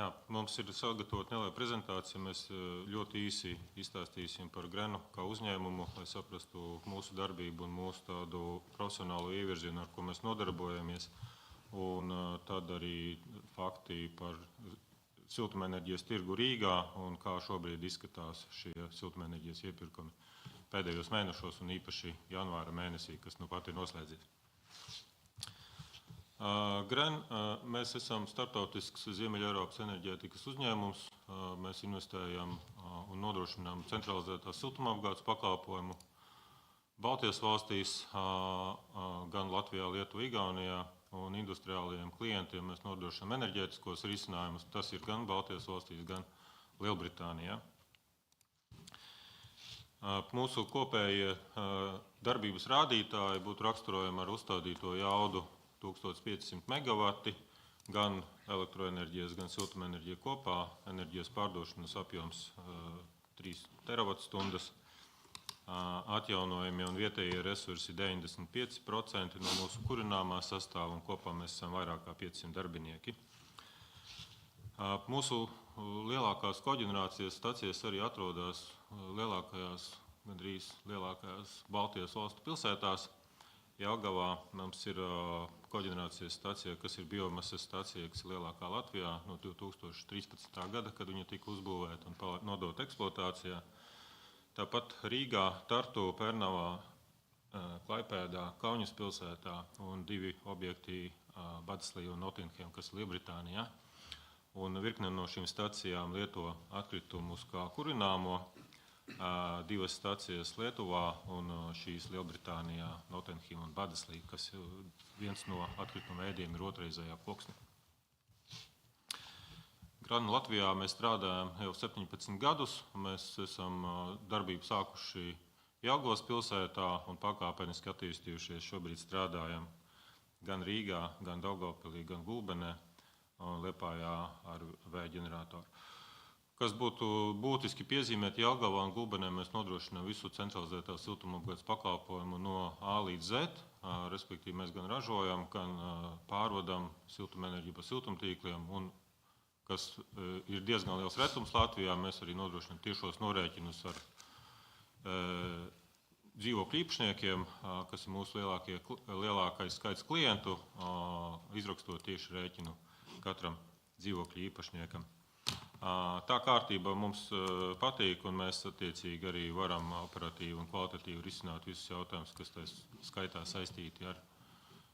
Jā, mums ir sagatavota neliela prezentācija. Mēs ļoti īsi izstāstīsim par Grenu kā uzņēmumu, lai saprastu mūsu darbību un mūsu tādu profesionālo ievirzienu, ar ko mēs nodarbojamies. Un tad arī fakti par siltumenerģijas tirgu Rīgā un kā šobrīd izskatās šie siltumenerģijas iepirkumi pēdējos mēnešos un īpaši janvāra mēnesī, kas nu pat ir noslēdzies. Gren, mēs esam starptautisks Ziemeļeiropas enerģētikas uzņēmums. Mēs investējam un nodrošinām centralizētās siltumapgādes pakalpojumu Baltijas valstīs, gan Latvijā, Lietuvā, Igaunijā, un industriālajiem klientiem mēs nodrošinām enerģētiskos risinājumus. Tas ir gan Baltijas valstīs, gan Lielbritānijā. Mūsu kopējie darbības rādītāji būtu raksturojami ar uzstādīto jaudu 1500 megavati, gan elektroenerģijas, gan siltumenerģija kopā. Enerģijas pārdošanas apjoms 3 terawatstundas. Atjaunojamie un vietējie resursi 95% no mūsu kurināmā sastāva, un kopā mēs esam vairāk kā 500 darbinieki. Mūsu lielākās koģenerācijas stacijas arī atrodas gandrīz lielākajās Baltijas valstu pilsētās. Jelgavā mums ir koģenerācijas stacija, kas ir biomasas stacija, kas ir lielākā Latvijā no 2013. gada, kad viņa tika uzbūvēta un nodota eksploatācijā. Tāpat Rīgā, Tartu, Pērnavā, Klaipēdā, Kauņas pilsētā un 2 objekti Badslī un Nottingham, kas ir Lielbritānijā. Un virkne no šīm stacijām lieto atkritumus kā kurināmo. 2 stacijas Lietuvā un šīs Lielbritānijā, Nottingham un Badslī, kas viens no atkrituma veidiem ir otrreizējā koksne. Granu Latvijā mēs strādājam jau 17 gadus. Mēs esam darbību sākuši Jelgavas pilsētā un pakāpeniski attīstījušies. Šobrīd strādājam gan Rīgā, gan Daugavpilī, gan Gulbenē un Liepājā ar vēja ģeneratoru. Kas būtu būtiski piezīmēt, Jelgavā un Gulbenē mēs nodrošinām visu centralizētā siltumapgādes pakalpojumu no A līdz Z. Respektīvi mēs gan ražojam, gan pārvadam siltumenerģiju pa siltumtīkliem, un kas ir diezgan liels retums Latvijā, mēs arī nodrošinām tiešos norēķinus ar dzīvokļu īpašniekiem, kas ir mūsu lielākais skaits klientu, izrakstot tieši rēķinu katram dzīvokļu īpašniekam. Tā kārtība mums patīk, un mēs attiecīgi arī varam operatīvi un kvalitatīvi risināt visus jautājumus, kas tā skaitā saistīti ar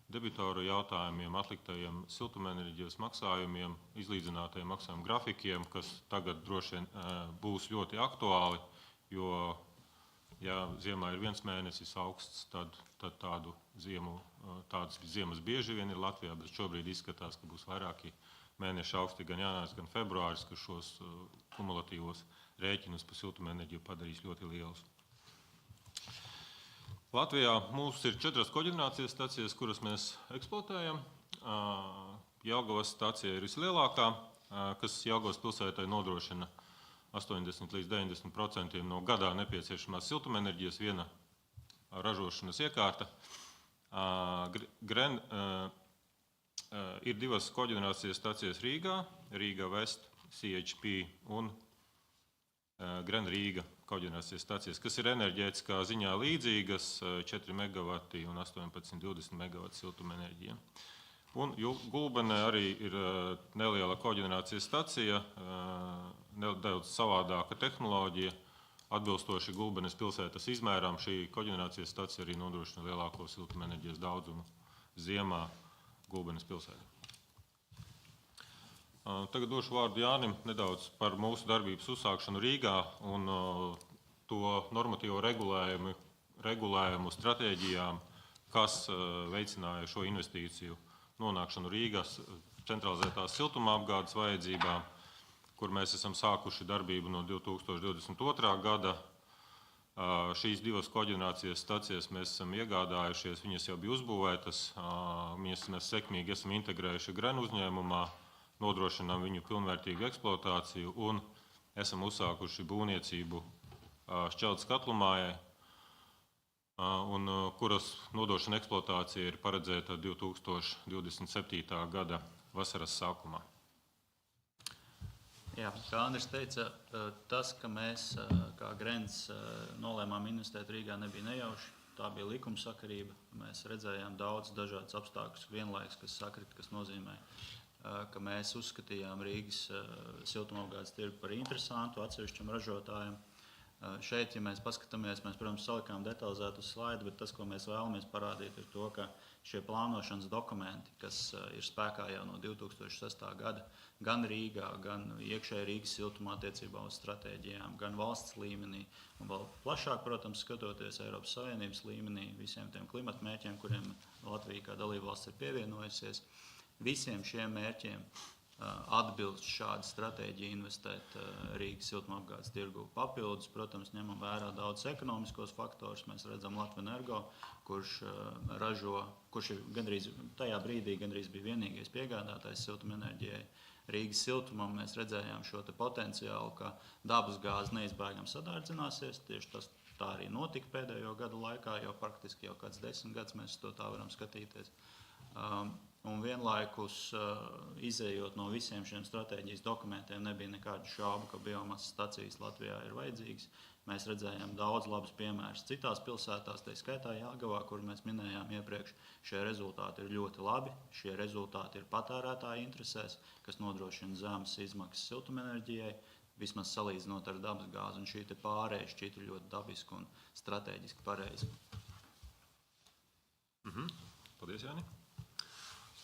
debitoru jautājumiem, atliktajiem siltumenerģijas maksājumiem, izlīdzinātajiem maksājumu grafikiem, kas tagad droši vien būs ļoti aktuāli, jo, ja ziemā ir 1 mēnesis augsts, tad tādas ziemas bieži vien ir Latvijā, bet šobrīd izskatās, ka būs vairāki mēneši augsti, gan janvāris, gan februāris, kas šos kumulatīvos rēķinus par siltumenerģiju padarīs ļoti lielus. Latvijā mums ir 4 koģenerācijas stacijas, kuras mēs eksploatējam. Jelgavas stacija ir vislielākā, kas Jelgavas pilsētai nodrošina 80 līdz 90% no gadā nepieciešamās siltumenerģijas, viena ražošanas iekārta. Gren ir 2 koģenerācijas stacijas Rīgā, Rīga West, CHP un Gren Rīga koģenerācijas stacijas, kas ir enerģētiskā ziņā līdzīgas, 4 megavati un 18-20 megavati siltumenerģija. Un Gulbenē arī ir neliela koģenerācijas stacija, nedaudz savādāka tehnoloģija. Atbilstoši Gulbenes pilsētas izmērām, šī koģenerācijas stacija arī nodrošina lielāko siltumenerģijas daudzumu ziemā Gulbenes pilsētā. Tagad došu vārdu Jānim nedaudz par mūsu darbības uzsākšanu Rīgā un to normatīvo regulējumu stratēģijām, kas veicināja šo investīciju nonākšanu Rīgas centralizētās siltumapgādes vajadzībām, kur mēs esam sākuši darbību no 2022. gada. Šīs 2 koģenerācijas stacijas mēs esam iegādājušies, viņas jau bija uzbūvētas, viņas mēs sekmīgi esam integrējuši Gren uzņēmumā, nodrošinām viņu pilnvērtīgu eksploatāciju un esam uzsākuši būvniecību šķeltes katlumājai, un kuras nodošana eksploatācija ir paredzēta 2027. gada vasaras sākumā. Jā, kā Andris teica, tas, ka mēs kā Grens nolēmām investēt Rīgā, nebija nejauši. Tā bija likumsakarība. Mēs redzējām daudz dažādus apstākļus vienlaikus, kas sakrit, kas nozīmē, ka mēs uzskatījām Rīgas siltumapgādes tirgu par interesantu atsevišķam ražotājiem. Šeit, ja mēs paskatāmies, mēs, protams, salikām detalizētu slaidu, bet tas, ko mēs vēlamies parādīt, ir to, ka šie plānošanas dokumenti, kas ir spēkā jau no 2006. gada, gan Rīgā, gan iekšēji Rīgas siltumā attiecībā uz stratēģijām, gan valsts līmenī, un vēl plašāk, protams, skatoties Eiropas Savienības līmenī, visiem tiem klimata mērķiem, kuriem Latvija kā dalībvalsts ir pievienojusies, visiem šiem mērķiem atbilst šāda stratēģija investēt Rīgas siltumapgādes tirgu. Papildus, protams, ņemam vērā daudz ekonomiskos faktorus. Mēs redzam Latvenergo, kurš ir tajā brīdī gandrīz bija vienīgais piegādātājs siltumenerģijai. Rīgas siltumam mēs redzējām šo potenciālu, ka dabas gāze neizbēgami sadārdzināsies. Tieši tā arī notika pēdējo gadu laikā, jo praktiski jau kāds 10 gadus mēs to tā varam skatīties. Un vienlaikus, izējot no visiem šiem stratēģijas dokumentiem, nebija nekādu šaubu, ka biomasas stacijas Latvijā ir vajadzīgas. Mēs redzējām daudz labus piemērus citās pilsētās, tā skaitā Jelgavā, kur mēs minējām iepriekš. Šie rezultāti ir ļoti labi. Šie rezultāti ir patērētāju interesēs, kas nodrošina zemes izmaksas siltumenerģijai, vismaz salīdzinot ar dabas gāzi. Un šī pārēja šķita ļoti dabiska un stratēģiski pareiza. Paldies, Jāni.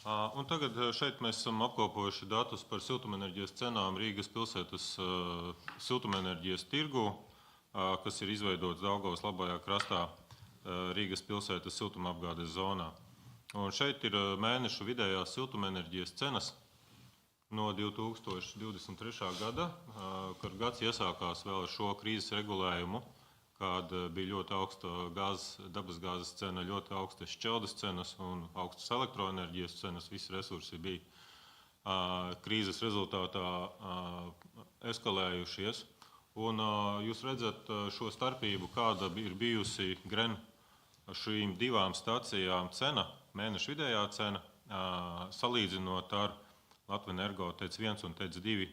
Un tagad šeit mēs esam apkopojuši datus par siltumenerģijas cenām Rīgas pilsētas siltumenerģijas tirgu, kas ir izveidots Daugavas labajā krastā Rīgas pilsētas siltumapgādes zonā. Un šeit ir mēnešu vidējās siltumenerģijas cenas no 2023. gada, kad gads iesākās vēl ar šo krīzes regulējumu, kad bija ļoti augsta dabasgāzes cena, ļoti augstas šķeldes cenas un augstas elektroenerģijas cenas. Visi resursi bija krīzes rezultātā eskalējušies. Un jūs redzat šo starpību, kāda ir bijusi Gren šīm divām stacijām cena, mēneša vidējā cena, salīdzinot ar Latvenergo TEC1 un TEC2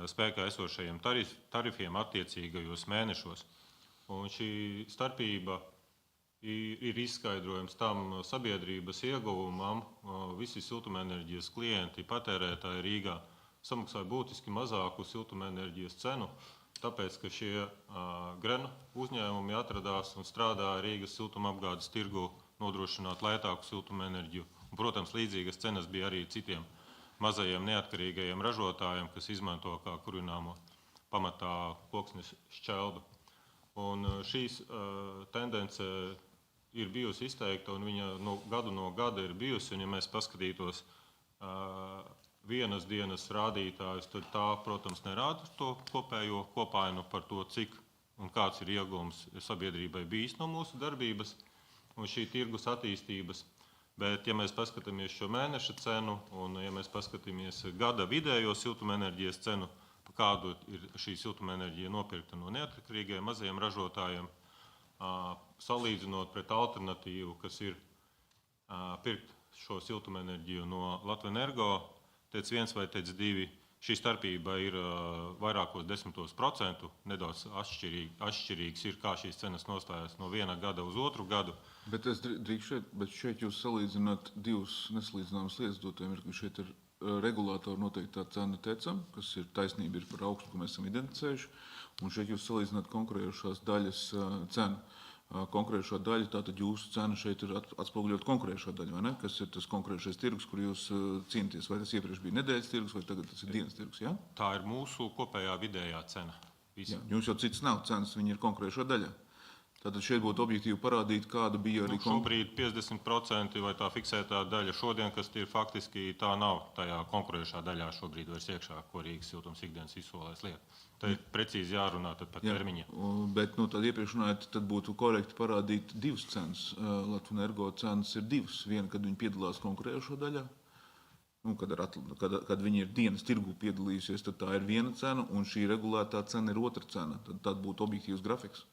spēkā esošajiem tarifiem attiecīgajos mēnešos. Un šī starpība ir izskaidrojums tam sabiedrības ieguvumam. Visi siltumenerģijas klienti, patērētāji Rīgā samaksāja būtiski mazāku siltumenerģijas cenu, tāpēc, ka šie Gren uzņēmumi atradās un strādāja Rīgas siltumapgādes tirgu nodrošināt lētāku siltumenerģiju. Un, protams, līdzīgas cenas bija arī citiem mazajiem neatkarīgajiem ražotājiem, kas izmanto kā kurināmo pamatā koksnes šķeldu. Un šīs tendence ir bijusi izteikta, un viņa gadu no gada ir bijusi. Un, ja mēs paskatītos vienas dienas rādītājus, tad tā, protams, nerāda to kopējo kopainu par to, cik un kāds ir ieguvums sabiedrībai bijis no mūsu darbības un šī tirgus attīstības. Bet, ja mēs paskatāmies šo mēneša cenu, un ja mēs paskatāmies gada vidējo siltumenerģijas cenu, kādu ir šī siltumenerģija nopirkta no neatkarīgajiem mazajiem ražotājiem, salīdzinot pret alternatīvu, kas ir pirkt šo siltumenerģiju no Latvenergo, TEC1 vai TEC2, šī starpība ir vairākos 10%, nedaudz atšķirīgs ir, kā šīs cenas nostājās no viena gada uz otru gadu. Bet šeit jūs salīdzināt divas nesalīdzināmas lietas, dotiem ir, ka šeit ir regulātori noteiktā cena tecam, kas ir taisnība ir par augstu, ko mēs esam identificējuši, un šeit jūs salīdzināt konkurējošās daļas cenu. Konkurējošā daļa, tātad jūsu cena šeit ir atspoguļot konkurējošā daļa, vai ne? Kas ir tas konkurējošais tirgus, kur jūs cīnāties? Vai tas iepriekš bija nedēļas tirgus, vai tagad tas ir dienas tirgus, jā? Tā ir mūsu kopējā vidējā cena. Jā, jums jau citas nav cenas, viņi ir konkurējošā daļā. Tātad šeit būtu objektīvi parādīt, kāda bija arī šobrīd 50% vai tā fiksētā daļa šodien, kas ir faktiski tā nav tajā konkurējošā daļā šobrīd vairs iekšā, ko Rīgas siltums ikdienas izsolēs lieta. Tā ir precīzi jārunā par termiņiem. Bet tad iepriekš runājot, tad būtu korekti parādīt divas cenas. Latvenergo cenas ir divas. Viena, kad viņi piedalās konkurējošā daļā. Kad viņi ir dienas tirgu piedalījusies, tad tā ir viena cena, un šī regulētā cena ir otra cena. Tad būtu objektīvs grafiks.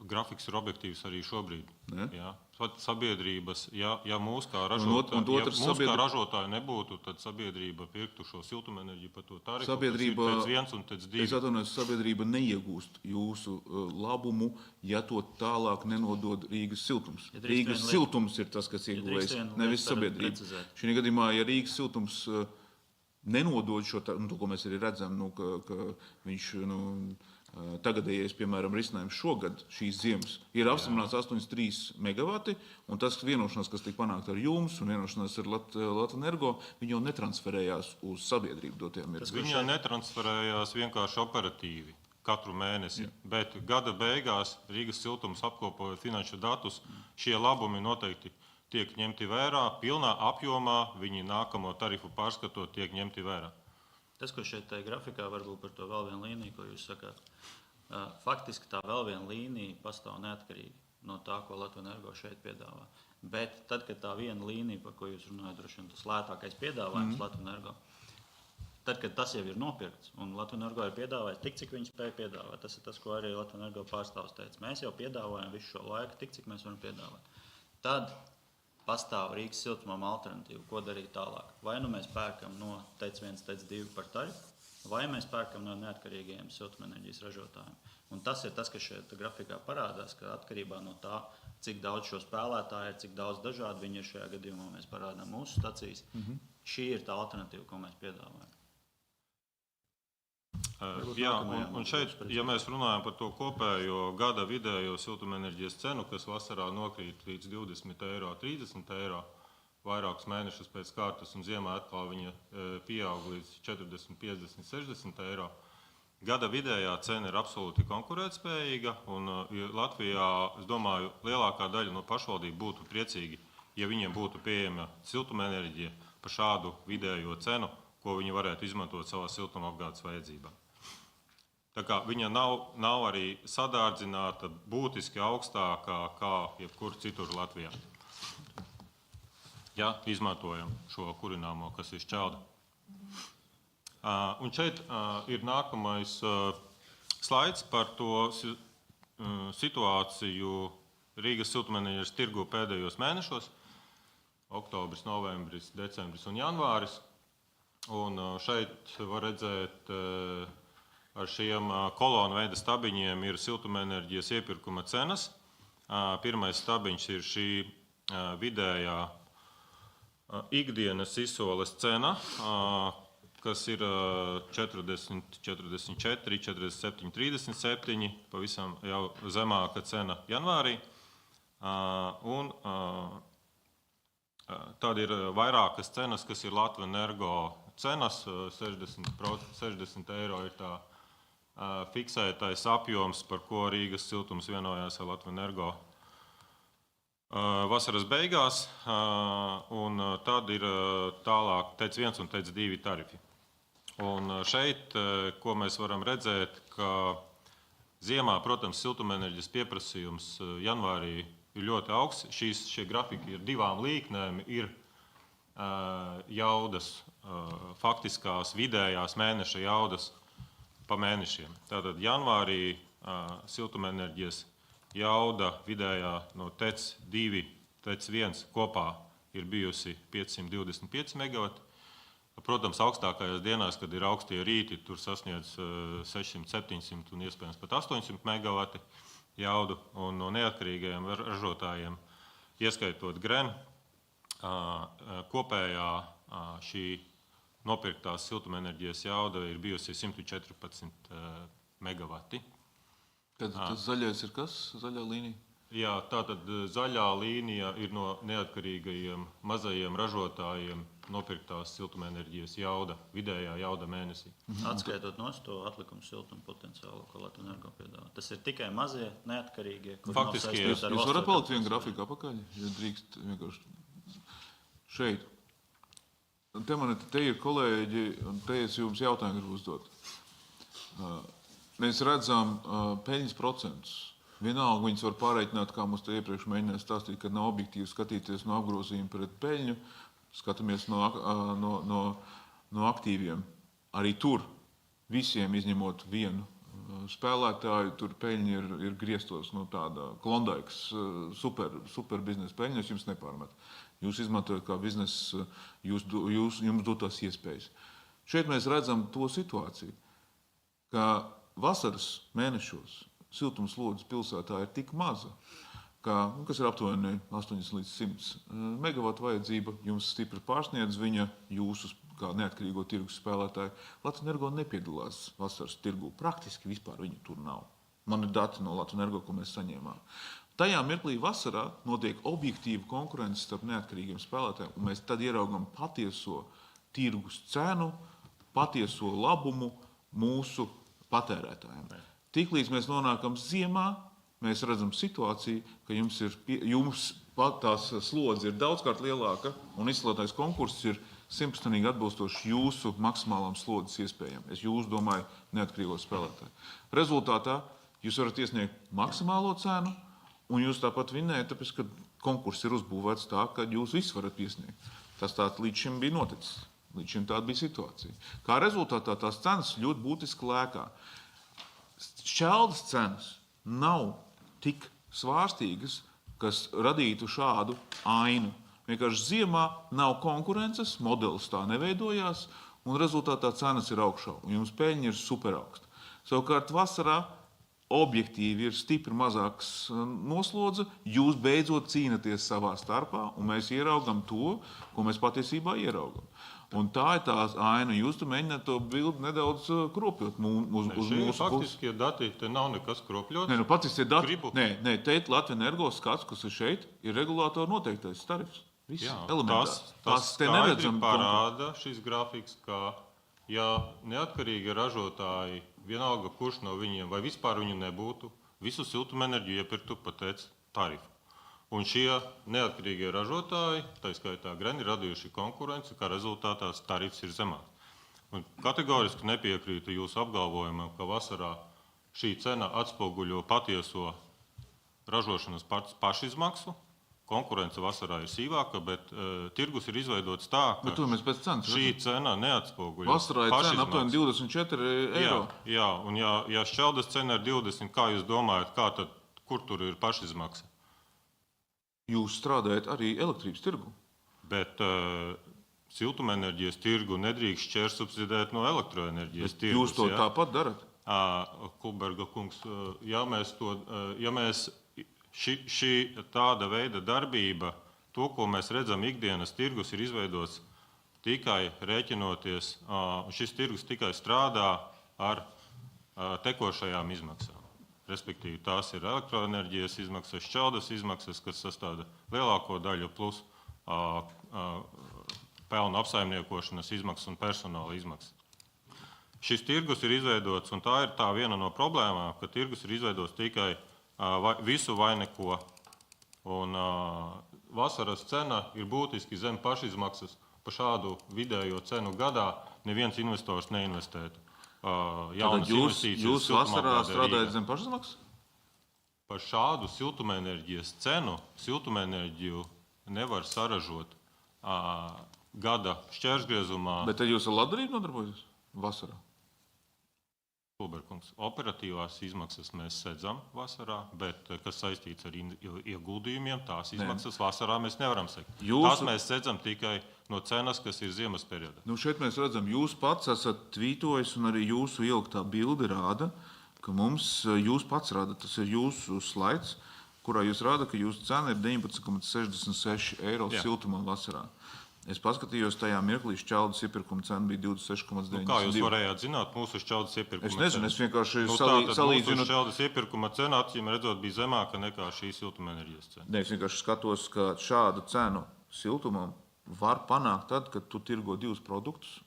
Grafiks ir objektīvs arī šobrīd. Ne? Jā. Pat sabiedrības, ja mūs kā ražotāji nebūtu, tad sabiedrība pirktu šo siltumenerģiju par to tarifu, sabiedrība, kas ir pēc 1 un pēc 2. Es atvainojos, sabiedrība neiegūst jūsu labumu, ja to tālāk nenodod Rīgas siltums. Ja Rīgas siltums ir tas, kas ieguvējis, nevis sabiedrība. Šī gadījumā, ja Rīgas siltums nenodod šo, to, ko mēs arī redzam, ka viņš tagadējais, piemēram, risinājums šogad, šīs ziemas, ir apstiprināts 83 megavati, un tas vienošanās, kas tika panākt ar jums un vienošanās ar Latvenergo, viņi jau netransferējās uz sabiedrību dotajām mirkļiem. Viņi jau netransferējās vienkārši operatīvi katru mēnesi, bet gada beigās Rīgas siltums apkopojot finanšu datus, šie labumi noteikti tiek ņemti vērā, pilnā apjomā viņi nākamo tarifu pārskatot tiek ņemti vērā. Tas, ko šeit tajā grafikā, varbūt par to vēl vienu līniju, ko jūs sakāt, faktiski tā vēl viena līnija pastāv neatkarīgi no tā, ko Latvenergo šeit piedāvā. Bet tad, kad tā viena līnija, par ko jūs runājat, droši vien tas lētākais piedāvājums Latvenergo, tad, kad tas jau ir nopirkts un Latvenergo ir piedāvājis tik, cik viņi spēja piedāvāt, tas ir tas, ko arī Latvenergo pārstāvs teica. Mēs jau piedāvājam visu šo laiku tik, cik mēs varam piedāvāt. Tad pastāv Rīgas siltumam alternatīva, ko darīt tālāk. Vai nu mēs pērkam no TEC 1, TEC 2 par tarifu, vai mēs pērkam no neatkarīgajiem siltumenerģijas ražotājiem. Un tas ir tas, kas šeit grafikā parādās, ka atkarībā no tā, cik daudz šo spēlētāju ir, cik daudz dažādi viņi ir šajā gadījumā, mēs parādām mūsu stacijas. Šī ir tā alternatīva, ko mēs piedāvājam. Jā, un šeit, ja mēs runājam par to kopējo gada vidējo siltumenerģijas cenu, kas vasarā nokrīt līdz 20 eiro, 30 eiro, vairākus mēnešus pēc kārtas, un ziemā atkal viņa pieaug līdz 40, 50, 60 eiro, gada vidējā cena ir absolūti konkurētspējīga, un Latvijā, es domāju, lielākā daļa no pašvaldību būtu priecīgi, ja viņiem būtu pieejama siltumenerģija par šādu vidējo cenu, ko viņi varētu izmantot savā siltumapgādes vajadzībām. Tā kā viņa nav arī sadārdzināta būtiski augstākā kā jebkur citur Latvijā. Ja izmantojam šo kurināmo, kas ir šķelda. Un šeit ir nākamais slaids par to situāciju Rīgas siltumenerģijas tirgu pēdējos mēnešos. Oktobris, novembris, decembris un janvāris. Un šeit var redzēt, ar šiem kolonu veida stabiņiem ir siltumenerģijas iepirkuma cenas. Pirmais stabiņš ir šī vidējā ikdienas izsoles cena, kas ir 40, 44, 47, 37, pavisam jau zemāka cena janvārī. Un tad ir vairākas cenas, kas ir Latvenergo cenas, 60 eiro ir tā fiksētais apjoms, par ko Rīgas siltums vienojās ar Latvenergo vasaras beigās, un tad ir tālāk TEC 1 un TEC 2 tarifi. Un šeit, ko mēs varam redzēt, ka ziemā, protams, siltumenerģijas pieprasījums janvārī ir ļoti augsts. Šie grafiki ir divām līknēm, ir jaudas, faktiskās vidējās mēneša jaudas pa mēnešiem. Tātad janvārī siltumenerģijas jauda vidējā no TEC 2, TEC 1 kopā ir bijusi 525 megavati. Protams, augstākajās dienās, kad ir augstie rīti, tur sasniedz 600, 700 un iespējams pat 800 megavati jaudu. Un no neatkarīgajiem ražotājiem, ieskaitot GREN, kopējā šī nopirktās siltumenerģijas jauda ir bijusi 114 megavati. Tad tas zaļais ir kas? Zaļā līnija? Jā, tātad zaļā līnija ir no neatkarīgajiem mazajiem ražotājiem nopirktās siltumenerģijas jauda, vidējā jauda mēnesī. Atskaitot nost to atlikumu siltumu potenciālu, ko Latvenergo piedāvā. Tas ir tikai mazie, neatkarīgie. Faktiski, jūs varat palikt vienu grafiku apakaļ, ja drīkst vienkārši šeit. Te ir kolēģi, un te es jums jautājumu gribu uzdot. Mēs redzam peļņas procentus. Vienalga viņas var pārreikināt, kā mums te iepriekš mēģināja stāstīt, ka nav objektīvi skatīties no apgrozījuma pret peļņu, skatāmies no aktīviem. Arī tur visiem izņemot vienu spēlētāji, tur peļņi ir griestos no tāda Klondaikas super biznesa peļņas, jums nepārmet. Jūs izmantojat kā biznesa, jums dotās iespējas. Šeit mēs redzam to situāciju, ka vasaras mēnešos siltumslodze pilsētā ir tik maza, kas ir aptuveni 80 līdz 100 megavatu vajadzība, jums stipri pārsniedz viņa jūsu kā neatkarīgo tirgus spēlētāju. Latvenergo nepiedalās vasaras tirgū. Praktiski vispār viņu tur nav. Man ir dati no Latvenergo, ko mēs saņēmām. Tajā mirklī vasarā notiek objektīva konkurence starp neatkarīgiem spēlētājiem, un mēs tad ieraugam patieso tirgus cenu, patieso labumu mūsu patērētājiem. Tiklīdz mēs nonākam ziemā, mēs redzam situāciju, ka jums tās slodze ir daudzkārt lielāka un izslēgtais konkurss ir 100% atbilstoši jūsu maksimālām slodzes iespējām. Es jūs domāju neatkarīgo spēlētāju. Rezultātā jūs varat iesniegt maksimālo cenu, un jūs tāpat vinnējat, tāpēc, ka konkurss ir uzbūvēts tā, ka jūs visi varat iesniegt. Tas tā līdz šim bija noticis. Līdz šim tāda bija situācija. Kā rezultātā tās cenas ļoti būtiski lēkā. Šķeldas cenas nav tik svārstīgas, kas radītu šādu ainu. Vienkārši ziemā nav konkurences, modelis tā neveidojās, un rezultātā cenas ir augšā, un jums peļņa ir superaugsta. Savukārt vasarā objektīvi ir stipri mazāks noslodze, jūs beidzot cīnaties savā starpā, un mēs ieraugam to, ko mēs patiesībā ieraugam. Un tā ir tā aina. Jūs tu mēģināt to bildi nedaudz kropļot uz mūsu pusi. Faktiskie dati, te nav nekas kropļots. Faktiskie dati, te Latvenergo skats, kas ir šeit, ir regulātori noteiktais tarifs. Viss elementāri. Tas skaidri parāda šis grafiks, ka ja neatkarīgi ražotāji, vienalga kurš no viņiem, vai vispār viņu nebūtu, visu siltumenerģiju iepirktu pēc tarifu. Un šie neatkarīgie ražotāji, tā skaitā Gren, ir radījuši konkurenci, kā rezultātā tarifs ir zemāks. Un kategoriski nepiekrītu jūsu apgalvojumam, ka vasarā šī cena atspoguļo patieso ražošanas pašizmaksu. Konkurence vasarā ir sīvāka, bet tirgus ir izveidots tā, ka šī cena neatspoguļo vasarā ir cena aptuveni 24 eiro. Jā, un ja šķeldas cena ir 20, kā jūs domājat, kur tur ir pašizmaksa? Jūs strādājat arī elektrības tirgu. Bet siltumenerģijas tirgu nedrīkst šķērsubsidēt no elektroenerģijas tirgus. Jūs to tāpat darat? Kulberga kungs, šī tāda veida darbība, to, ko mēs redzam ikdienas tirgus, ir izveidots tikai rēķinoties, šis tirgus tikai strādā ar tekošajām izmaksām. Respektīvi, tās ir elektroenerģijas izmaksas, šķeldas izmaksas, kas sastāda lielāko daļu, plus pelnu apsaimniekošanas izmaksas un personāla izmaksas. Šis tirgus ir izveidots, un tā ir tā viena no problēmām, ka tirgus ir izveidots tikai visu vai neko. Un vasaras cena ir būtiski zem pašizmaksas. Pa šādu vidējo cenu gadā neviens investors neinvestētu. Jūs vasarā strādājat zem pašizmaksas? Par šādu siltumenerģijas cenu siltumenerģiju nevar saražot gada šķērsgriezumā. Bet tad jūs ar labdarību nodarbojaties vasarā? Kulberkungs, operatīvās izmaksas mēs sedzam vasarā, bet kas saistīts ar ieguldījumiem, tās izmaksas vasarā mēs nevaram sekt. Tās mēs sedzam tikai no cenas, kas ir ziemas periodā. Šeit mēs redzam, jūs pats esat tvītojis, un arī jūsu ieliktā bilde rāda, ka jūs pats rāda, tas ir jūsu slaids, kurā jūs rāda, ka jūsu cena ir 19,66 eiro siltumam vasarā. Es paskatījos, tajā mirklī šķeldas iepirkuma cena bija 26,92. Kā jūs varējāt zināt mūsu šķeldas iepirkuma cenu? Es nezinu, es vienkārši salīdzinu. Mūsu šķeldas iepirkuma cena, acīm redzot, bija zemāka nekā šī siltumenerģijas cena. Es vienkārši skatos, ka šādu cenu siltumam var panākt tad, kad tu tirgo divus produktus,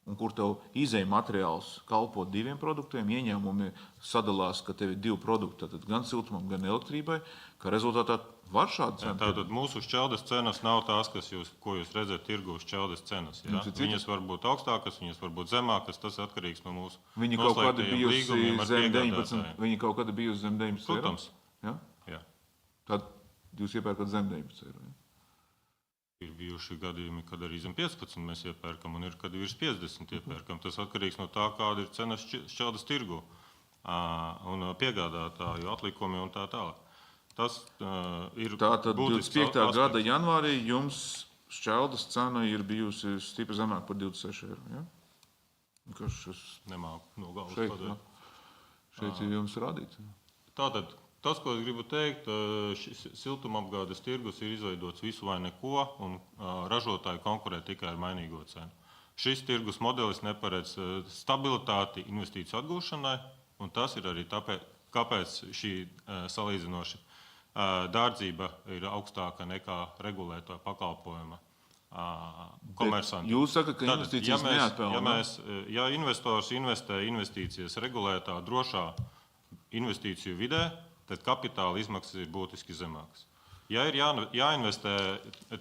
un kur tev izēja materiāls kalpo diviem produktiem, ieņēmumi sadalās, ka tev ir divi produkti, tad gan siltumam, gan elektrībai, ka rezultātā var šādu cenu. Tātad mūsu šķeldas cenas nav tās, ko jūs redzat tirgu šķeldas cenas. Viņas var būt augstākas, viņas var būt zemākas, tas atkarīgs no mūsu noslēgtajiem līgumiem ar piegādātājiem. Viņi kaut kad bijusi zem 19 eiro? Protams. Ja? Tad jūs iepērkat zem 19 eiro. Ja? Ir bijuši gadījumi, kad arī zem 15 mēs iepērkam, un ir, kad virs 50 iepērkam. Tas atkarīgs no tā, kāda ir cena šķeldas tirgu. un piegādātāju atlikumi un tā tālāk. Tas ir Tātad būtisks 25. aspekts. gada janvārī jums šķeldas cena ir bijusi stipri zemāk par 26 eiro. Ja? Kas šis Nemāku no galvas šeit, pateikt. šeit ir jums rādīts? Tātad, tas, ko es gribu teikt, šis siltumapgādes tirgus ir izveidots visu vai neko, un ražotāji konkurē tikai ar mainīgo cenu. Šis tirgus modelis neparedz stabilitāti investīciju atgūšanai, un tas ir arī tāpēc, kāpēc šī salīdzinoši dārdzība ir augstāka nekā regulēto pakalpojuma komersanti. Jūs sakat, ka investīcijas neatpelna? Ja investors investē investīcijas regulētā, drošā investīciju vidē, tad kapitāla izmaksas ir būtiski zemākas. Ja ir jāinvestē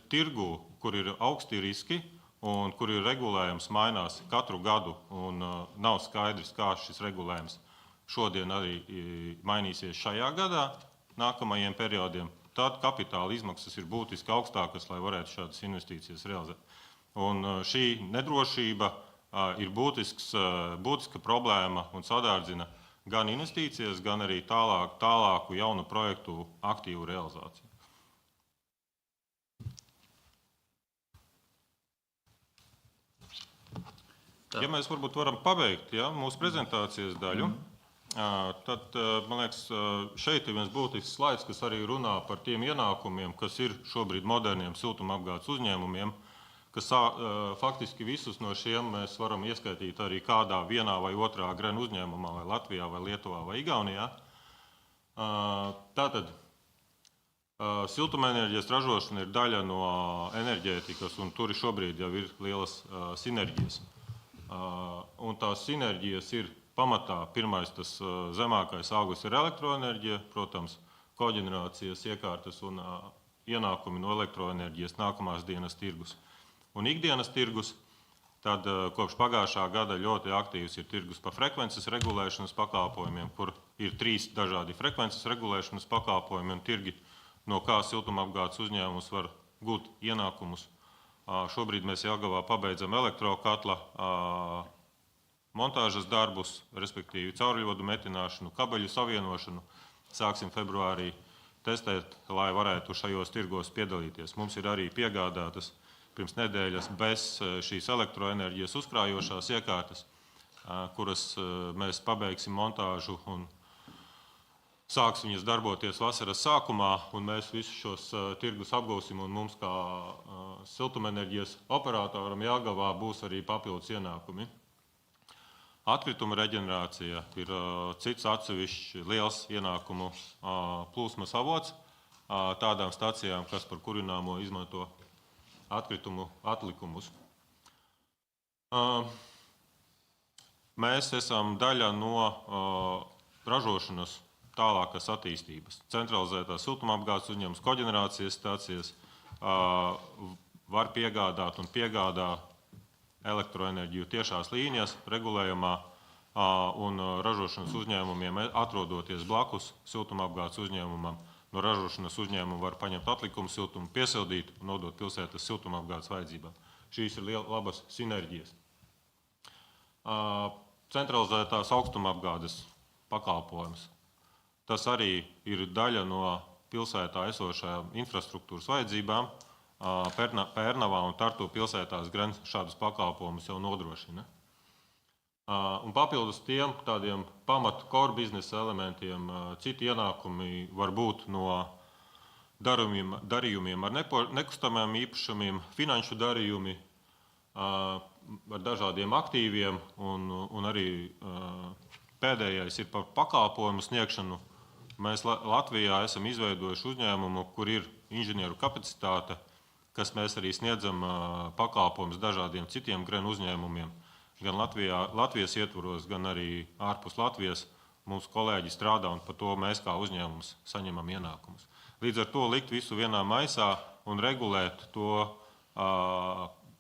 tirgu, kur ir augsti riski un kur ir regulējums mainās katru gadu un nav skaidrs, kā šis regulējums šodien arī mainīsies šajā gadā, nākamajiem periodiem, tad kapitāla izmaksas ir būtiski augstākas, lai varētu šādas investīcijas realizēt. Un šī nedrošība ir būtiska problēma un sadārdzina gan investīcijas, gan arī tālāku jaunu projektu aktīvu realizāciju. Ja mēs varbūt varam pabeigt mūsu prezentācijas daļu, tad, man liekas, šeit ir viens būtisks slaids, kas arī runā par tiem ienākumiem, kas ir šobrīd moderniem siltumapgādes uzņēmumiem, kas faktiski visus no šiem mēs varam ieskaitīt arī kādā vienā vai otrā grena uzņēmumā, vai Latvijā, vai Lietuvā, vai Igaunijā. Tātad, siltumenerģijas ražošana ir daļa no enerģētikas, un tur šobrīd jau ir lielas sinerģijas. Un tās sinerģijas ir pamatā. Pirmais, tas zemākais augurs ir elektroenerģija, protams, koģenerācijas iekārtas un ienākumi no elektroenerģijas nākamās dienas tirgus. Un ikdienas tirgus, tad kopš pagājušā gada ļoti aktīvs ir tirgus pa frekvences regulēšanas pakalpojumiem, kur ir 3 dažādi frekvences regulēšanas pakalpojumi un tirgi, no kā siltumapgādes uzņēmums var gūt ienākumus. Šobrīd mēs Jelgavā pabeidzam elektrokatla montāžas darbus, respektīvi cauruļvadu metināšanu, kabeļu savienošanu. Sāksim februārī testēt, lai varētu šajos tirgos piedalīties. Mums ir arī piegādātas pirms nedēļas bez šīs elektroenerģijas uzkrājošās iekārtas, kuras mēs pabeigsim montāžu un sāks viņas darboties vasaras sākumā, un mēs visus šos tirgus apgūsim, un mums kā siltumenerģijas operatoram Jelgavā būs arī papildus ienākumi. Atkrituma reģenerācija ir cits atsevišķs liels ienākumu plūsmas avots tādām stacijām, kas par kurināmo izmanto atkritumu atlikumus. Mēs esam daļa no ražošanas tālākas attīstības. Centralizētās siltumapgādes uzņēmums, koģenerācijas stācijas var piegādāt un piegādā elektroenerģiju tiešās līnijas regulējumā, un ražošanas uzņēmumiem, atrodoties blakus siltumapgādes uzņēmumam, no ražošanas uzņēmuma var paņemt atlikumu siltumu, piesildīt un nodot pilsētas siltumapgādes vajadzībām. Šīs ir labas sinerģijas. Centralizētās augstumapgādes pakalpojums. Tas arī ir daļa no pilsētā esošajām infrastruktūras vajadzībām. Pērnavā un Tartu pilsētās gan šādus pakalpojumus jau nodrošina. Un papildus tiem tādiem pamatu core biznesa elementiem citi ienākumi var būt no darījumiem ar nekustamiem īpašumiem, finanšu darījumi ar dažādiem aktīviem, un arī pēdējais ir par pakalpojumu sniegšanu. Mēs Latvijā esam izveidojuši uzņēmumu, kur ir inženieru kapacitāte, kas mēs arī sniedzam pakalpojumus dažādiem citiem grenu uzņēmumiem. Gan Latvijas ietvaros, gan arī ārpus Latvijas mūsu kolēģi strādā, un par to mēs kā uzņēmums saņemam ienākumus. Līdz ar to likt visu vienā maisā un regulēt to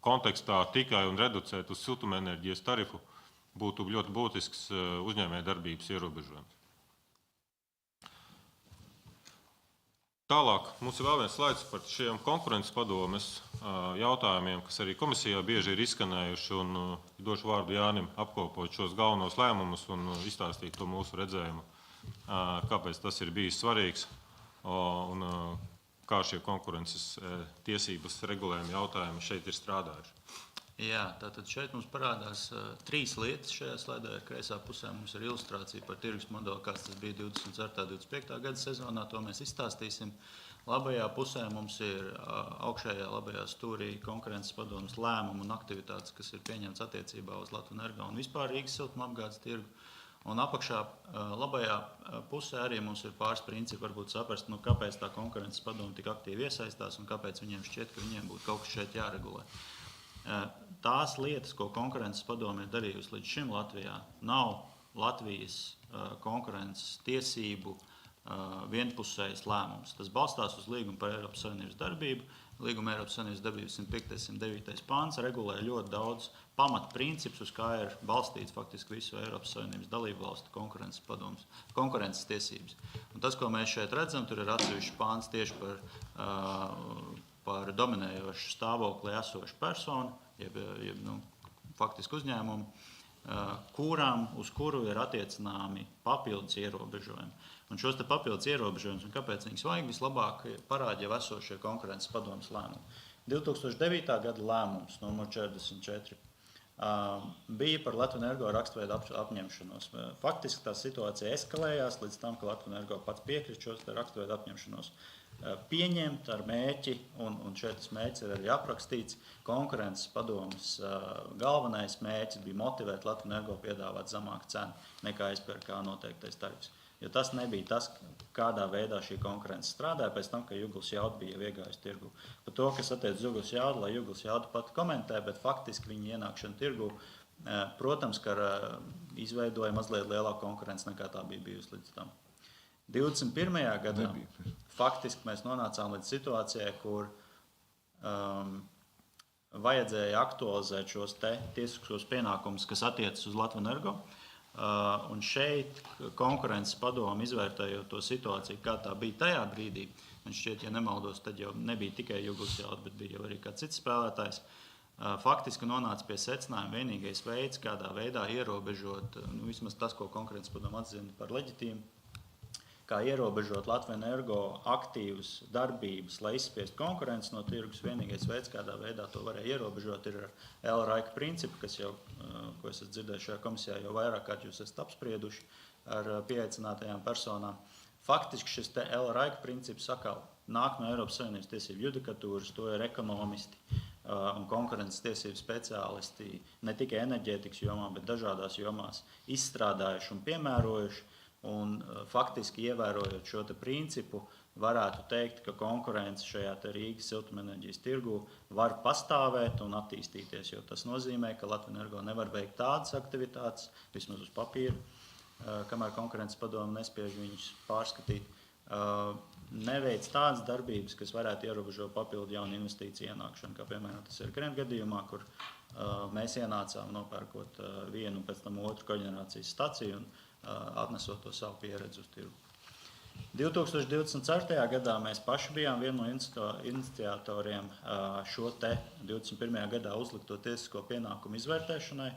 kontekstā tikai un reducēt uz siltumenerģijas tarifu būtu ļoti būtisks uzņēmējdarbības ierobežojums. Tālāk mums ir vēl viens slaids par šiem konkurences padomes jautājumiem, kas arī komisijā bieži ir izskanējuši. Došu vārdu Jānim apkopot šos galvenos lēmumus un izstāstīt to mūsu redzējumu, kāpēc tas ir bijis svarīgs un kā šie konkurences tiesības regulējumi jautājumi šeit ir strādājuši. Jā, tātad šeit mums parādās 3 lietas. Šajā slaidā ir kreisā pusē mums ir ilustrācija par tirgus modeli, kāds tas bija 24. 25. gada sezonā. To mēs izstāstīsim. Labajā pusē mums ir augšējā labajā stūrī konkurences padomes lēmumu un aktivitātes, kas ir pieņemts attiecībā uz Latvenergo un vispār Rīgas siltumapgādes tirgu. Un apakšā labajā pusē arī mums ir pāris principi, varbūt saprast, kāpēc tā konkurences padome tik aktīvi iesaistās un kāpēc viņiem šķiet, ka viņiem būtu kaut kas šeit jāregulē. Tās lietas, ko konkurences padome ir darījusi līdz šim Latvijā, nav Latvijas konkurences tiesību vienpusējs lēmums. Tas balstās uz līgumu par Eiropas Savienības darbību. Līguma Eiropas Savienības darbības 105. 109. pāns regulē ļoti daudz pamatprincipus, uz kā ir balstīts faktiski visu Eiropas Savienības dalību valstu konkurences tiesības. Un tas, ko mēs šeit redzam, tur ir atsevišķs pāns tieši par dominējošu stāvoklī esošu personu, faktiski uzņēmumu, uz kuru ir attiecināmi papildus ierobežojumi. Un šos te papildus ierobežojumus, un kāpēc viņus vajag, vislabāk parāda jau esošie konkurences padomes lēmumi. 2009. gada lēmums, numur 44, bija par Latvenergo raksturveidu apņemšanos. Faktiski tā situācija eskalējās līdz tam, ka Latvenergo pats piekrita šos raksturveidu apņemšanos pieņemt ar mērķi, un šeit tas mērķis ir arī aprakstīts. Konkurences padomes galvenais mērķis bija motivēt Latvenergo piedāvāt zemāku cenu nekā SPRK noteiktais tarifs. Jo tas nebija tas, kādā veidā šī konkurence strādāja pēc tam, ka Jugls Jauda bija iegājis tirgu. Par to, kas attiec uz Jugls Jaudu, lai Jugls Jauda pat komentē, bet faktiski viņa ienākšana tirgu, protams, ka izveidoja mazliet lielāku konkurenci nekā tā bija bijusi līdz tam. 21. gadā faktiski mēs nonācām līdz situācijai, kur vajadzēja aktualizēt šos tiesiskos pienākumus, kas attiecas uz Latvenergo. Un šeit konkurences padome, izvērtējot to situāciju, kā tā bija tajā brīdī, un šķiet, ja nemaldos, tad jau nebija tikai Jugls Jauda, bet bija jau arī kāds cits spēlētājs, faktiski nonāca pie secinājuma vienīgais veids, kādā veidā ierobežot, vismaz tas, ko konkurences padome atzina par leģitīmu, kā ierobežot Latvenergo aktīvas darbības, lai izspiestu konkurenci no tirgus. Vienīgais veids, kādā veidā to varēja ierobežot, ir ar L-Raika principu, kas jau, ko esat dzirdējuši šajā komisijā, jau vairāk kārt jūs esat apsprieduši ar pieaicinātajām personām. Faktiski šis L-Raika princips sakal nāk no Eiropas Savienības tiesību judikatūras, to ir ekonomisti un konkurences tiesību speciālisti ne tikai enerģētikas jomā, bet dažādās jomās izstrādājuši un piemērojuši. Un faktiski ievērojot šo principu, varētu teikt, ka konkurence šajā Rīgas siltumenerģijas tirgu var pastāvēt un attīstīties, jo tas nozīmē, ka Latvenergo nevar veikt tādas aktivitātes, vismaz uz papīra, kamēr konkurences padome nespiež viņus pārskatīt, neveic tādas darbības, kas varētu ierobežot papildu jaunu investīciju ienākšanu, kā piemēram tas ir Krenta gadījumā, kur mēs ienācām nopērkot vienu un pēc tam otru koģenerācijas staciju un atnesot to savu pieredzi uz tirgu. 2024. gadā mēs paši bijām viena no iniciatoriem šo 21. gadā uzlikto tiesisko pienākumu izvērtēšanai,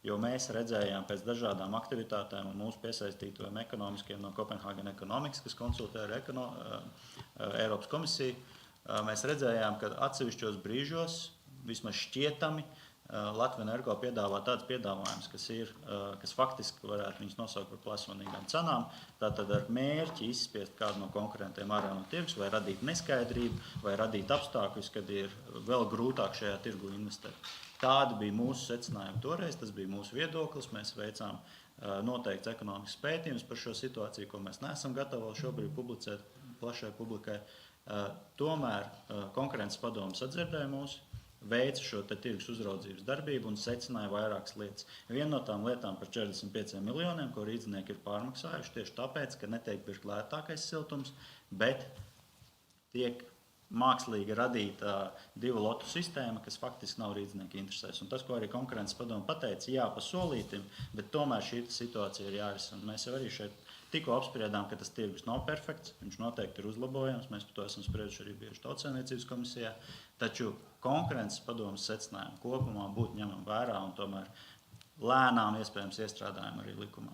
jo mēs redzējām pēc dažādām aktivitātēm un mūsu piesaistītojiem ekonomiskiem no Copenhagen Economics, kas konsultē ar Eiropas komisiju, mēs redzējām, ka atsevišķos brīžos, vismaz šķietami, Latvenergo piedāvā tāds piedāvājums, kas faktiski varētu viņus nosaukt par plasmanīgām cenām, tātad ar mērķi izspiest kādu no konkurentiem ārā no tirgus, vai radīt neskaidrību, vai radīt apstākļus, kad ir vēl grūtāk šajā tirgu investēt. Tādi bija mūsu secinājumi toreiz, tas bija mūsu viedoklis, mēs veicām noteikts ekonomisks pētījums par šo situāciju, ko mēs neesam gatavi vēl šobrīd publicēt plašai publikai. Tomēr konkurences padomes atdzirdēja mūsu, veica šo tirgus uzraudzības darbību un secināja vairākas lietas. Viena no tām lietām par 45 miljoniem, ko rīdznieki ir pārmaksājuši tieši tāpēc, ka netiek pirkt lētākais siltums, bet tiek mākslīgi radīta divu lotu sistēma, kas faktiski nav rīznieki interesēs. Un tas, ko arī konkurences padome pateica, jā, pa solītim, bet tomēr šī situācija ir jārisina. Mēs jau arī šeit tikko apspriedām, ka tas tirgus nav perfekts, viņš noteikti ir uzlabojams, mēs par to esam sprieduši arī bieži Tautsaimniecības komisijā, taču konkurences padomes secinājumi kopumā būtu ņemami vērā un tomēr lēnām iespējams iestrādājumi arī likumā.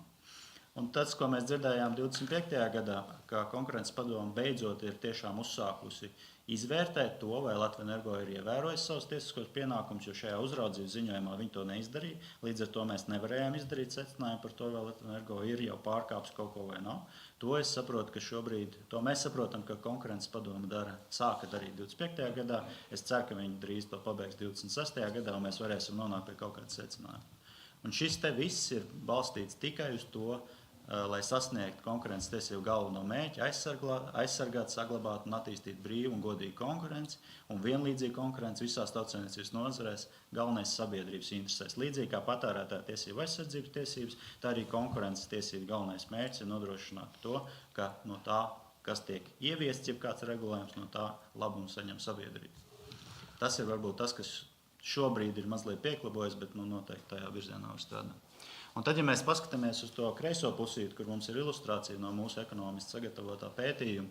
Un tas, ko mēs dzirdējām 25. gadā, ka konkurences padome beidzot ir tiešām uzsākusi izvērtēt to, vai Latvenergo ir ievērojis savus tiesiskos pienākumus, jo šajā uzraudzības ziņojumā viņi to neizdarīja. Līdz ar to mēs nevarējām izdarīt secinājumu par to, vai Latvenergo ir jau pārkāpis kaut ko vai nav. To es saprotu, ka šobrīd, to mēs saprotam, ka konkurences padome sāka darīt 25. gadā. Es ceru, ka viņi drīz to pabeigs 26. gadā, un mēs varēsim nonākt pie kaut kāda secinājuma. Un šis te viss ir balstīts tikai uz to, lai sasniegtu konkurences tiesību galveno mērķi, aizsargāt, saglabāt un attīstīt brīvu un godīgu konkurenci un vienlīdzīgu konkurenci visās tautsaimniecības nozarēs, galvenais sabiedrības interesēs. Līdzīgi kā patērētāja tiesību aizsardzības tiesības, tā arī konkurences tiesību galvenais mērķis ir nodrošināt to, ka no tā, kas tiek ieviests, jeb kāds regulējums, no tā labumu saņem sabiedrība. Tas ir varbūt tas, kas šobrīd ir mazliet pieklabojis, bet noteikti tajā virzienā var strādāt. Un tad, ja mēs paskatāmies uz to kreiso pusīti, kur mums ir ilustrācija no mūsu ekonomista sagatavotā pētījuma,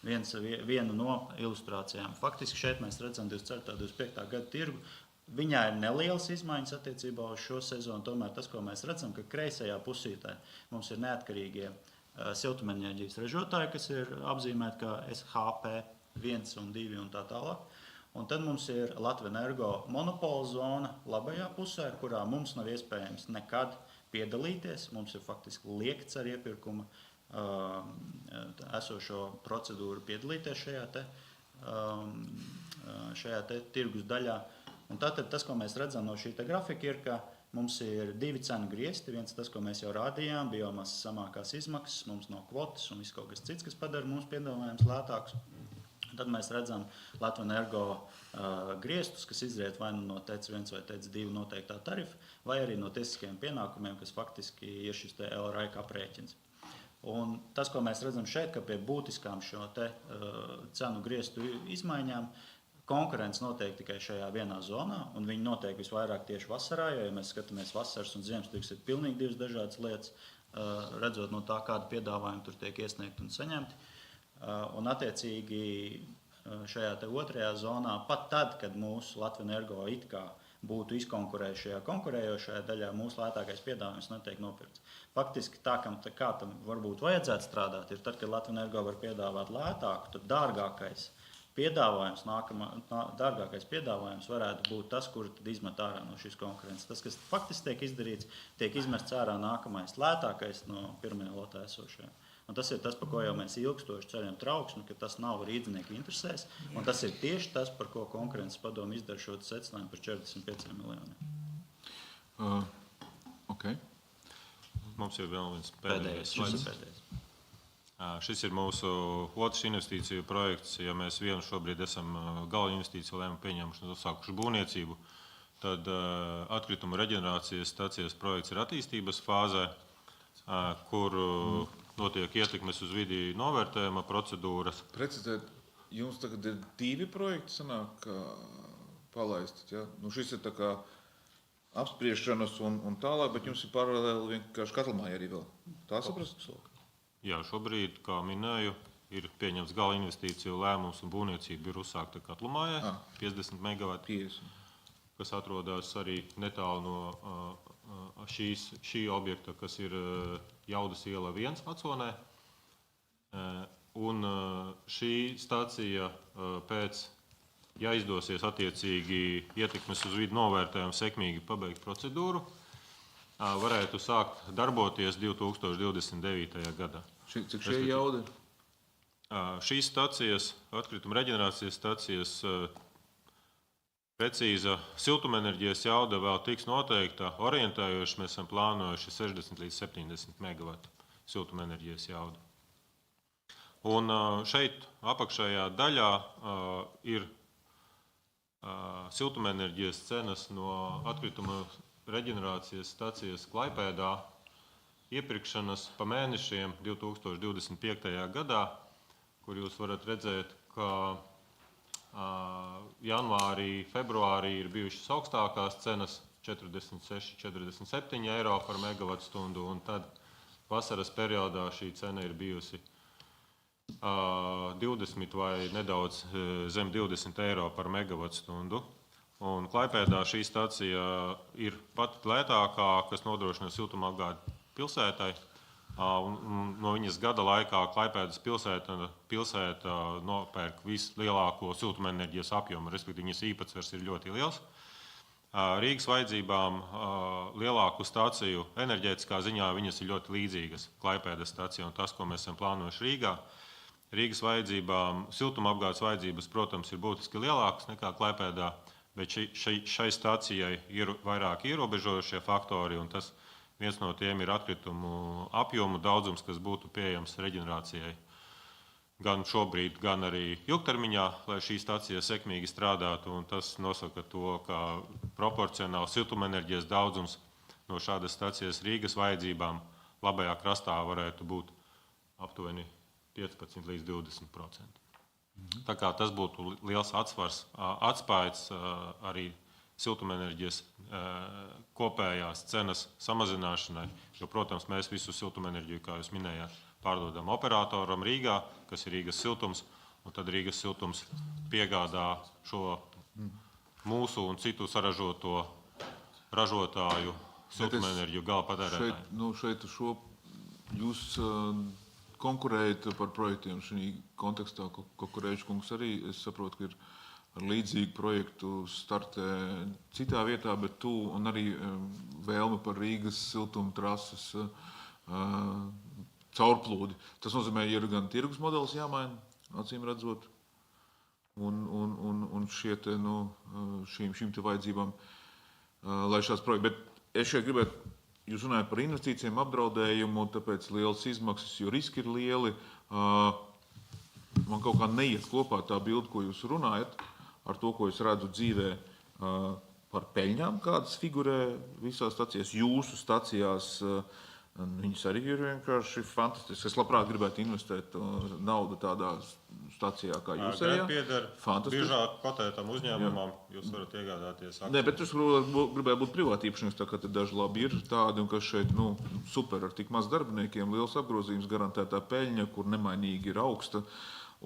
viena no ilustrācijām, faktiski šeit mēs redzam 24. 25. gada tirgu. Viņā ir nelielas izmaiņas attiecībā uz šo sezonu, tomēr tas, ko mēs redzam, ka kreisajā pusītē mums ir neatkarīgie siltumenerģijas ražotāji, kas ir apzīmēti kā SHP 1 un 2 un tā tālāk. Un tad mums ir Latvenergo monopola zona labajā pusē, kurā mums nav iespējams nekad piedalīties. Mums ir faktiski liekts ar iepirkuma esošo procedūru piedalīties šajā te tirgus daļā. Un tātad tas, ko mēs redzam no šī grafika, ir, ka mums ir divi cenu griezti. Viens tas, ko mēs jau rādījām, biomasas samākās izmaksas, mums nav kvotas un viss kaut kas cits, kas padara mūsu piedāvājums lētāks. Tad mēs redzam Latvenergo griestus, kas izriet vai no TEC 1 vai TEC 2 noteiktā tarifa, vai arī no tiesiskajiem pienākumiem, kas faktiski ir šis te LRIK aprēķins. Un tas, ko mēs redzam šeit, ka pie būtiskām šo te cenu griestu izmaiņām konkurence notiek tikai šajā vienā zonā, un viņi notiek visvairāk tieši vasarā, jo, ja mēs skatāmies vasaras un ziemas tirgus, ir pilnīgi divas dažādas lietas, redzot no tā, kāda piedāvājuma tur tiek iesniegti un saņemti. Un attiecīgi šajā te otrajā zonā, pat tad, kad mūsu Latvenergo it kā būtu izkonkurējuši šajā konkurējošajā daļā, mūsu lētākais piedāvājums netiek nopirkts. Faktiski tā, kā tam varbūt vajadzētu strādāt, ir tad, kad Latvenergo var piedāvāt lētāku, tad dārgākais piedāvājums varētu būt tas, kur tad izmet ārā no šīs konkurences. Tas, kas faktiski tiek izdarīts, tiek izmests ārā nākamais lētākais no pirmajā lotā esošajā. Un tas ir tas, par ko jau mēs ilgstoši ceļam trauksmi, ka tas nav rīdznieku interesēs. Un tas ir tieši tas, par ko konkurences padome izdara šo secinājumu par 45 miljoniem. Okay. Mums ir vēl viens pēdējais. Šis ir mūsu otrs investīciju projekts. Ja mēs vienu šobrīd esam gala investīciju lēmumu pieņēmuši un uzsākuši būvniecību, tad atkrituma reģenerācijas stacijas projekts ir attīstības fāzē, kur notiek ietekmes uz vidi novērtējuma procedūras. Precizēt, jums tagad ir divi projekti sanāk palaisti, ja? Šis ir tā kā apspriešanas un tālāk, bet jums ir paralēli vienkārši katlmāja arī vēl. Tā saprast? Jā, šobrīd, kā minēju, ir pieņemts gala investīciju lēmums un būvniecība ir uzsākta katlmājai, 50 megavati, kas atrodas arī netālu no šī objekta, kas ir Jaudas iela 1 Aconē. Un šī stacija pēc, ja izdosies attiecīgi ietekmes uz vidu novērtējumu sekmīgi pabeigt procedūru, varētu sākt darboties 2029. gadā. Cik šie jauda? Šīs stacijas, atkrituma reģenerācijas stacijas, precīza siltumenerģijas jauda vēl tiks noteikta. Orientējoši mēs esam plānojuši 60 līdz 70 megavatu siltumenerģijas jaudu. Un šeit apakšējā daļā ir siltumenerģijas cenas no atkrituma reģenerācijas stacijas Klaipēdā iepirkšanas pa mēnešiem 2025. gadā, kur jūs varat redzēt, ka janvārī, februārī ir bijušas augstākās cenas 46–47 eiro par megavatstundu, un tad vasaras periodā šī cena ir bijusi 20 vai nedaudz zem 20 eiro par megavatstundu. Un Klaipēdā šī stacija ir pat lētākā, kas nodrošina siltumapgādi pilsētai. No viņas gada laikā Klaipēdas pilsēta nopērk vislielāko siltumenerģijas apjomu, respektīvi viņas īpatsvars ir ļoti liels. Rīgas vajadzībām lielāku staciju enerģētiskā ziņā viņas ir ļoti līdzīgas Klaipēdas stacija un tas, ko mēs esam plānojuši Rīgā. Rīgas vajadzībām siltumapgādes vajadzības, protams, ir būtiski lielākas nekā Klaipēdā, bet šai stacijai ir vairāk ierobežojošie faktori, un tas viens no tiem ir atkritumu apjomu daudzums, kas būtu pieejams reģenerācijai gan šobrīd, gan arī ilgtermiņā, lai šī stacija sekmīgi strādātu, un tas nosaka to, ka proporcionāli siltumenerģijas daudzums no šādas stacijas Rīgas vajadzībām labajā krastā varētu būt aptuveni 15 līdz 20%. Tā kā tas būtu liels atspaids arī siltumenerģijas kopējās cenas samazināšanai, jo, protams, mēs visu siltumenerģiju, kā jūs minējāt, pārdodam operatoram Rīgā, kas ir Rīgas siltums, un tad Rīgas siltums piegādā šo mūsu un citu ražotāju siltumenerģiju gala patērētājiem. Šeit jūs konkurējat par projektiem šī kontekstā, ko Kureiša kungs arī, es saprotu, ka ir ar līdzīgu projektu startē citā vietā, bet un arī vēlme par Rīgas siltuma trases caurplūdi. Tas nozīmē, ir gan tirgus modelis jāmaina, acīm redzot, un šīm te vajadzībām, lai šāds projekts. Bet es šeit gribētu, jūs runājat par investīcijiem, apdraudējumu, tāpēc lielas izmaksas, jo riski ir lieli. Man kaut kā neiet kopā tā bilde, ko jūs runājat, ar to, ko es redzu dzīvē par peļņām, kādas figurē visās stacijās, jūsu stacijās. Viņas arī ir vienkārši fantastiskas. Es labprāt gribētu investēt naudu tādā stacijā kā jūsējā. Pieder biežāk kotētam uzņēmumam, jūs varat iegādāties akcijas. Nē, bet es gribēju būt privātīpašnieks, tā kā te daži labi ir tādi, un kas šeit super ar tik maz darbiniekiem, liels apgrozījums, garantētā peļņa, kur nemainīgi ir augsta.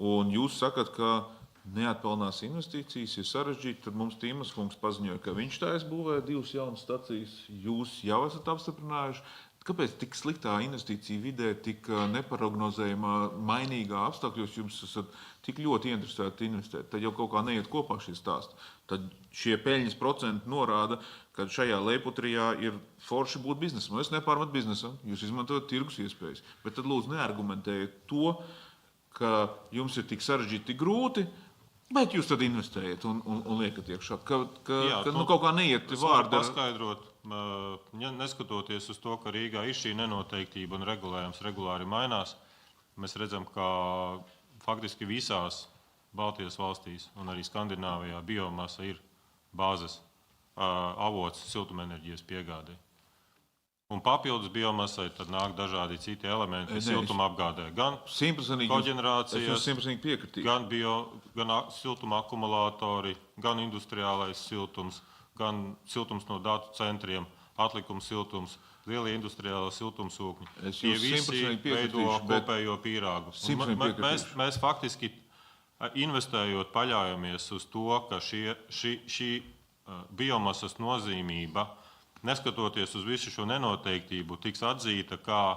Un jūs sakat, ka neatpelnās investīcijas ir sarežģīti, tad mums Tīmas kungs paziņoja, ka viņš taisa būvē 2 jaunas stacijas. Jūs jau esat apstiprinājuši. Kāpēc tik sliktā investīcija vidē, tik neprognozējumā, mainīgā apstākļos jums esat tik ļoti interesēti investēt? Tad jau kaut kā neiet kopā šie stāsti. Tad šie peļņas procenti norāda, ka šajā lejputrijā ir forši būt biznesam. Es nepārmetu biznesam, jūs izmantojat tirgus iespējas. Bet tad lūdzu neargumentējiet to, ka jums ir tik sarežģīti, tik grūti, bet jūs tad investējat un liekat iekšā. Kaut kā neiet vārdi. Paskaidrot, neskatoties uz to, ka Rīgā ir šī nenoteiktība un regulējums regulāri mainās, mēs redzam, ka faktiski visās Baltijas valstīs un arī Skandināvijā biomasa ir bāzes avots siltumenerģijas piegādē. Un papildus biomasai tad nāk dažādi citi elementi siltuma apgādē. Gan koģenerācijas, gan siltuma akumulātori, gan industriālais siltums, gan siltums no datu centriem, atlikums siltums, lielie industriālā siltumsūkņi. Tie visi veido kopējo pīrāgu. Mēs faktiski investējot paļaujamies uz to, ka šī biomasas nozīmība, neskatoties uz visu šo nenoteiktību, tiks atzīta kā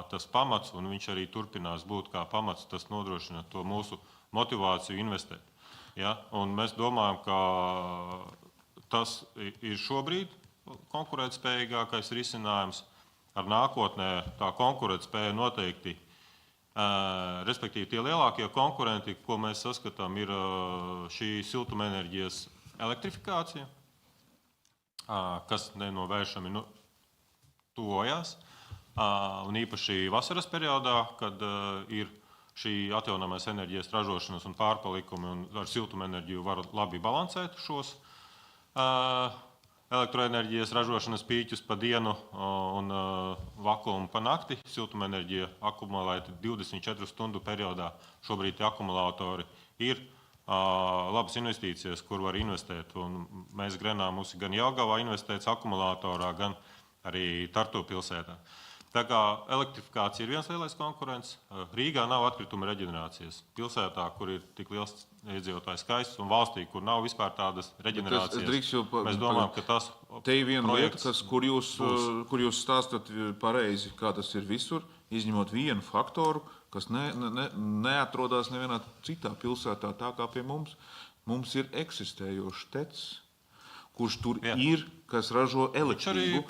tas pamats, un viņš arī turpinās būt kā pamats, tas nodrošina to mūsu motivāciju investēt. Ja? Un mēs domājam, ka tas ir šobrīd konkurētspējīgākais risinājums. Ar nākotnē tā konkurētspēja noteikti, respektīvi tie lielākie konkurenti, ko mēs saskatām, ir šī siltumenerģijas elektrifikācija, kas nenovēršami tuvojās, un īpaši vasaras periodā, kad ir šī atjaunamās enerģijas ražošanas un pārpalikumi, un ar siltumenerģiju var labi balansēt šos elektroenerģijas ražošanas pīķus pa dienu un vakuumu pa nakti. Siltumenerģija akumulēta 24 stundu periodā. Šobrīd tie akumulātori ir labas investīcijas, kur var investēt. Un mēs Grenā mums ir gan Jelgavā investēts akumulatorā, gan arī Tartu pilsētā. Tā kā elektrifikācija ir viens lielais konkurents, Rīgā nav atkrituma reģenerācijas. Pilsētā, kur ir tik liels iedzīvotājs skaists, un valstī, kur nav vispār tādas reģenerācijas, mēs domājam, ka tas te ir viena lieta, kur jūs stāstat pareizi, kā tas ir visur, izņemot vienu faktoru, kas neatrodas nevienā citā pilsētā tā kā pie mums. Mums ir eksistējošs tecis, kurš tur ir, kas ražo elektrību.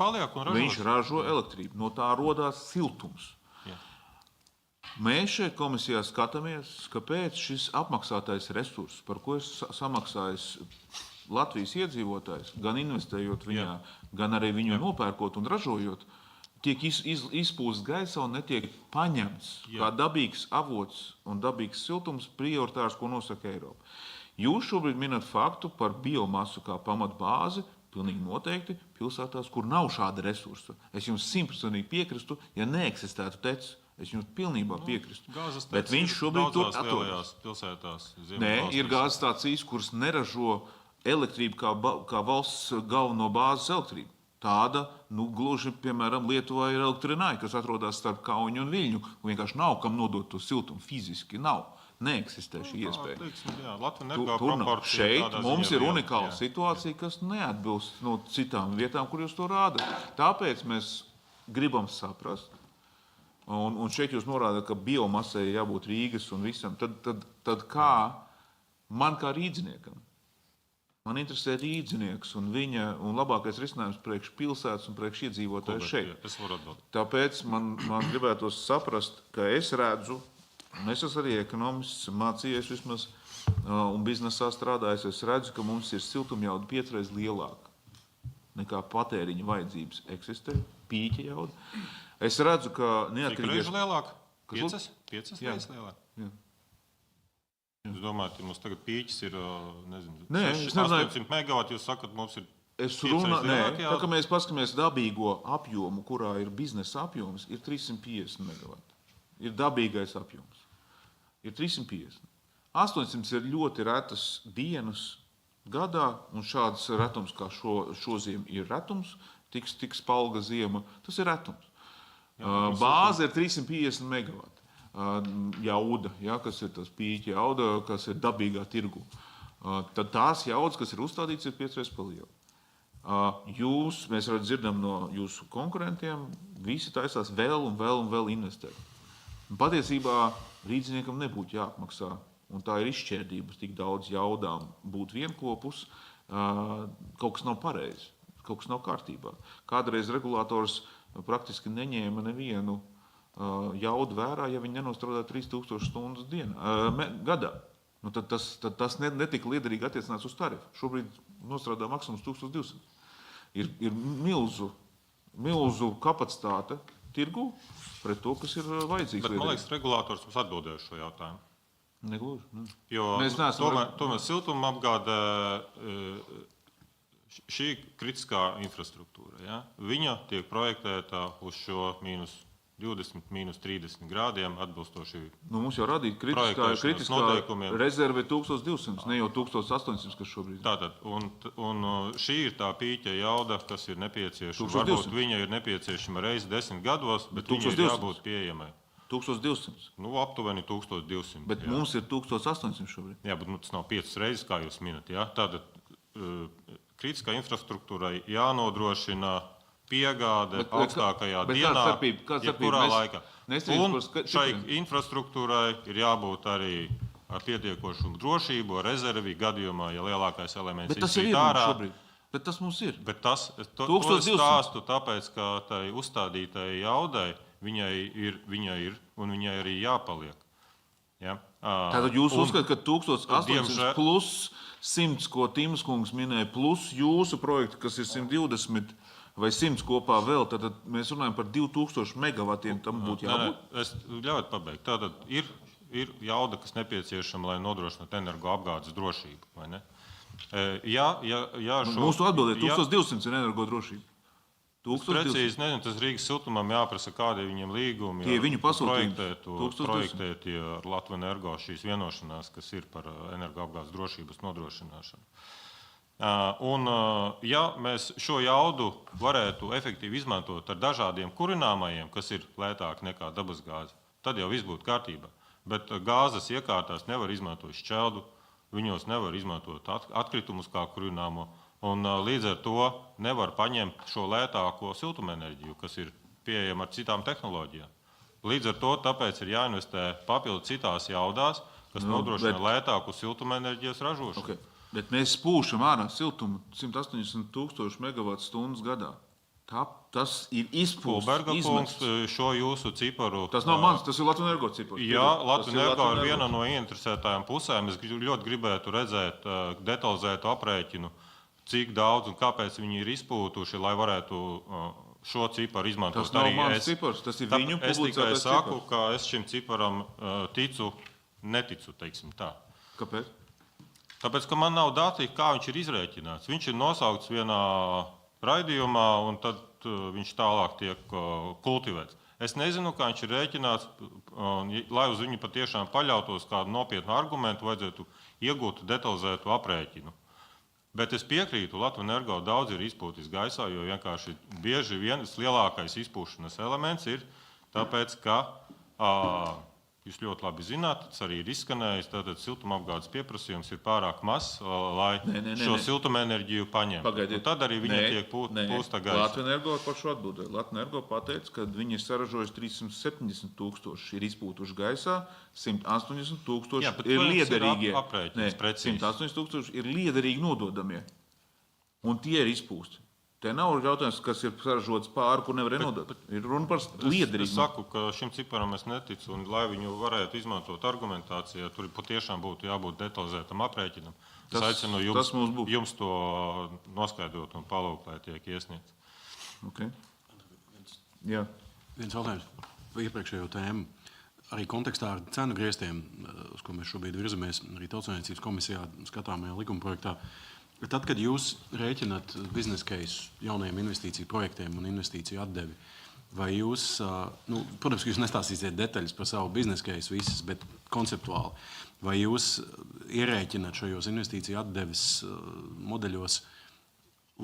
Viņš ražo elektrību. No tā rodās siltums. Jā. Mēs šeit komisijā skatāmies, kāpēc šis apmaksātais resurss, par ko ir samaksājis Latvijas iedzīvotājs, gan investējot viņā, gan arī viņu nopērkot un ražojot, tiek izpūsts gaisā un netiek paņemts kā dabīgs avots un dabīgs siltums prioritārs, ko nosaka Eiropa. Jūs šobrīd minat faktu par biomasu kā pamatbāzi, pilnīgi noteikti pilsētās, kur nav šāda resursa. Es jums 100% piekrīstu, ja neeksistētu tecis. Es jums pilnībā piekrīstu. Bet viņš šobrīd tur atrodas. Nē, ir gāzes stācijas, kuras neražo elektrību kā valsts galveno bāzes elektrību. Tāda, gluži, piemēram, Lietuvā ir Elektrinai, kas atrodas starp Kauņu un Viļņu, un vienkārši nav kam nodot to siltumu. Fiziski nav. Neeksistē šī iespēja. Tur nav. Šeit mums ir unikāla situācija, kas neatbilst citām vietām, kur jūs to rādat. Tāpēc mēs gribam saprast, un šeit jūs norādat, ka biomasai jābūt Rīgas un visam, tad kā man kā rīdzniekam? Man interesē rīdznieks un viņa un labākais risinājums priekš pilsētas un priekš iedzīvotāju šeit. Tāpēc man gribētos saprast, ka es redzu, un es esmu arī ekonomists, mācījies vismaz un biznesā strādājis, es redzu, ka mums ir siltumjauda 5 reizes lielāka nekā patēriņa vajadzības eksistē, pīķa jauda. Es redzu, ka neatkarīgais... Cik reizi lielāka? 5 reizes lielāka? Jā. Jūs domājat, ja mums tagad pīķis ir, nezinu, 800 megavati, jūs sakat, mums ir 5 reizes lielāka? Tā kā mēs paskatāmies dabīgo apjomu, kurā ir biznesa apjoms, ir 350 megavati. Ir dabīgais apjoms. Ir 350. 800 ir ļoti retas dienas gadā, un šāds retums kā šoziem ir retums, tik spalga ziema, tas ir retums. Bāze ir 350 megavati. Jauda, kas ir tas pīķa jauda, kas ir dabīgā tirgu. Tad tās jaudas, kas ir uzstādīts, ir 5 reizes paliela. Mēs dzirdam no jūsu konkurentiem, visi taisās vēl un vēl investēt. Patiesībā rīdzniekam nebūtu jāapmaksā, un tā ir izšķērdība, tik daudz jaudām būt vienkopus, kaut kas nav pareizi, kaut kas nav kārtībā. Kādreiz regulators praktiski neņēma nevienu jaudu vērā, ja viņi nenostrādā 3000 stundas gadā. Tad tas netika liederīgi attiecināts uz tarifu. Šobrīd nostrādā maksimums 1200. Ir milzu kapacitāte tirgu pret to, kas ir vajadzīgs. Bet, man liekas, regulators mums atbildēja šo jautājumu. Negluži. Ne. Jo tomēr siltuma apgāde, šī kritiskā infrastruktūra, ja, viņa tiek projektēta uz šo mīnus 20, mīnus 30 grādiem atbilstoši mums jau radīt kritiskā rezerve 1200, ne jau 1800, kas šobrīd. Tātad, un šī ir tā pīķa jauda, kas ir nepieciešama. Varbūt viņa ir nepieciešama reizi 10 gados, bet viņa ir jābūt pieejamai. 1200. Aptuveni 1200. Bet mums ir 1800 šobrīd. Jā, bet tas nav 5 reizes, kā jūs minat. Ja? Tātad, kritiskai infrastruktūrai jānodrošina piegāde augstākajā dienā, jebkurā laikā. Un šai infrastruktūrai ir jābūt arī ar pietiekošu drošību, ar rezervi gadījumā, ja lielākais elements izkrīt ārā. Bet tas mums ir. Bet to stāstu tāpēc, ka tai uzstādītai jaudai viņai ir un viņai arī jāpaliek. Ja? Tātad jūs uzskatāt, ka 1800 plus 100, ko Tims kungs minēja, plus jūsu projekti, kas ir 120 vai 100 kopā vēl, tad mēs runājam par 2000 megavatiem, tam būtu jābūt? Es ļaujiet pabeigt. Tātad ir jauda, kas nepieciešama, lai nodrošinātu energoapgādes drošību, vai ne? Mūsu atbildē 1200 ir energodrošība. Precīzi nezinu, tas Rīgas siltumam jāprasa, kādi ir viņiem līgumi. Tie viņu pasūtījumi. Projektēti ar Latviju Energo šīs vienošanās, kas ir par energoapgādes drošības nodrošināšanu. Un, ja mēs šo jaudu varētu efektīvi izmantot ar dažādiem kurināmajiem, kas ir lētāki nekā dabasgāze, tad jau viss būtu kārtībā. Bet gāzes iekārtās nevar izmantot šķeldu, viņos nevar izmantot atkritumus kā kurināmo. Un līdz ar to nevar paņemt šo lētāko siltumenerģiju, kas ir pieejama ar citām tehnoloģijām. Līdz ar to tāpēc ir jāinvestē papildu citās jaudās, kas nodrošina lētāku siltumenerģijas ražošanu. Okay. Bet mēs spūšam ārā siltumu 180,000 MWh gadā. Tas ir izpūsts. Berga kungs, šo jūsu ciparu... Tas nav mans, tas ir Latvijas Energo cipars. Jā, Latvijas Energo ir viena no ieinteresētājām pusēm. Es ļoti gribētu redzēt detalizētu aprēķinu, cik daudz un kāpēc viņi ir izpūtuši, lai varētu šo ciparu izmantot. Tas nav mans cipars, tas ir viņu publicētais cipars. Es tikai saku, ka es šim ciparam neticu, teiksim tā. Kāpēc? Tāpēc, ka man nav dati, kā viņš ir izrēķināts. Viņš ir nosaukts vienā raidījumā, un tad viņš tālāk tiek kultivēts. Es nezinu, kā viņš ir rēķināts, lai uz viņu patiešām paļautos kādu nopietnu argumentu, vajadzētu iegūt detalizētu aprēķinu. Bet es piekrītu, Latvijas Energo daudz ir izpūtis gaisā, jo vienkārši bieži viens lielākais izpūšanas elements ir tāpēc, ka jūs ļoti labi zināt, tas arī ir izskanējis, tātad siltumapgādes pieprasījums ir pārāk mazs, lai šo siltumenerģiju paņemtu. Pagaidiet. Tad arī viņi tiek pūsta gaisa. Latvijas Energo par šo atbildēja. Latvijas Energo pateica, ka viņi ir saražojuši 370,000, ir izpūtuši gaisā, 180,000 ir liederīgie. 180,000 ir liederīgi nododamie. Un tie ir izpūsti. Te nav jautājums, kas ir saražots pāri, kur nevar nodot. Ir runa par liederīgu. Es saku, ka šim ciparam es neticu, un lai viņu varētu izmantot argumentācijā, tur patiešām būtu jābūt detalizētam aprēķinam. Es aicinu jums to noskaidrot un palūgt, lai tiek iesniegts. Okay. Jā. Viens jautājums par iepriekšējo tēmu. Arī kontekstā ar cenu griestiem, uz ko mēs šobrīd virzamies, arī Tautsaimniecības komisijā skatāmajā likumprojektā, tad, kad jūs rēķināt biznesa case jaunajiem investīciju projektiem un investīciju atdevi, vai jūs, protams, ka jūs nestāstīsiet detaļas par savu biznesa case visas, bet konceptuāli, vai jūs ierēķināt šajos investīciju atdeves modeļos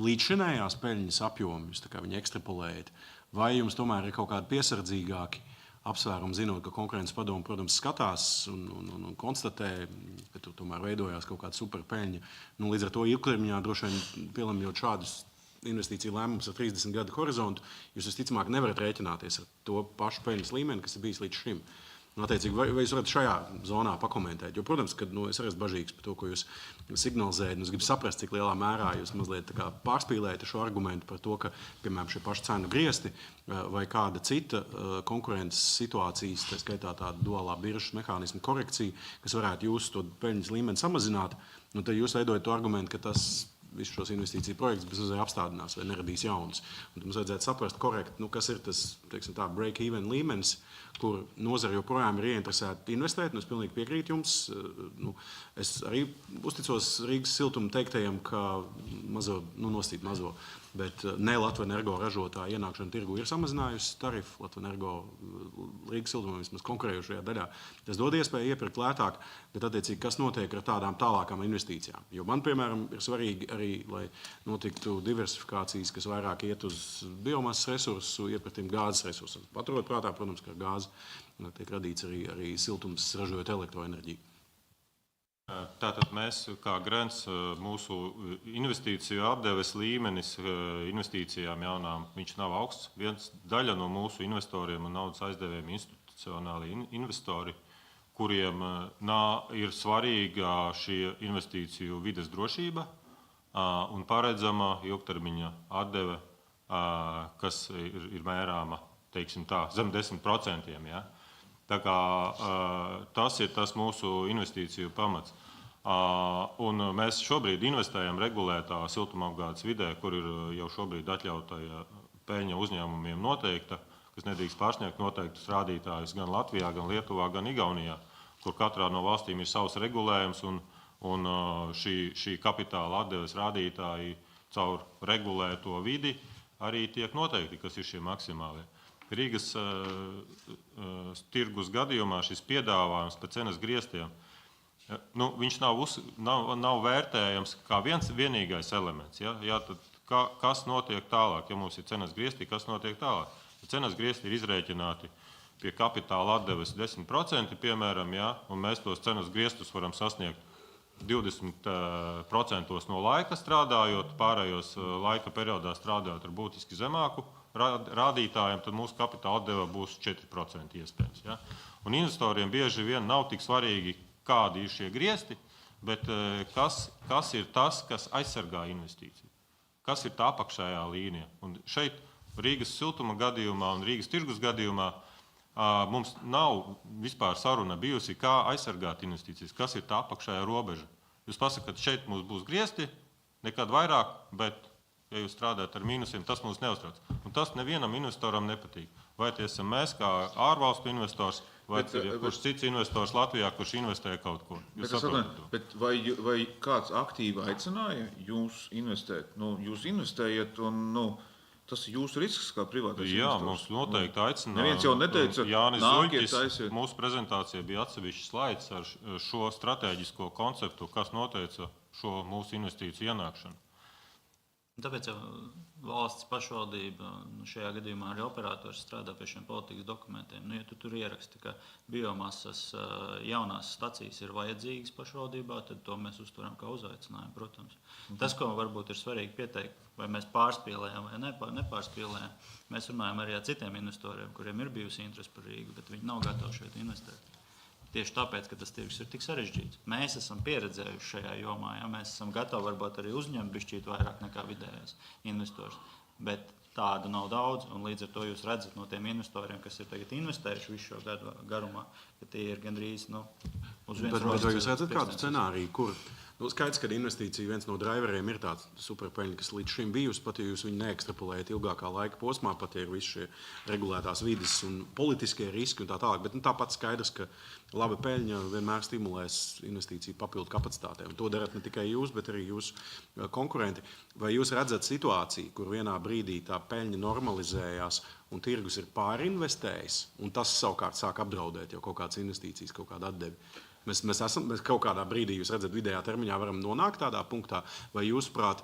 līdzšinējās peļņas apjomus, tā kā viņi ekstrapolējat, vai jums tomēr ir kaut kādi piesardzīgāki apsvērumi, zinot, ka konkurences padome, protams, skatās un konstatē, ka tur tomēr veidojās kaut kāda superpeļņa. Līdz ar to ilgtermiņā droši vien pielemjot šādus investīciju lēmumus ar 30 gadu horizontu, jūs visticamāk nevarat rēķināties ar to pašu peļņas līmeni, kas ir bijis līdz šim. Attiecīgi, vai jūs varat šajā zonā pakomentēt? Jo, protams, ka es arī esmu bažīgs par to, ko jūs signalizējat. Es gribu saprast, cik lielā mērā jūs mazliet pārspīlējat šo argumentu par to, ka, piemēram, šie paši cenu griesti vai kāda cita konkurences situācijas, tā skaitā tāda duālā biržas mehānisma korekcija, kas varētu jūsu to peļņas līmeni samazināt, tad jūs veidojat to argumentu, ka tas visus šos investīciju projektus bezmazliet apstādinās vai neradīs jaunas. Un mums vajadzētu saprast korekti, kas ir tas, teiksim tā, break-even līmenis, kur nozara joprojām ir ieinteresēta investēt, un es pilnīgi piekrītu jums. Es arī uzticos Rīgas siltuma teiktajiem, ka nostīt mazo, bet ne Latvijas Energo ražotāja ienākšana tirgu ir samazinājusi tarifu. Latvijas Energo Rīgas siltumam vismaz konkurējušajā daļā. Tas dod iespēju iepirkt lētāk, bet attiecīgi, kas notiek ar tādām tālākām investīcijām. Jo man, piemēram, ir svarīgi arī, lai notiktu diversifikācijas, kas vairāk iet uz biomasas resursu, iepirktiem gāzes resursu. Paturot prātā, protams, ka gāze tiek radīts arī siltums ražojot elektroenerģiju. Tātad mēs, kā Grants, mūsu investīciju apdeves līmenis investīcijām jaunām, viņš nav augsts. Viens daļa no mūsu investoriem un naudas aizdevējiem institucionāli investori, kuriem ir svarīga šī investīciju vides drošība un paredzama ilgtermiņa atdeve, kas ir mērāma, teiksim tā, zem 10%. Ja? Tā kā tas ir tas mūsu investīciju pamats. Un mēs šobrīd investējam regulētā siltumapgādes vidē, kur ir jau šobrīd atļautāja peļņa uzņēmumiem noteikta, kas nedrīkst pārsniegt noteiktus rādītājus gan Latvijā, gan Lietuvā, gan Igaunijā, kur katrā no valstīm ir savs regulējums un šī kapitāla atdeves rādītāji caur regulēto vidi arī tiek noteikti, kas ir šie maksimālie. Rīgas tirgus gadījumā šis piedāvājums pēc cenas griestiem, viņš nav vērtējams kā vienīgais elements. Ja, tad kas notiek tālāk, ja mums ir cenas griesti, kas notiek tālāk? Ja cenas griesti ir izrēķināti pie kapitāla atdeves 10%, piemēram, un mēs tos cenas griestus varam sasniegt 20% no laika strādājot, pārējos laika periodā strādājot ar būtiski zemāku rādītājiem, tad mūsu kapitāla atdeve būs 4% iespējams. Ja? Un investoriem bieži vien nav tik svarīgi, kādi ir šie griesti, bet kas ir tas, kas aizsargā investīciju. Kas ir tā apakšējā līnija. Un šeit Rīgas siltuma gadījumā un Rīgas tirgus gadījumā mums nav vispār saruna bijusi, kā aizsargāt investīcijas, kas ir tā apakšējā robeža. Jūs pasakat, šeit mums būs griesti, nekad vairāk, bet, ja jūs strādājat ar mīnusiem, tas mūs neuztrauc. Un tas nevienam investoram nepatīk. Vai tie esam mēs, kā ārvalstu investors, vai kurš cits investors Latvijā, kurš investē kaut ko. Bet vai kāds aktīvi aicināja jūs investēt? Jūs investējat un... Tas ir jūsu risks kā privātais investors. Jā, mums noteikti aicināja. Neviens jau neteica, Jānis Zuļķis, mūsu prezentācijā bija atsevišķs slaids ar šo strateģisko konceptu, kas noteica šo mūsu investīciju ienākšanu. Tāpēc jau valsts pašvaldība, šajā gadījumā arī operators strādā pie šiem politikas dokumentiem. Ja tu tur ieraksti, ka biomasas jaunās stacijas ir vajadzīgas pašvaldībā, tad to mēs uztveram kā uzaicinājumu, protams. Tas, ko varbūt ir svarīgi pieteikt, vai mēs pārspīlējam vai nepārspīlējam, mēs runājam arī ar citiem investoriem, kuriem ir bijusi interese par Rīgu, bet viņi nav gatavi šeit investēt. Tieši tāpēc, ka tas tirgus ir tik sarežģīts. Mēs esam pieredzējuši šajā jomā, mēs esam gatavi varbūt arī uzņemt bišķīt vairāk nekā vidējais investors. Bet tādu nav daudz, un līdz ar to jūs redzat no tiem investoriem, kas ir tagad investējuši visu šo gadu garumā, ka tie ir gandrīz uz viens rokas. Bet jūs redzat kādu scenāriju, kur skaidrs, ka investīcija viens no driveriem ir tāds superpeļņa, kas līdz šim bijusi, pat ja jūs viņu neekstrapolējat ilgākā laika posmā, pat ja ir visi šie regulētās vides un politiskie riski un tā tālāk. Bet tāpat skaidrs, ka laba peļņa vienmēr stimulēs investīciju papildu kapacitātē. Un to darat ne tikai jūs, bet arī jūsu konkurenti. Vai jūs redzat situāciju, kur vienā brīdī tā peļņa normalizējās un tirgus ir pārinvestējis, un tas savukārt sāk apdraudēt jau kaut kādas investīcijas, kaut kādu atdevi? Mēs kaut kādā brīdī, jūs redzat, vidējā termiņā varam nonākt tādā punktā, vai jūsuprāt,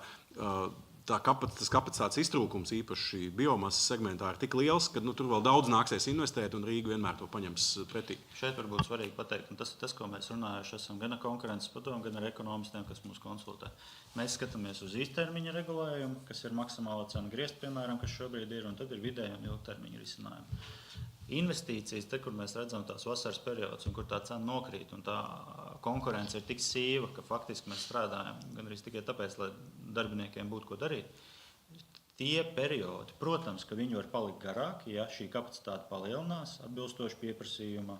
tas kapacitātes iztrūkums īpaši biomasas segmentā ir tik liels, ka tur vēl daudz nāksies investēt un Rīga vienmēr to paņems pretī. Šeit varbūt svarīgi pateikt, un tas ir tas, ko mēs runājuši esam gan ar konkurences padomu, gan ar ekonomistiem, kas mūs konsultē. Mēs skatāmies uz īstermiņa regulējumu, kas ir maksimāla cena griezta, piemēram, kas šobrīd ir, un tad ir vidēja un ilgtermiņa risinājumi. Investīcijas, te, kur mēs redzam tās vasaras periods, un kur tā cena nokrīt, un tā konkurence ir tik sīva, ka faktiski mēs strādājam gandrīz tikai tāpēc, lai darbiniekiem būtu ko darīt. Tie periodi, protams, ka viņi var palikt garāki, ja šī kapacitāte palielinās atbilstoši pieprasījuma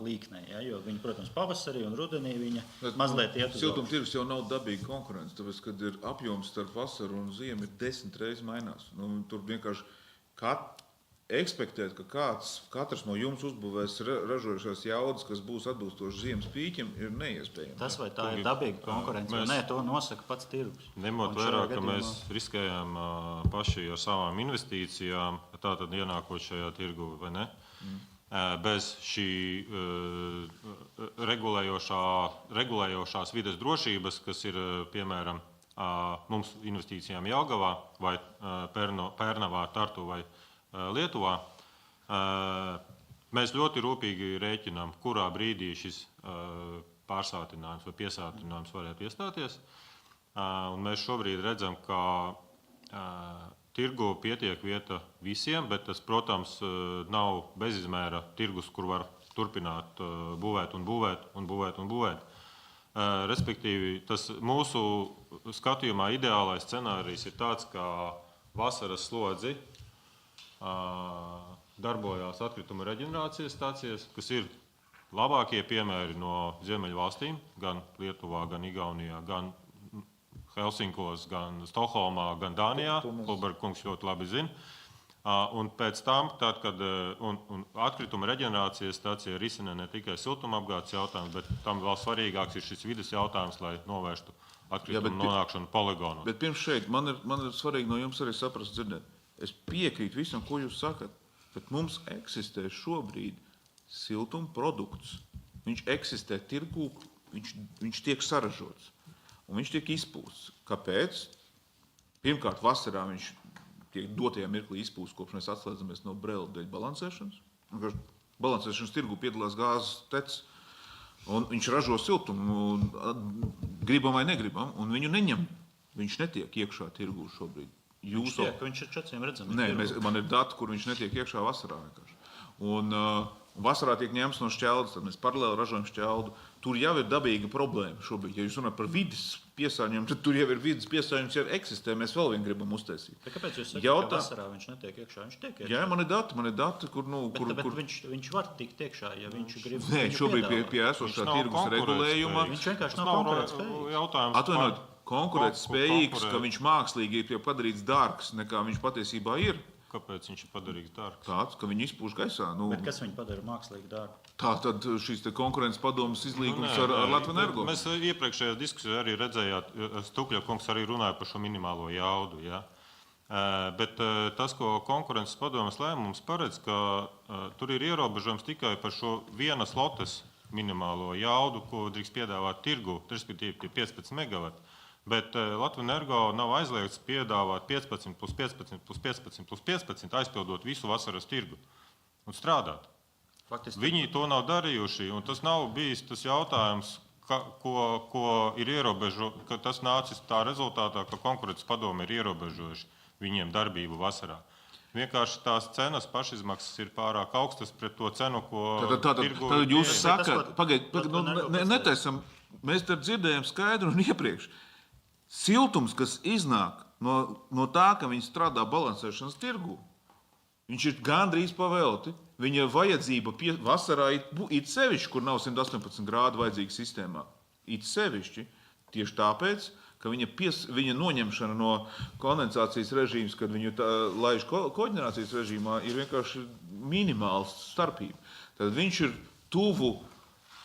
līknei, jo viņi, protams, pavasarī un rudenī viņa mazliet iet uz siltuma tirgus jau nav dabīga konkurence, tāpēc, kad ir apjoms starp vasaru un ziemu ir 10 reizes mainās. Tur vienkārši ekspektēt, ka katrs no jums uzbūvēs ražojušās jaudas, kas būs atbilstoši ziemas pīķim, ir neiespējami. Tas vai tā ir dabīga konkurence, vai nē, to nosaka pats tirgus. Ņemot vērā, ka mēs riskējām paši ar savām investīcijām, tātad ienākot šajā tirgu vai ne, bez šī regulējošās vides drošības, kas ir, piemēram, mums investīcijām Jelgavā vai Pērnavā, Tartu vai Lietuvā, mēs ļoti rūpīgi rēķinām, kurā brīdī šis pārsātinājums vai piesātinājums varētu iestāties. Un mēs šobrīd redzam, ka tirgu pietiek vieta visiem, bet tas, protams, nav bezizmēra tirgus, kur var turpināt būvēt un būvēt un būvēt un būvēt. Respektīvi, tas mūsu skatījumā ideālais scenārijs ir tāds, ka vasaras slodzi darbojās atkrituma reģenerācijas stācijas, kas ir labākie piemēri no Ziemeļu valstīm, gan Lietuvā, gan Igaunijā, gan Helsinkos, gan Stokholmā, gan Dānijā. Holberga kungs ļoti labi zina. Un pēc tam, kad atkrituma reģenerācijas stācija risina ne tikai siltumapgādes jautājumus, bet tam vēl svarīgāks ir šis vides jautājums, lai novērstu atkritumu nonākšanu poligonos. Bet pirms šeit man ir svarīgi no jums arī saprast, dzirdēt. Es piekrītu visam, ko jūs sakat, bet mums eksistē šobrīd siltuma produkts. Viņš eksistē tirgū, viņš tiek saražots un viņš tiek izpūsts. Kāpēc? Pirmkārt, vasarā viņš tiek dotajā mirklī izpūsts, kopš mēs atslēdzamies no brela dēļ balansēšanas. Balansēšanas tirgū piedalās gāzes tecis. Un viņš ražo siltumu, gribam vai negribam, un viņu neņem. Viņš netiek iekšā tirgū šobrīd. Viņš ir čaciem redzams. Nē, man ir dati, kur viņš netiek iekšā vasarā vienkārši. Un vasarā tiek ņemts no šķeldes, tad mēs paralēli ražojam šķeldu. Tur jau ir dabīga problēma šobrīd. Ja jūs runājat par vides piesārņojumu, tad tur jau ir vides piesārņojums, jau eksistē. Mēs vēl vienu gribam uztaisīt. Bet kāpēc jūs sakat, ka vasarā viņš netiek iekšā? Viņš tiek iekšā. Jā, man ir dati, kur... Bet viņš var tikt iekšā, ja viņš grib. Nē, šobrīd pie esošā tirgus regulējuma. Viņš vienkārši nav konkurētspējīgs. Atvainojiet, konkurētspējīgs, ka viņš mākslīgi ir padarīts dārgs, nekā viņš patiesībā ir. Kāpēc viņš ir padarīts dārgs? Tāds, ka viņi izpūš gaisā. Bet kas viņu padara mākslīgi dārgu? Tā tad šīs konkurences padomas izlīgums ar Latvenergo. Mēs iepriekšējā diskusijā arī redzējāt, Stukļa kungs arī runāja par šo minimālo jaudu. Ja? Bet tas, ko konkurences padomas lēmums paredz, ka tur ir ierobežojums tikai par šo vienas lotes minimālo jaudu, ko drīkst piedāvāt tirgu, respektīvi 15 megavati. Bet Latvenergo nav aizliegts piedāvāt 15 plus 15 plus 15 plus 15, aizpildot visu vasaras tirgu un strādāt. Faktiski. Viņi to nav darījuši, un tas nav bijis tas jautājums, ko ir ierobežojuši, ka tas nācis tā rezultātā, ka konkurences padome ir ierobežojuši viņiem darbību vasarā. Vienkārši tās cenas pašizmaksas ir pārāk augstas pret to cenu, ko tirgu... Tad jūs sakat, netaisam, mēs te dzirdējam skaidru un iepriekš. Siltums, kas iznāk no tā, ka viņi strādā balansēšanas tirgū, viņš ir gandrīz pavelti. Viņa vajadzība vasarā it sevišķi, kur nav 118 grādu vajadzīga sistēmā. It sevišķi tieši tāpēc, ka viņa noņemšana no kondensācijas režīmas, kad viņu laiž koģenerācijas režīmā, ir vienkārši minimāls starpība. Tad viņš ir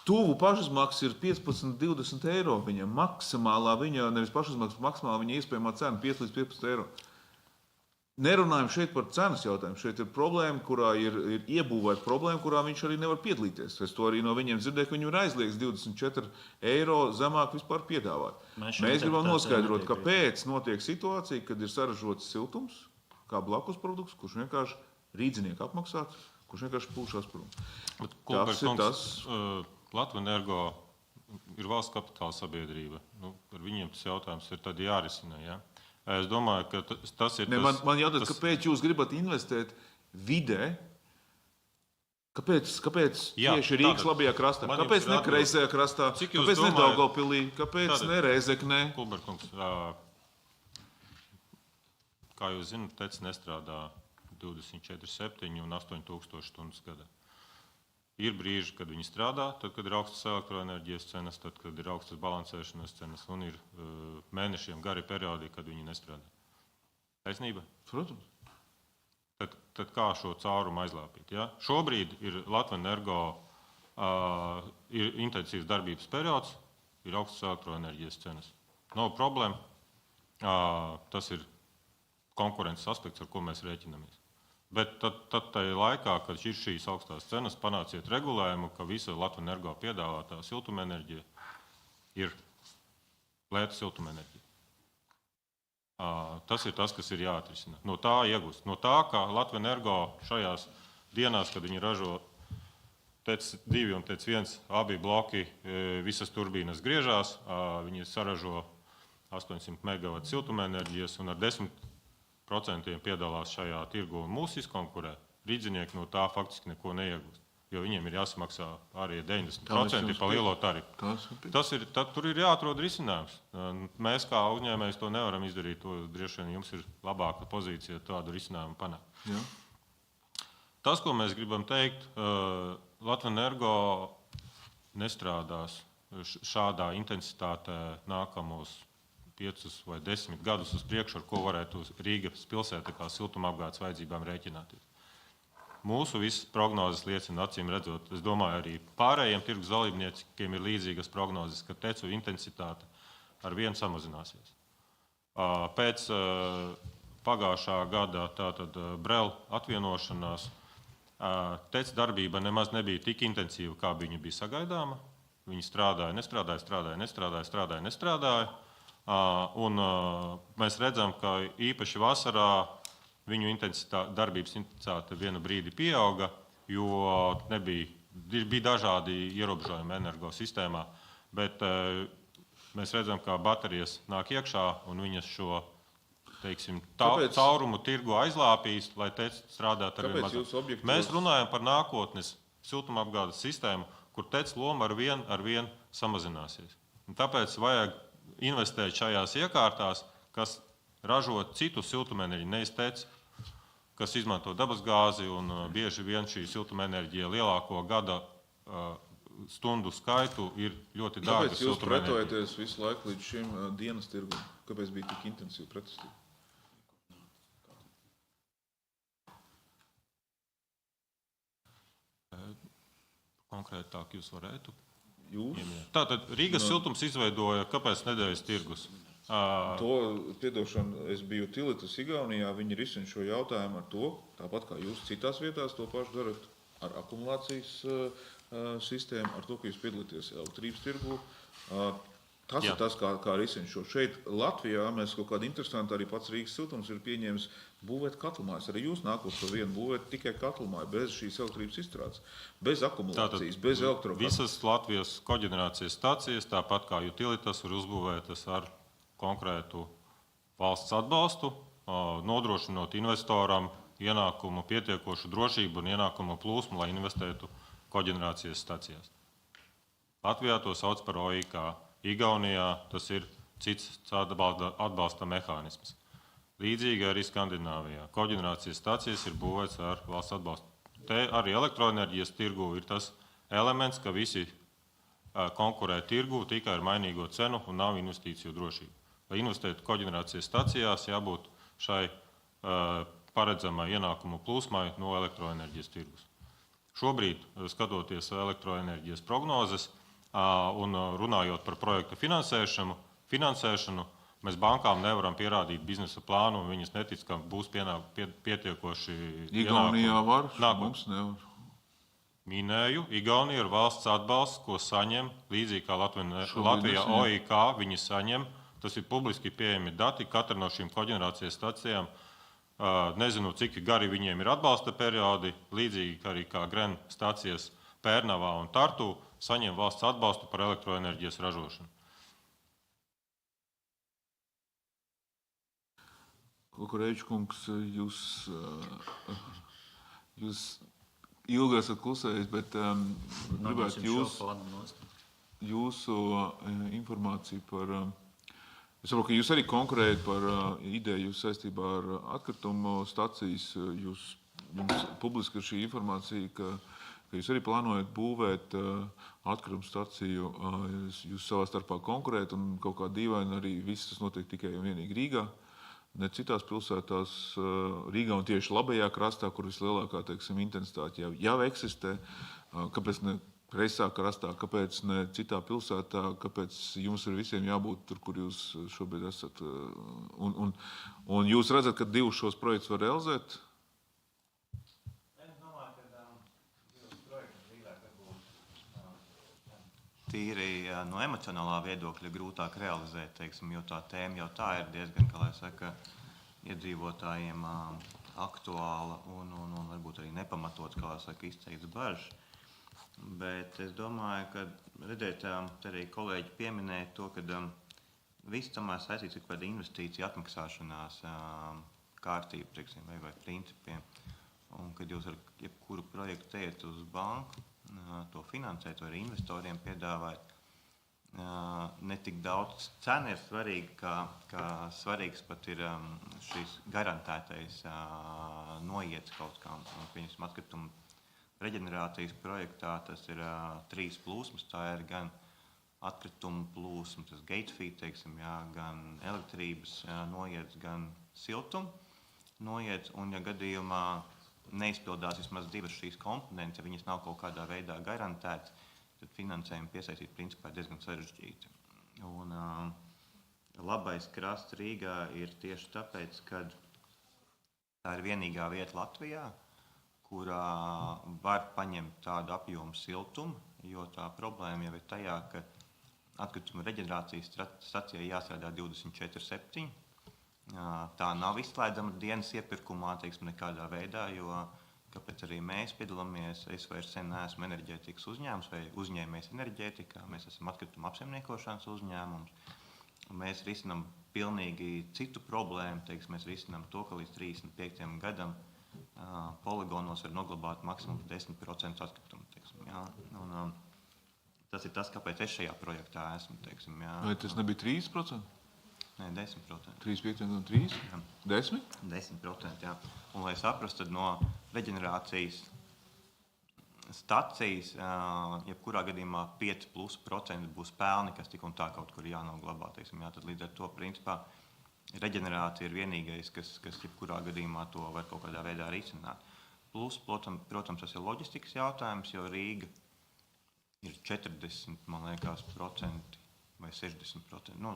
tuvu pašizmaksas ir 15-20 eiro viņam. Maksimālā viņa, nevis pašizmaksas, maksimālā viņa iespējamā cena 5 līdz 15 eiro. Nerunājam šeit par cenas jautājumu. Šeit ir problēma, kurā ir iebūvēta problēma, kurā viņš arī nevar piedalīties. Es to arī no viņiem dzirdēju, ka viņam ir aizliegts 24 eiro zemāk vispār piedāvāt. Mēs gribam noskaidrot, kāpēc notiek situācija, kad ir saražots siltums, kā blakus produkts, kurš vienkārši rīdzinieki apmaksāts, kurš vienkārši pūšās prom. Tas ir tas... Latvenergo ir valsts kapitāla sabiedrība. Par viņiem tas jautājums ir tad jārisina. Ja? Es domāju, ka tas ir... Man jautāt, kāpēc jūs gribat investēt vidē? Kāpēc tieši Rīgas labajā krastā? Kāpēc ne kreisajā krastā? Kāpēc ne Daugavpilī? Kāpēc ne Rēzeknē? Kulberkungs, kā jūs zināt, TEC nestrādā 24/7 un 8000 stundas gadā. Ir brīži, kad viņi strādā, tad, kad ir augstas elektroenerģijas cenas, tad, kad ir augstas balansēšanas cenas, un ir mēnešiem gari periodi, kad viņi nestrādā. Taisnība? Protams. Tad kā šo caurumu aizlāpīt? Ja? Šobrīd ir Latvenergo ir intensīvs darbības periods, ir augstas elektroenerģijas cenas. Nav problēma. Tas ir konkurences aspekts, ar ko mēs rēķinamies. Bet tad tajā laikā, kad ir šīs augstās cenas, panāciet regulējumu, ka visa Latvenergo piedāvātā siltumenerģija ir lēta siltumenerģija. Tas ir tas, kas ir jāatrisina. No tā iegūst. No tā, ka Latvenergo šajās dienās, kad viņi ražo TEC 2 un TEC 1, abi bloki, visas turbīnas griežās, viņi saražo 800 MW siltumenerģijas un ar 10% piedalās šajā tirgu un mūs izkonkurē, rīdzinieki no tā faktiski neko neiegūst, jo viņiem ir jāsamaksā arī 90% pa lielo tarifu. Tur ir jāatrod risinājums. Mēs kā uzņēmējs to nevaram izdarīt, to droši vien jums ir labāka pozīcija tādu risinājumu panākt. Jā. Tas, ko mēs gribam teikt, Latvenergo nestrādās šādā intensitātē nākamos 5 vai 10 gadus uz priekšu, ar ko varētu Rīgas pilsēta kā siltumapgādes vajadzībām rēķināties. Mūsu visas prognozes liecina, acīm redzot, es domāju, arī pārējiem tirgus dalībniekiem ir līdzīgas prognozes, ka tecu intensitāte ar vienu samazināsies. Pēc pagājušā gada tātad Brela atvienošanās TEC darbība nemaz nebija tik intensīva, kā viņa bija sagaidāma. Viņi strādāja. Un mēs redzam, ka īpaši vasarā viņu darbības intensitāte vienu brīdi pieauga, jo bija dažādi ierobežojumi energosistēmā, bet mēs redzam, ka baterijas nāk iekšā un viņas šo caurumu tirgu aizlāpīs, lai TEC strādātu ar vien mazāk. Mēs runājam par nākotnes siltumapgādes sistēmu, kur TEC loma ar vien samazināsies. Un tāpēc vajag investēt šajās iekārtās, kas ražo citu siltumenerģiju, nevis TEC, kas izmanto dabasgāzi, un bieži vien šī siltumenerģija lielāko gada stundu skaitu ir ļoti dārga. Kāpēc jūs pretojaties visu laiku līdz šim dienas tirgum? Kāpēc bija tik intensīva pretestība? Konkrētāk jūs varētu? Jūs? Tātad Rīgas siltums izveidoja, kāpēc nedēļas tirgus? Piedošanu, es biju Utilitas Igaunijā, viņi risina šo jautājumu ar to, tāpat kā jūs citās vietās to pašu darat, ar akumulācijas sistēmu, ar to, ka jūs piedalīties elektrības tirgu. Tas ir tas, kā risina šo. Šeit Latvijā mēs kaut kādu interesantu, arī pats Rīgas siltums ir pieņēmis būvēt katlmājas. Arī jūs nākot par vienu būvēt tikai katlmāju, bez šīs elektrības izstrādes, bez akumulācijas, bez elektrokatla. Visas Latvijas koģenerācijas stācijas, tāpat kā Utilitas, var uzbūvētas ar konkrētu valsts atbalstu, nodrošinot investoram ienākumu pietiekošu drošību un ienākumu plūsmu, lai investētu koģenerācijas stācijās. Latvijā to sauc par OIK. Igaunijā tas ir cits atbalsta mehānisms. Līdzīgi arī Skandināvijā. Koģenerācijas stācijas ir būvēts ar valsts atbalstu. Te arī elektroenerģijas tirgu ir tas elements, ka visi konkurē tirgu tikai ar mainīgo cenu un nav investīciju drošību. Lai investētu koģenerācijas stācijās, jābūt šai paredzamai ienākumu plūsmai no elektroenerģijas tirgus. Šobrīd, skatoties elektroenerģijas prognozes un runājot par projektu finansēšanu, mēs bankām nevaram pierādīt biznesa plānu, un viņas netic, ka būs pietiekoši Igaunijā var, mums nevar. Minēju, Igaunija ir valsts atbalsts, ko saņem, līdzīgi kā Latvijā OIK, viņi saņem. Tas ir publiski pieejami dati, katra no šīm koģenerācijas stacijām. Nezinu, cik gari viņiem ir atbalsta periodi, līdzīgi arī kā Gren stācijas Pērnavā un Tartu, saņem valsts atbalstu par elektroenerģijas ražošanu. Kukurēģis kungs, jūs ilgi esat klusējis, bet gribētu jūsu informāciju par... Es saprotu, ka jūs arī konkurējat par ideju saistībā ar atkritumu stacijas. Jums publiski ir šī informācija, ka jūs arī plānojat būvēt atkritumu staciju. Jūs savā starpā konkurējat un kaut kā dīvaini arī viss tas notiek tikai un vienīgi Rīgā. Ne citās pilsētās, Rīgā un tieši labajā krastā, kur vislielākā, intensitāte jau eksistē. Kāpēc ne kreisā krastā, kāpēc ne citā pilsētā, kāpēc jums ir visiem jābūt tur, kur jūs šobrīd esat? Un jūs redzat, ka divus šos projektus var realizēt? Es domāju, ka divus projektus drīzāk varbūt tīri no emocionālā viedokļa grūtāk realizēt, jo tā tēma jau tā ir diezgan, kā lai saka, iedzīvotājiem aktuāla un varbūt arī nepamatots, kā lai saka, izteikts bažas. Bet es domāju, ka, redziet, te arī kolēģi pieminēja to, ka viss tomēr saistīts ar kādu investīciju atmaksāšanās kārtību, vai principiem. Un, kad jūs ar jebkuru projektu ejiet uz banku, to finansēt, vai arī investoriem piedāvāt, ne tik daudz cena ir svarīga, kā svarīgs pat ir šīs garantētais noiets kaut kā. Piemēram, atkritumu reģenerācijas projektā tas ir 3 plūsmas, tā ir gan atkritumu plūsma, tas gate feed, gan elektrības noiets, gan siltuma noiets, un ja gadījumā neizpildās vismaz 2 šīs komponentes, ja viņas nav kaut kādā veidā garantētas, tad finansējumu piesaistīt principā ir diezgan sarežģīti. Un Labais krasts Rīgā ir tieši tāpēc, ka tā ir vienīgā vieta Latvijā, kurā var paņemt tādu apjomu siltumu, jo tā problēma jau ir tajā, ka atkrituma reģenerācijas stacijai jāstrādā 24/7. Tā nav izslēdzama dienas iepirkumā, teiksim, nekādā veidā, jo kāpēc arī mēs piedalāmies, es vairs sen neesmu enerģētikas uzņēmums vai uzņēmējs enerģētikā, mēs esam atkrituma apsaimniekošanas uzņēmums. Mēs risinām pilnīgi citu problēmu, teiksim, mēs risinām to, ka līdz 35. gadam poligonos var noglabāt maksimums 10% atkritumu, teiksim, jā. Un, tas ir tas, kāpēc es šajā projektā esmu, teiksim, jā. Vai tas nebija 3%? Nē, 10%. 35 un 3? 10? 10%, jā. Un, lai saprastu, tad no reģenerācijas stacijas, jebkurā gadījumā 5% būs pelni, kas tik un tā kaut kur jānoglabā, teiksim, jā. Tad līdz ar to, principā, reģenerācija ir vienīgais, kas jebkurā gadījumā to var kaut kādā veidā risināt. Plus, protams, tas ir loģistikas jautājums, jo Rīga ir 40, man liekas, procenti vai 60%. Nu,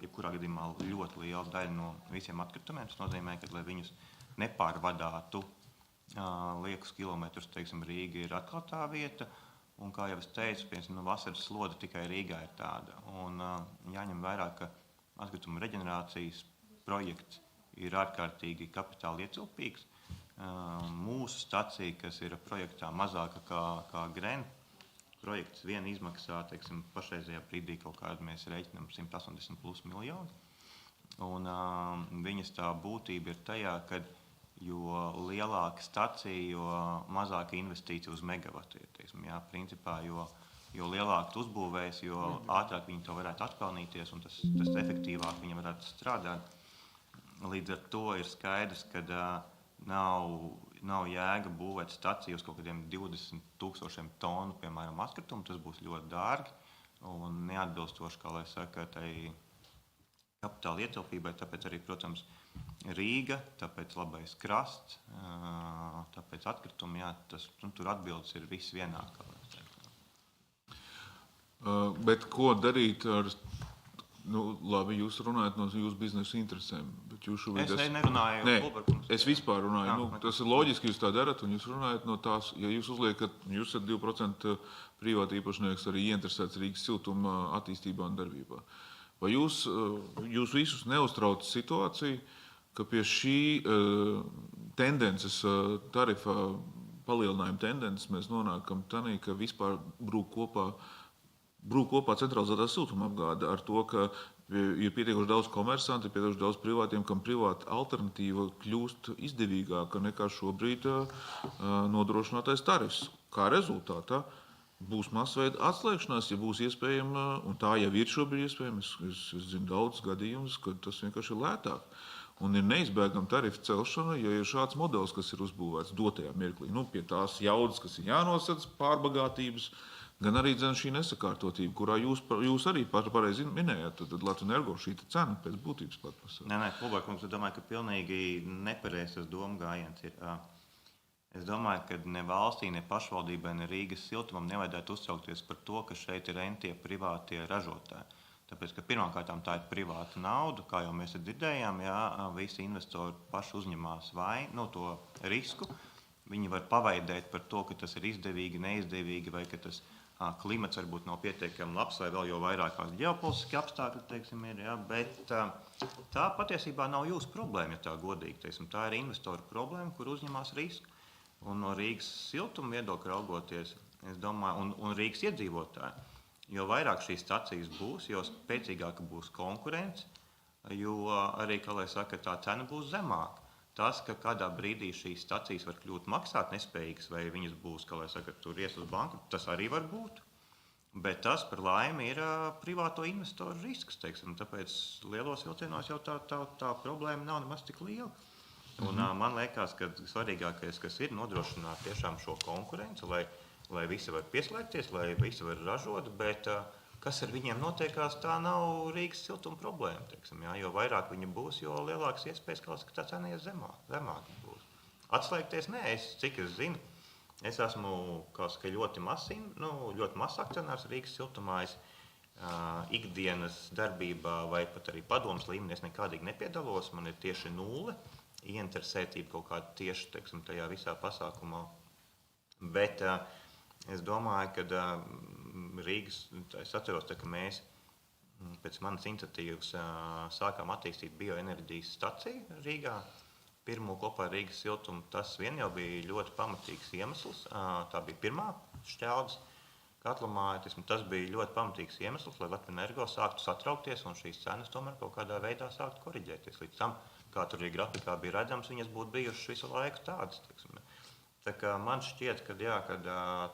jebkurā gadījumā ļoti liela daļa no visiem atkritumiem. Tas nozīmē, ka, lai viņus nepārvadātu liekus kilometrus, teiksim, Rīga ir atkal tā vieta. Un, kā jau es teicu, piemēram, vasaras sloda tikai Rīgā ir tāda. Un jāņem vērā, ka atkrituma reģenerācijas projekts ir ārkārtīgi kapitāli ietilpīgs. Mūsu stacija, kas ir projektā mazāka kā Gren, projekts vien izmaksā, teiksim, pašreizajā brīdī kaut kādu mēs rēķinām 180+ miljonu. Un viņas tā būtība ir tajā, ka jo lielāka stacija, jo mazāka investīcija uz megavatu ir, teiksim, jā, principā, jo lielāk tu uzbūvēs, jo ātrāk viņi to varētu atpelnīties un tas efektīvāk viņi varētu strādāt. Līdz ar to ir skaidrs, ka nav jēga būvēt staciju uz kaut kādiem 20,000 tonu, piemēram, atkritumu. Tas būs ļoti dārgi un neatbilstoši, kā lai saka, tai kapitāla ietilpībai. Tāpēc arī, protams, Rīga, tāpēc labais krasts, tāpēc atkritumi, jā, tur atbildes ir viss vienāds, kā lai saka. Bet ko darīt ar... Nu, labi, jūs runājat no jūsu biznesa interesēm, bet jūs šobrīd... Es nerunāju... Nē, es vispār runāju. Tas ir loģiski, jūs tā darat, un jūs runājat no tās, ja jūs uzliekat, jūs esat 2% privāti īpašnieks arī ieinteresēts Rīgas siltuma attīstībā un darbībā. Vai jūs visus neuztrauc situāciju, ka pie šī tendences, tarifa palielinājuma tendences mēs nonākam tanī, ka vispār brūk kopā centralizētā siltuma apgāde ar to, ka ir pietiekuši daudz komersanti, ir pietiekuši daudz privātiem, kam privāta alternatīva kļūst izdevīgāka nekā šobrīd nodrošinātais tarifs. Kā rezultātā būs masveida atslēgšanās, ja būs iespējama, un tā jau ir šobrīd iespējama, es zinu daudz gadījumus, ka tas vienkārši ir lētāk. Un ir neizbēgama tarifa celšana, ja ir šāds modelis, kas ir uzbūvēts dotajā mirklī. Nu, pie tās jaudas, kas ir jānosedz, pārbagātības, gan arī šī nesakārtotība, kurā jūs arī pareizi minējāt, tad Latvenergo šī cena pēc būtības klāt pasaules. Nē, Kulbārkungs, es domāju, ka pilnīgi nepareizs domu gājiens ir. Es domāju, ka ne valstī, ne pašvaldībai, ne Rīgas siltumam nevajadzētu uztraukties par to, ka šeit ir entie privātie ražotāji. Tāpēc, ka pirmkārt tā ir privāta nauda, kā jau mēs dzirdējām, jā, visi investori paši uzņemās to risku. Viņi var pavaidēt par to, ka tas ir izdevīgi, neizdevīgi, vai ka tas klimats varbūt nav pietiekami labs, vai vēl jau vairākās ģeopolitiski apstākļi, teiksim, ir, jā, bet tā patiesībā nav jūsu problēma, ja tā godīgi, teiksim, tā ir investoru problēma, kur uzņemās risku. Un no Rīgas siltuma viedokļa raugoties, es domāju, un Rīgas iedzīvotāji, jo vairāk šīs stacijas būs, jo spēcīgāka būs konkurence, jo arī, kā lai saka, tā cena būs zemāka. Tas, ka kādā brīdī šīs stacijas var kļūt maksāt nespējīgas, vai viņas būs, kā lai saka, tur ies uz banku, tas arī var būt. Bet tas, par laimi, ir privāto investoru risks, teiksim. Tāpēc lielos vilcienos jau tā problēma nav nemaz tik liela. Un man liekas, ka svarīgākais, kas ir nodrošināt tiešām šo konkurenci, lai visi var pieslēgties, lai visi var ražot, bet kas ar viņiem notiekās, tā nav Rīgas siltuma problēma, teiksim, jā, jo vairāk viņi būs, jo lielākas iespējas, ka tā cena ies zemāk būs. Atslēgties, nē, cik es zinu, es esmu ļoti mazs akcionārs Rīgas siltumā, ikdienas darbībā vai pat arī padomas līmenī es nekādīgi nepiedalos. Man ir tieši nulle ieinteresētība kaut kāda tieši, teiksim, tajā visā pasākumā. Bet es domāju, ka Rīgas, es atceros, ka mēs pēc manas iniciatīvas sākām attīstīt bioenerģijas staciju Rīgā. Pirmo kopā ar Rīgas siltumu. Tas vien jau bija ļoti pamatīgs iemesls. Tā bija pirmā Šķeldas katlamāja. Tas bija ļoti pamatīgs iemesls, lai Latvenergo sāktu satraukties un šīs cenas tomēr kaut kādā veidā sāktu koriģēties. Līdz tam, kā tur arī grafikā bija redzams, viņas būtu bijušas visu laiku tādas. Tā kā man šķiet, ka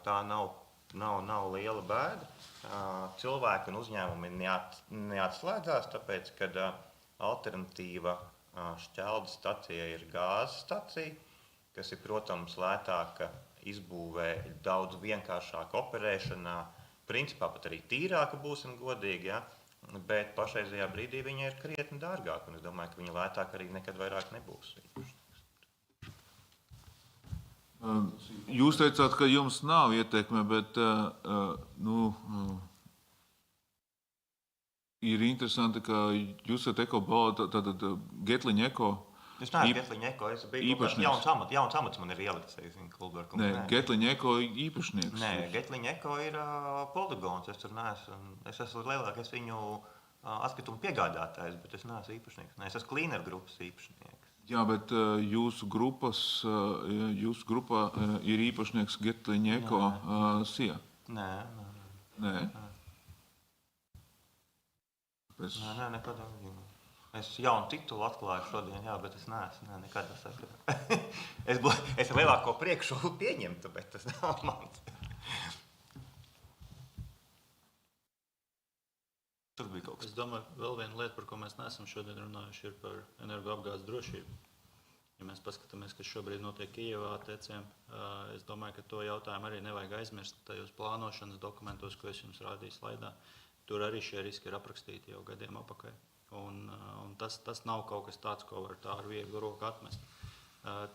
tā nav liela bēda. Cilvēki un uzņēmumi neatslēdzās, tāpēc, ka alternatīva Šķeldas stacija ir gāzes stacija, kas ir, protams, lētāka izbūvē, daudz vienkāršāka operēšanā, principā pat arī tīrāka, būsim godīgi, ja? Bet pašreizajā brīdī viņa ir krietni dārgāka, un es domāju, ka viņa lētāka arī nekad vairāk nebūs. Jūs teicāt, ka jums nav ietekme, bet ir interesanti, ka jūs esat ekobauda, tātad Getliņa eko. Es neesmu Getliņa eko, es biju jauns amats man ir ielikts, Kulberkungs. Nē, Getliņa eko īpašnieks. Nē, Getliņa eko ir poligons, es tur neesmu, es esmu lielākais viņu atkritumu piegādātājs, bet es neesmu īpašnieks. Nē, es esmu Cleaner grupas īpašnieks. Jā, bet jūsu grupā ir īpašnieks Getliņa eko SIA. Nē. Nē? Nē, nekādā gadījumā. Es jaunu titulu atklāju šodien, jā, bet es neesmu nekādā sakarā. Es lielāko priekšu pieņemtu, bet tas nav mans. Tur bija kaut kas. Es domāju, vēl viena lieta, par ko mēs neesam šodien runājuši, ir par energoapgādes drošību. Ja mēs paskatāmies, kas šobrīd notiek Kijevā attieciem, es domāju, ka to jautājumu arī nevajag aizmirst tajos plānošanas dokumentos, ko es jums rādīju slaidā. Tur arī šie riski ir aprakstīti jau gadiem apakaļ. Un tas nav kaut kas tāds, ko var tā ar vieglu roku atmest.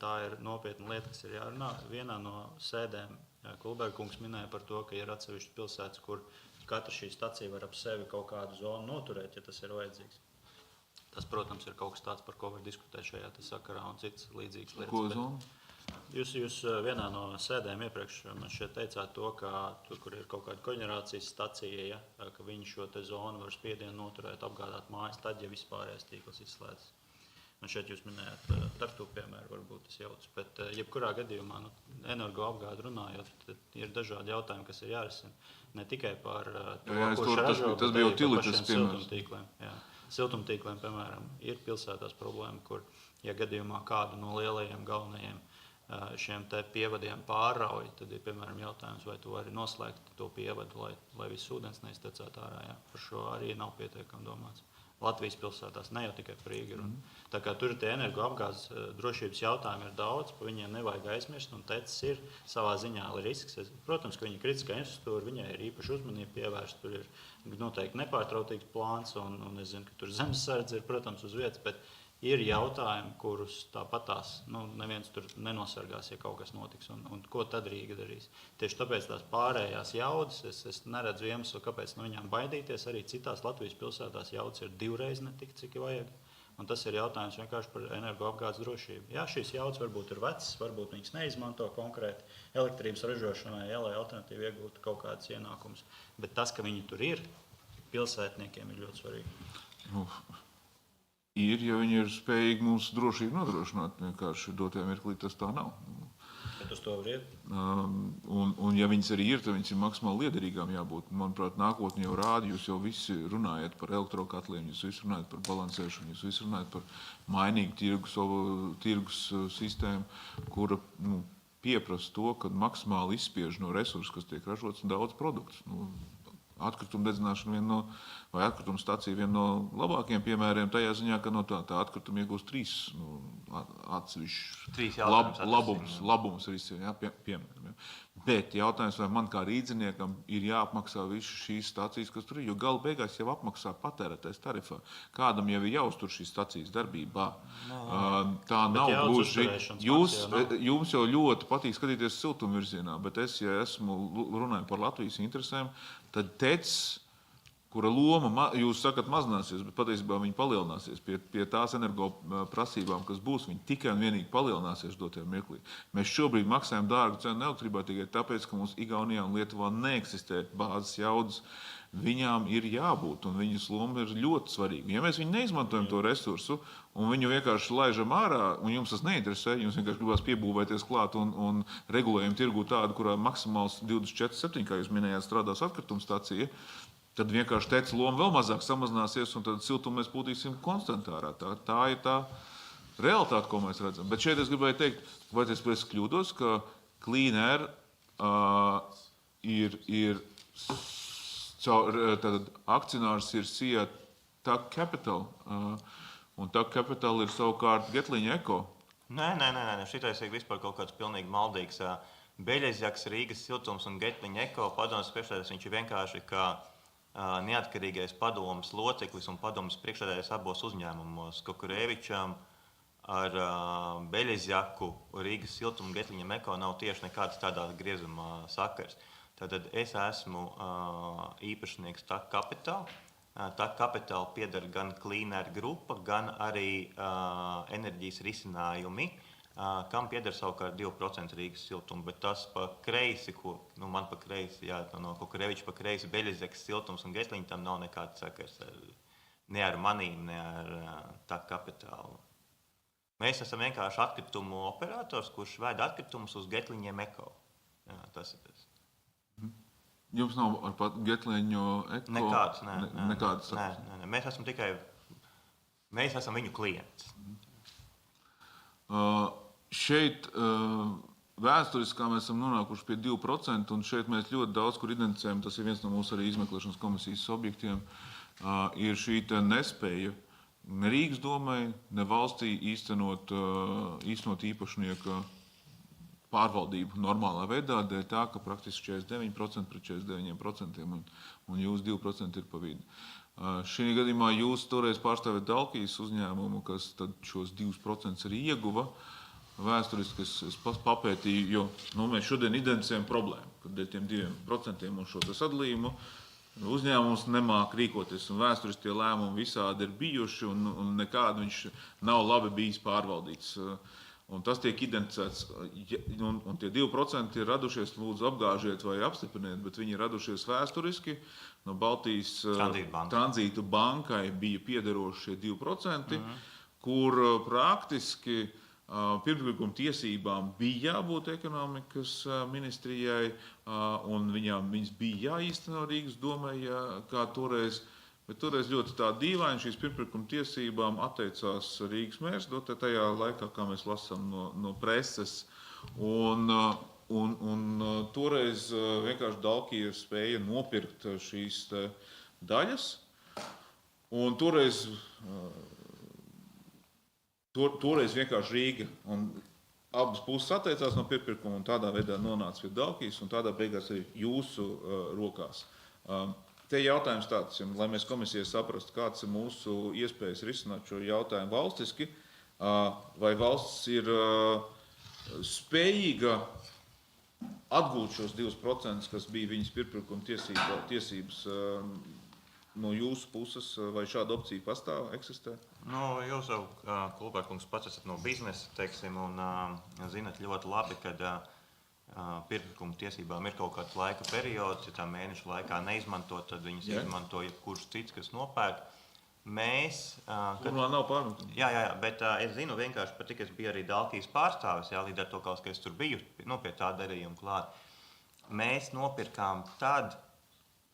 Tā ir nopietna lieta, kas ir jārunā. Vienā no sēdēm Kulberkungs minēja par to, ka ir atsevišķas pilsētas, kur katra šī stacija var ap sevi kaut kādu zonu noturēt, ja tas ir vajadzīgs. Tas, protams, ir kaut kas tāds, par ko var diskutēt šajā sakarā un citas līdzīgas lietas. Ko zonu? Jūs vienā no sēdēm iepriekš man šeit teicāt to, ka tur, kur ir kaut kāda koģenerācijas stacija, ja, ka viņi šo te zonu var spiedienu noturēt, apgādāt mājas, tad, ja vispārējais tīkls izslēdzas. Un šeit jūs minējāt Tartu piemēru, varbūt tas jauc, bet jebkurā gadījumā energoapgādi runājot, ir dažādi jautājumi, kas ir jārisina. Ne tikai par to, kurš ražo, bet arī par pašiem siltumtīkliem. Jā. Siltumtīkliem, piemēram, ir pilsētās problēma, kur, ja gadījumā kādu no lielajiem galvenajiem šiem te pievadiem pārrauj, tad ir, piemēram, jautājums, vai tu vari noslēgt to pievadu, lai viss ūdens neiztecētu ārā. Jā. Par šo arī nav pietiekami domāts. Latvijas pilsētās, ne jau tikai par Rīgu. Tā kā tur tie energoapgādes drošības jautājumi ir daudz, pa viņiem nevajag aizmirst, un TECs ir savā ziņā risks. Protams, ka viņa kritiskā infrastruktūra, viņai ir īpaši uzmanība pievērsta, tur ir noteikti nepārtrautīgs plāns, un es zinu, ka tur zemesardze ir, protams, uz vietas, bet ir jautājumi, kurus tāpatās neviens tur nenosargās, ja kaut kas notiks, un ko tad Rīga darīs. Tieši tāpēc tās pārējās jaudas, es neredzu iemeslu, kāpēc no viņām baidīties. Arī citās Latvijas pilsētās jaudas ir divreiz ne tik, cik vajag. Un tas ir jautājums vienkārši par energoapgādes drošību. Jā, šīs jaudas varbūt ir vecas, varbūt viņas neizmanto konkrēti elektrības ražošanai, lai alternatīvi iegūtu kaut kādas ienākumus. Bet tas, ka viņi tur ir, pilsētniekiem ir ļoti svarīgi. Ir, ja viņi ir spējīgi mums drošību nodrošināt, vienkārši dotajā mirklī tas tā nav. Bet uz to var iet. Un ja viņas arī ir, tad viņas ir maksimāli liederīgām jābūt. Manuprāt, nākotnē jau rāda, jūs jau visi runājat par elektrokatliem, jūs visi runājat par balansēšanu, jūs visi runājat par mainīgu tirgus sistēmu, kura pieprasa to, ka maksimāli izspiež no resursu, kas tiek ražots, daudz produktus. Atkrituma dedzināšana vai atkrituma stacija viena no labākajiem piemēriem tajā ziņā, ka no tā atkrituma iegūst trīs atsevišķus labumus visiem, piemēram. Bet jautājums, vai man kā rīdziniekam ir jāapmaksā visas šīs stacijas, kas tur ir, jo gala beigās jau apmaksā patērētais tarifā. Kādam jau ir jāuztur šīs stacijas darbībā. Tā nav gluži. Jums jau ļoti patīk skatīties siltumvirzienā, bet ja esmu runāju par Latvijas interesēm, tad TECs, kura loma, jūs sakat, mazināsies, bet patiesībā viņi palielināsies pie tās energo prasībām, kas būs. Viņi tikai un vienīgi palielināsies dotajā mirklī. Mēs šobrīd maksājam dārgu cenu elektrībā tikai tāpēc, ka mums Igaunijā un Lietuvā neeksistē bāzes jaudas. Viņām ir jābūt, un viņas loma ir ļoti svarīga. Ja mēs viņu neizmantojam to resursu, un viņu vienkārši laižam ārā, un jums tas neinteresē, jums vienkārši gribās piebūvēties klāt un regulējumu tirgu tādu, kurā maksimāls 24/7, kā jūs minējāt, strādās atkritumstācija, tad vienkārši teica loma vēl mazāk samazināsies, un tad siltumu mēs būtīsim konstantārā. Tā ir tā realitāte, ko mēs redzam. Bet šeit es gribēju teikt, vai es kļūdos, ka Clean Air ir tātad akcionārs ir SIA TAG Capital, un TAG Capital ir savukārt Getlviņa Eko. Nē, šitais ir vispār kaut kāds pilnīgi maldīgs. Beļezjaks, Rīgas siltums un Getlviņa Eko padomas priekšsēdētājs, viņš ir vienkārši kā neatkarīgais padomas loceklis un padomas priekšsēdētājs abos uzņēmumos. Kukurēvičam ar Beļezjaku, Rīgas siltumu un Getliņa Eko nav tieši nekāds tādā griezumā sakars. Tātad es esmu īpašnieks TAG Capital. TAG Capital pieder gan Clean Air grupa, gan arī enerģijas risinājumi, kam pieder savukārt 2% Rīgas siltuma, bet tas pa kreisi, man pa kreisi, no Kukurēviča pa kreisi, Beļezjaks siltums un Getliņa, tam nav nekāds sakars ne ar manīm, ne ar TAG Capital. Mēs esam vienkārši atkritumu operators, kurš vēd atkritumus uz Getliņiem Eko. Jā, tas ir tas. Jums nav ar pat Getliņu Eko? Nekāds, Nekādas. Nē. Mēs esam viņu klients. Šeit vēsturiski mēs esam nonākuši pie 2%, un šeit mēs ļoti daudz kur identificējam, tas ir viens no mūsu arī izmeklēšanas komisijas objektiem, ir šī nespēja ne Rīgas domai, ne valstī īstenot īpašnieka pārvaldību normālā veidā, dēļ tā, ka praktiski 49% pret 49% un jūs 2% ir pa vidu. Šī gadījumā jūs toreiz pārstāvēt Dalkijas uzņēmumu, kas tad šos 2% arī ieguva. Vēsturiski es papētīju, jo mēs šodien identificējam problēmu, kad dēļ tiem 2% un šo sadalījumu uzņēmums nemāk rīkoties, un vēsturiski tie lēmumi visādi ir bijuši, un nekādi viņš nav labi bijis pārvaldīts. Un tas tiek identificēts, un tie 2% ir radušies, lūdzu apgāžiet vai apstipriniet, bet viņi ir radušies vēsturiski. No Baltijas tranzītu bankai bija piederošie 2%, kur praktiski pirmslikuma tiesībām bija jābūt ekonomikas ministrijai, un viņas bija jāīsteno Rīgas domai, kā toreiz. Bet toreiz ļoti tā dīvaini šīs pirmslikuma tiesībām atteicās Rīgas mērs, tajā laikā, kā mēs lasām no preses. Un toreiz vienkārši Dalkija spēja nopirkt šīs daļas. Un toreiz vienkārši Rīga un abas puses atteicās no pirmslikuma un tādā veidā nonāca pie Dalkijas un tādā beigās arī jūsu rokās. Te jautājums tāds, lai mēs komisijai saprastu, kāds ir mūsu iespējas risināt šo jautājumu valstiski, vai valsts ir spējīga atgūt šos 2%, kas bija viņas pirmslikuma tiesības no jūsu puses, vai šāda opcija pastāv, eksistē? Jūs jau, Kulbērkungs, pats esat no biznesa, un zinat ļoti labi, kad pirmslikuma tiesībām ir kaut kāds laika periods, ja tā mēneša laikā neizmanto, tad viņas izmanto jebkurš cits, kas nopērk. Mēs... Kurā nav pārmetumi? Jā, bet es zinu vienkārši, pat tik es biju arī Dalkijas pārstāvis, līdz ar to, ka es tur biju pie tā darījuma klāt. Mēs nopirkām tad,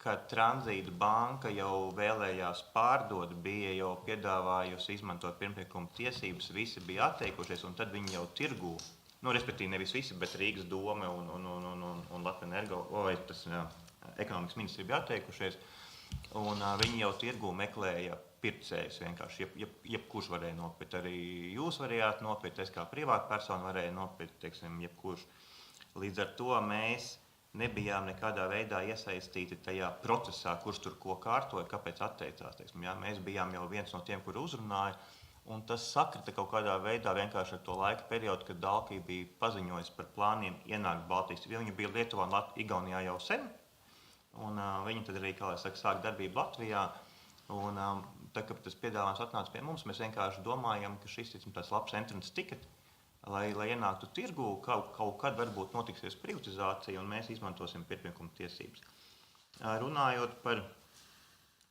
kad Tranzīta banka jau vēlējās pārdot, bija jau piedāvājusi izmantot pirmslikuma tiesības, visi bija atteikušies, un tad viņi jau tirgū. Respektīvi nevis visi, bet Rīgas doma un Latvijas Energo, vai tas ekonomikas ministri bija atteikušies, un viņi jau tirgū meklēja pircējus vienkārši, jebkurš varēja nopirkt, arī jūs varējāt nopirkt, es kā privāta persona varēju nopirkt, jebkurš. Līdz ar to mēs nebijām nekādā veidā iesaistīti tajā procesā, kurš tur ko kārtoja, kāpēc atteicās. Mēs bijām jau viens no tiem, kuri uzrunāja, un tas sakrita kaut kādā veidā vienkārši ar to laika periodu, kad Dalkija bija paziņojusi par plāniem ienākt Baltijas. Viņi bija Lietuvā un Igaunijā jau sen, Un viņi tad arī, kā lai saka, sāk darbību Latvijā. Un, tā, kad tas piedāvājums atnāca pie mums, mēs vienkārši domājam, ka šis ir tāds labs entrance ticket, lai ienāktu tirgū, kaut kad varbūt notiksies privatizācija, un mēs izmantosim pirkuma tiesības. Runājot par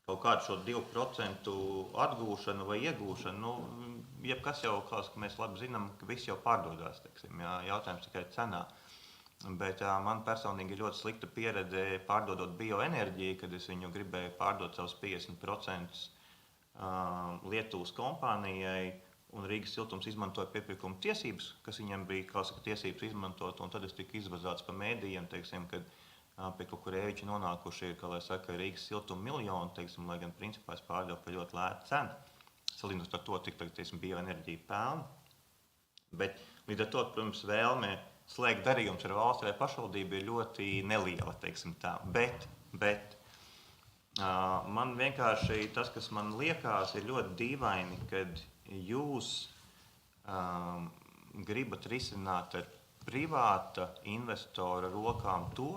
kaut kādu šo 2% atgūšanu vai iegūšanu, jebkas jau, kā mēs labi zinām, ka viss jau pārdodās, teiksim, jautājums tikai cenā. Bet man personīgi ir ļoti slikta pieredze pārdodot bioenerģiju, kad es viņu gribēju pārdot savus 50% Lietuvas kompānijai, un Rīgas siltums izmantoja piepirkuma tiesības, kas viņam bija, kā saka, tiesības izmantot, un tad es tiku izvazāts pa mēdījiem, teiksim, kad pie kaut kur ēviķi nonākuši ir, kā lai saka, Rīgas siltuma miljoni, teiksim, lai gan principā es pārdevu par ļoti lētu cenu, salīdzinot ar to, cik tagad, teiksim, bioenerģija pelna. Bet līdz ar to, protams, vēlme slēgt darījums ar valsti vai pašvaldību ir ļoti neliela, teiksim tā. Bet man vienkārši tas, kas man liekas, ir ļoti dīvaini, kad jūs gribat risināt ar privāta investora rokām to,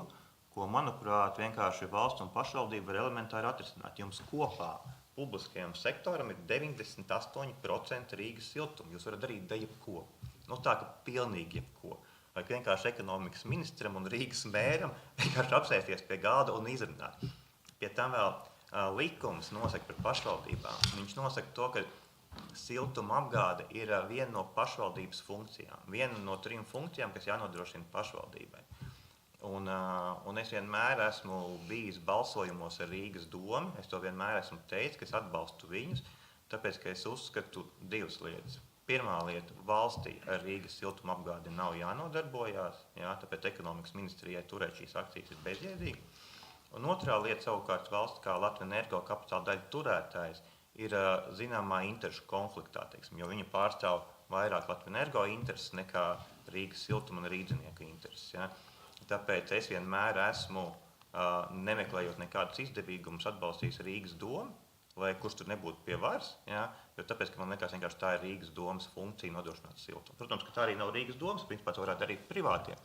ko, manuprāt, vienkārši valsts un pašvaldība var elementāri atrisināt. Jums kopā publiskajam sektoram ir 98% Rīgas siltuma. Jūs varat darīt jebko. Nu, tā, ka pilnīgi jebko. Vai vienkārši ekonomikas ministram un Rīgas mēram vienkārši apsēsties pie galda un izrunāt. Pie tam vēl likums nosaka par pašvaldībām. Viņš nosaka to, ka siltuma apgāde ir viena no pašvaldības funkcijām. Viena no 3 funkcijām, kas jānodrošina pašvaldībai. Un es vienmēr esmu bijis balsojumos ar Rīgas domu. Es to vienmēr esmu teicis, ka es atbalstu viņus, tāpēc, ka es uzskatu 2 lietas. Pirmā lieta – valstī ar Rīgas siltuma apgādi nav jānodarbojās, tāpēc ekonomikas ministrijai turēt šīs akcijas ir bezjēdzīgi. Un otrā lieta savukārt valsts kā Latvijas Energo kapitāla daļa turētājs ir zināmā interešu konfliktā, teiksim, jo viņi pārstāv vairāk Latvijas Energo intereses nekā Rīgas siltuma un rīdzinieku intereses. Ja. Tāpēc es vienmēr esmu, nemeklējot nekādus izdevīgumus, atbalstījis Rīgas domu, lai kurš tur nebūtu pie varas, jo tāpēc, ka man liekas vienkārši tā ir Rīgas domas funkcija nodrošināt siltumu. Protams, ka tā arī nav Rīgas domas, principā to varētu darīt privātie,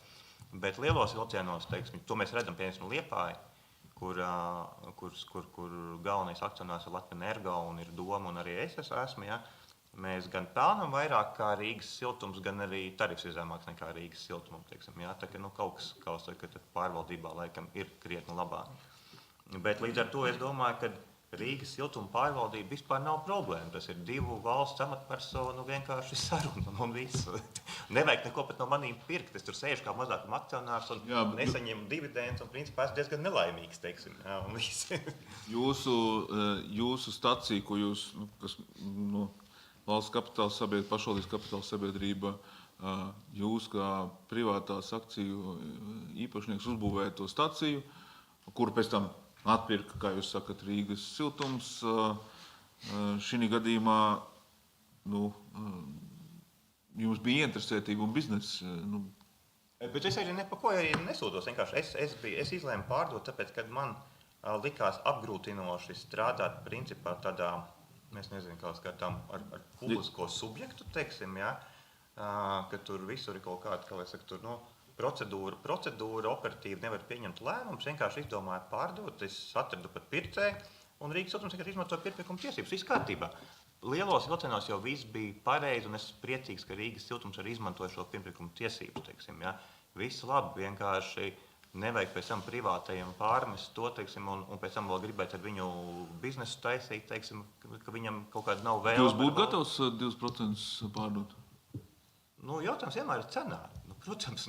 bet lielos vilcienos, teiksim, to mēs redzam, piemēram, Liepāja, kur galvenais akcionārs ir Latvijas Energo un ir doma, un arī es esmu, mēs gan pelnam vairāk kā Rīgas siltums, gan arī tarifs ir zemāks nekā Rīgas siltumam, teiksim, tā ka kaut kas, kā saka, pārvaldībā laikam ir krietni labāk. Bet līdz ar to es domāju, ka Rīgas siltuma pārvaldība vispār nav problēma. Tas ir 2 valsts amatpersonu vienkārši saruna un visu. Nevajag neko pat no manīm pirkt. Es tur sēžu kā mazākam akcionārs un nesaņemu dividendus un principā esmu diezgan nelaimīgs, teiksim. Un viss. Jūsu stacija, ko jūs, kas valsts kapitāla sabiedrība, pašvaldības kapitāla sabiedrība, jūs kā privātās akciju īpašnieks uzbūvējat to staciju, kuru pēc tam atpirka, kā jūs sakat, Rīgas siltums. Šī gadījumā jums bija interesētība un biznesa. Bet es arī par ko arī nesūdos. Es izlēmu pārdot, tāpēc, kad man likās apgrūtinoši strādāt principā tādā, es nezinu, kā skatām, ar publisko subjektu, teiksim, ka tur visur ir kaut kāda, kā lai saka, tur, procedūra operatīvi nevar pieņemt lēmumus, vienkārši izdomāju pārdot, es atradu pat pircēju, un Rīgas siltums vienkārši izmantoja pirkuma tiesības. Viss kārtībā. Lielos vilcienos jau viss bija pareizi, un es priecīgs, ka Rīgas siltums arī izmantoja šo pirkuma tiesības, teiksim, Viss labi, vienkārši nevajag pēc tam privātajiem pārmest to, teiksim, un pēc tam vēl gribēt ar viņu biznesu taisīt, teiksim, ka viņam kaut kāda nav vēlme. Jūs būtu gatavs 2% pārdot? Jautājums vienmēr ir cenā. Protams,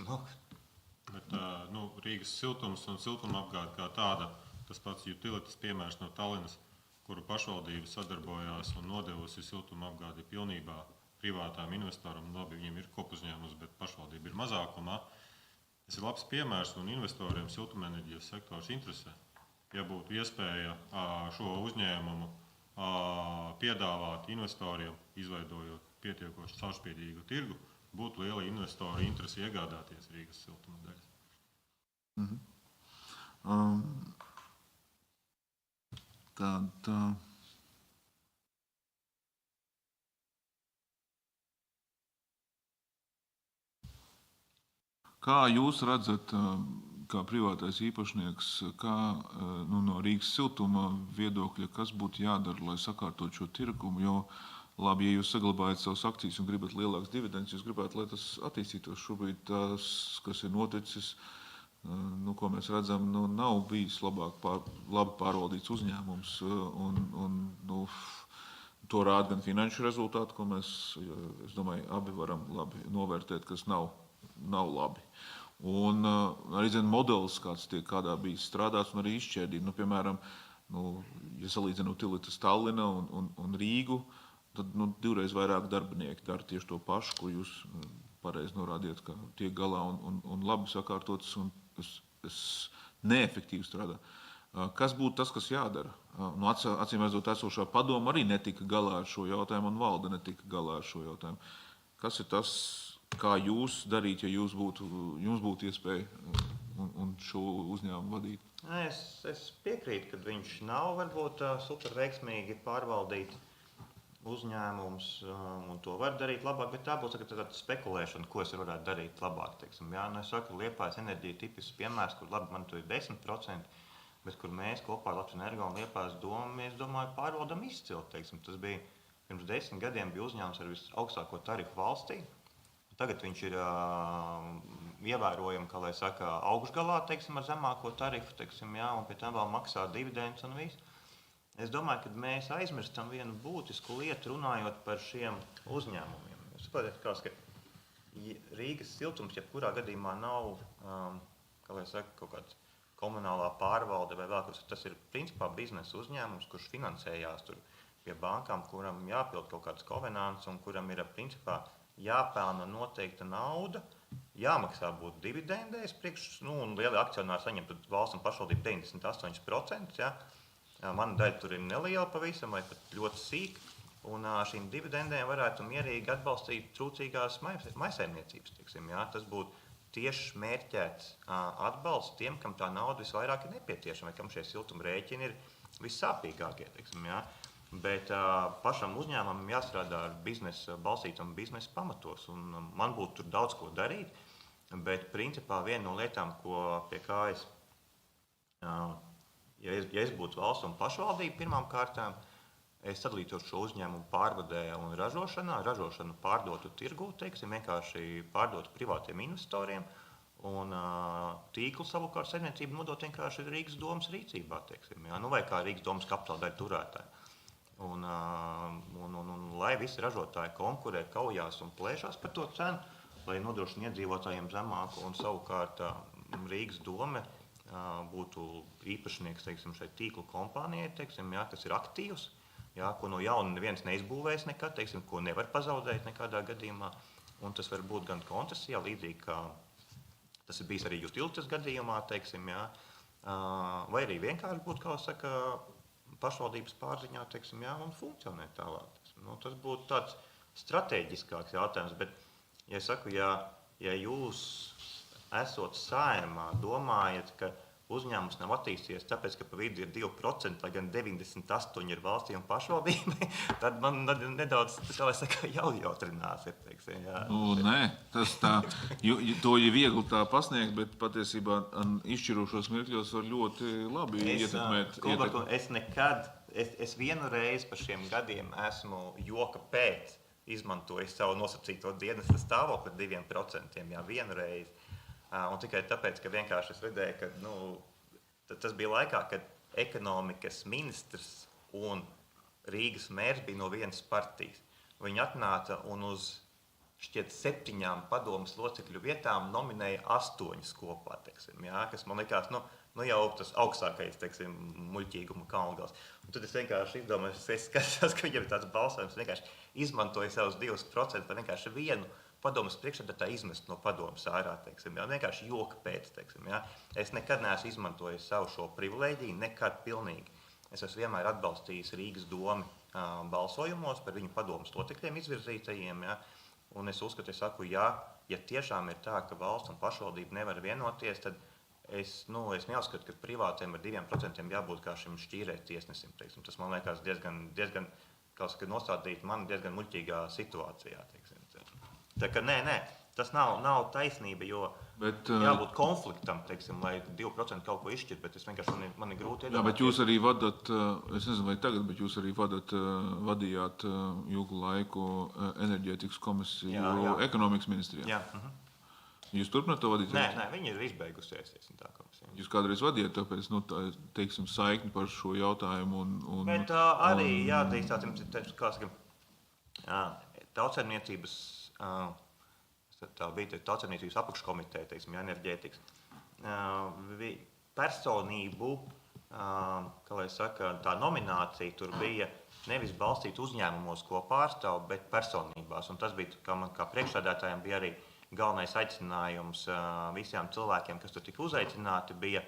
Bet Rīgas siltums un siltuma apgāde kā tāda, tas pats utilities piemērs no Tallinas, kuru pašvaldība sadarbojās un nodevusi siltuma apgādi pilnībā privātām investoram. Labi, viņiem ir kopuzņēmums, bet pašvaldība ir mazākumā. Tas ir labs piemērs un investoriem siltumenerģijas sektors interesē. Ja būtu iespēja šo uzņēmumu piedāvāt investoriem, izveidojot pietiekoši caurspīdīgu tirgu, būtu liela investoru interese iegādāties Rīgas siltuma daļas. Kā jūs redzat, kā privātais īpašnieks, kā no Rīgas siltuma viedokļa, kas būtu jādara, lai sakārtot šo tirgumu, jo labi, ja jūs saglabājat savas akcijas un gribat lielākas dividendes, jūs gribētu, lai tas attīstītos. Šobrīd tas, kas ir noticis, ko mēs redzam, nav bijis labi pārvaldīts uzņēmums, to rāda gan finanšu rezultāti, ko mēs, es domāju, abi varam labi novērtēt, kas nav labi. Un arī modelis, kāds tiek kādā bijis strādāts, un arī izšķērdība. Piemēram, ja salīdzina Utilitas Tallina un Rīgu, tad 2x vairāk darbinieki dara tieši to pašu, ko jūs pareizi norādījāt, ka tiek galā un labi sakārtotas un neefektīvi strādā. Kas būtu tas, kas jādara? Acīm redzot, esošā padoma arī netika galā ar šo jautājumu un valde netika galā ar šo jautājumu. Kas ir tas, kā jūs darīt, ja jums būtu iespēja un šo uzņēmumu vadīt? Es piekrītu, ka viņš nav varbūt super veiksmīgi pārvaldīt uzņēmums, un to var darīt labāk, bet tā būs tāda spekulēšana, ko es varētu darīt labāk. Teiksim, jā? Es saku, Liepājas enerģija tipisks piemērs, kur labi man tur ir 10%, bet kur mēs kopā ar Latvijas Energo un Liepājas domu, es domāju, pārvaldam izcili. Teiksim. Tas bija pirms 10 gadiem bija uzņēmums ar visaugstāko tarifu valstī. Tagad viņš ir ievērojami, kā lai saka, augšgalā, teiksim, ar zemāko tarifu, teiksim, jā, un pie tam vēl maksā dividendus un visu. Es domāju, ka mēs aizmirstam vienu būtisku lietu, runājot par šiem uzņēmumiem. Jūs saprotat, ka Rīgas siltums jebkurā gadījumā nav, kā lai saka, kaut kāds komunālā pārvalde vai vēl kas. Tas ir principā biznesa uzņēmums, kurš finansējās tur pie bankām, kuram jāpild kaut kāds kovenants un kuram ir principā jāpelna noteikta nauda, jāmaksā būt dividendēs, un lieli akcionāri saņem valsts un pašvaldību 98%. Ja? Mana daļa tur ir neliela pavisam vai pat ļoti sīka, un šīm dividendēm varētu mierīgi atbalstīt trūcīgās maisaimniecības. Ja? Tas būtu tieši mērķēts atbalsts tiem, kam tā nauda visvairāk ir nepieciešama, vai kam šie siltuma rēķini ir vissāpīgākie. Ja? Bet pašam uzņēmumam jāstrādā ar biznesa balstītam biznesa pamatos, un man būtu tur daudz ko darīt, bet principā viena no lietām, pie kā es, ja es būtu valsts un pašvaldība pirmām kārtām, es sadalītos šo uzņēmumu pārvadē un ražošanā, ražošanu pārdotu tirgū, teiksim, vienkārši pārdotu privātiem investoriem, un tīklu savukārt saimniecību nodot vienkārši Rīgas domas rīcībā, teiksim, ja? Vai kā Rīgas domas kapitāla daļa turētāji. Un lai visi ražotāji konkurē, kaujās un plēšās par to cenu, lai nodrošina iedzīvotājiem zemāku, un savukārt Rīgas dome būtu īpašnieks, teiksim, šai tīklu kompānijai, teiksim, ja, kas ir aktīvs, ja, ko no jauna neviens neizbūvēs nekad, teiksim, ko nevar pazaudēt nekādā gadījumā, un tas var būt gan koncesijā, līdzīgi kā tas ir bijis arī Utilitas gadījumā, teiksim, ja, vai arī vienkārši būtu, kā saka, pašvaldības pārziņā, teiksim, jā, un funkcionēt tālāk. Tas būtu tāds strateģiskāks jautājums, bet, ja es saku, ja jūs esot Saeimā, domājat, ka uzņēmums nav attīstījies tāpēc, ka pa vidu ir 2%, lai gan 98% ir valstī un pašvaldībai, tad man nedaudz, kā lai saka, jautrinās ir, teiksim, jā. Nē, tas tā, to ir viegli tā pasniegt, bet patiesībā izšķirošos mirkļos var ļoti labi ietekmēt. Es vienu reizi par šiem gadiem esmu joka pēc izmantojis savu nosacīto dienesta stāvokli 2%, jā, vienu reizi. Un tikai tāpēc, ka vienkārši es redzēju, ka tas bija laikā, kad ekonomikas ministrs un Rīgas mērs bija no vienas partijas. Viņi atnāca un uz šķiet 7 padomas locekļu vietām nominēja 8 kopā, teiksim, jā, kas man likās, jau tas augstākais, teiksim, muļķīguma kalngals. Un tad es vienkārši izdomāju, es skatos, ka viņam ir tāds balsojums, vienkārši izmantoju savus 2%, lai vienkārši vienu padomas priekšsēdētāju izmest no padomas ārā, teiksim, jā, vienkārši joka pēc, teiksim, jā. Es nekad neesmu izmantojis savu šo privilēģiju, nekad pilnīgi. Es esmu vienmēr atbalstījis Rīgas domi balsojumos par viņu padomas locekļiem izvirzītajiem, jā. Un es uzskatu, ja tiešām ir tā, ka valsts un pašvaldība nevar vienoties, tad es neuzskatu, ka privātiem ar 2% jābūt kā šim šķīrēt tiesnesim, teiksim. Tas man liekas diezgan kā saka, nostādīt mani diezgan muļķīgā situācijā, teiksim. Tā kā nē, Tas nav taisnība, jo jābūt konfliktam, teiksim, lai 2% kaut ko izšķirt, bet es vienkārši man ir grūti iedomāties. Jā, bet jūs arī vadat, es nezinu, vai tagad, bet jūs arī vadījāt ilgu laiku enerģētikas komisiju ekonomikas ministrijā. Jā. Jūs turpināt to vadīt? Nē, viņi ir izbeigusies. Tā komisija. Jūs kādreiz vadījāt, tāpēc, teiksim, saikni par šo jautājumu Bet arī jādrīkst kā saka, tautsaimniecības, tā bija tautsaimniecības apakškomiteja, teiksim, enerģētikas, personību, kā lai saka, tā nominācija tur bija nevis balstīta uzņēmumos, ko pārstāv, bet personībās. Un tas bija, kā priekšsēdētājiem bija arī galvenais aicinājums visiem cilvēkiem, kas tur tika uzaicināti, bija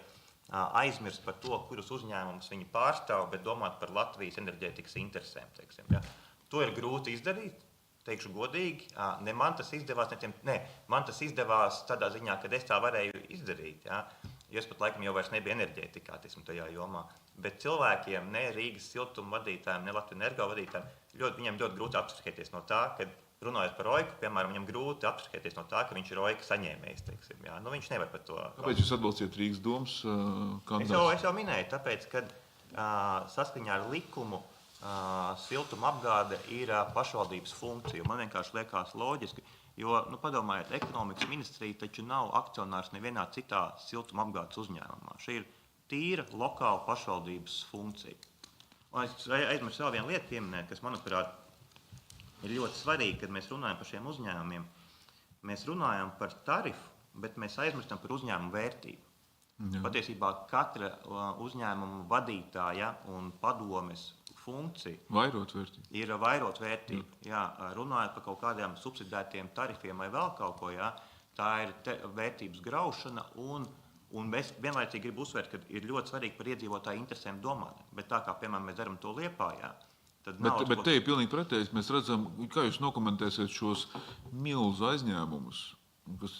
aizmirst par to, kurus uzņēmumus viņi pārstāv, bet domāt par Latvijas enerģētikas interesēm. Teiksim, ja. To ir grūti izdarīt, teikšu godīgi. Ne man tas izdevās, man tas izdevās tādā ziņā, kad es tā varēju izdarīt. Ja. Jo es pat laikam jau vairs nebija enerģētikā, teiksim, tajā jomā. Bet cilvēkiem, ne Rīgas siltuma vadītājiem, ne Latvijas energo vadītājiem, viņiem ļoti grūti apsargēties no tā, ka runājot par Roiku, piemēram, viņam grūti apsargēties no tā, ka viņš ir Roika saņēmējs, teiksim, jā. Viņš nevar par to. Kāpēc jūs atbalstījāt Rīgas domas kandidātus? Es jau minēju, tāpēc, ka saskaņā ar likumu siltuma apgāde ir pašvaldības funkcija. Man vienkārši liekas loģiski, jo, padomājiet, ekonomikas ministrija taču nav akcionārs nevienā citā siltuma apgādes uzņēmumā. Šī ir tīra lokāla pašvaldības funkcija. Un es aizmirsu vēl vienu lietu pieminēt, kas, manuprāt, ir ļoti svarīgi, kad mēs runājam par šiem uzņēmumiem. Mēs runājam par tarifu, bet mēs aizmirstam par uzņēmumu vērtību. Jā. Patiesībā katra uzņēmuma vadītāja un padomes funkcija ir vairot vērtību. Jā, runājot par kaut kādiem subsidētiem tarifiem vai vēl kaut ko, jā, tā ir vērtības graušana un mēs vienlaicīgi gribu uzsvērt, ka ir ļoti svarīgi par iedzīvotāju interesēm domāt. Bet tā kā, piemēram, mēs darām to Liepājā, Bet te ir pilnīgi pretēji. Mēs redzam, kā jūs nokomentēsiet šos milzu aizņēmumus, kas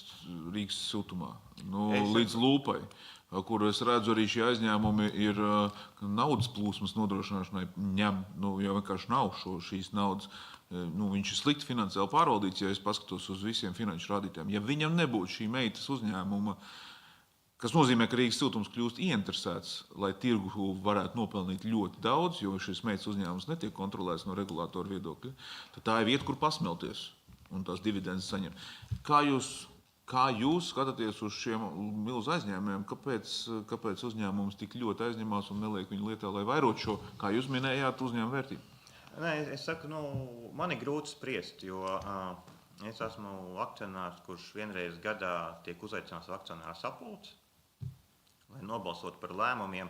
Rīgas siltumā, līdz Lūpai, kur es redzu arī šie aizņēmumi ir naudas plūsmas nodrošināšanai ņem, jo vienkārši nav šīs naudas. Viņš ir slikti finansiāli pārvaldīts, ja es paskatos uz visiem finanšu rādītājiem. Ja viņam nebūtu šī meitas uzņēmuma, kas nozīmē, ka Rīgas siltums kļūst ieinteresēts, lai tirgu varētu nopelnīt ļoti daudz, jo šis meitas uzņēmums netiek kontrolēts no regulātora viedokļa, tad tā ir vieta, kur pasmelties un tās dividendes saņemt. Kā jūs skatāties uz šiem milzu aizņēmumiem? Kāpēc uzņēmums tik ļoti aizņemās un neliek viņu lietā, lai vairot šo, kā jūs minējāt, uzņēmumu vērtību? Nē, es saku, man ir grūti spriest, jo es esmu akcionārs, kurš vienreiz gadā tiek uzaicināts akcionāru sapulci, lai nobalsot par lēmumiem,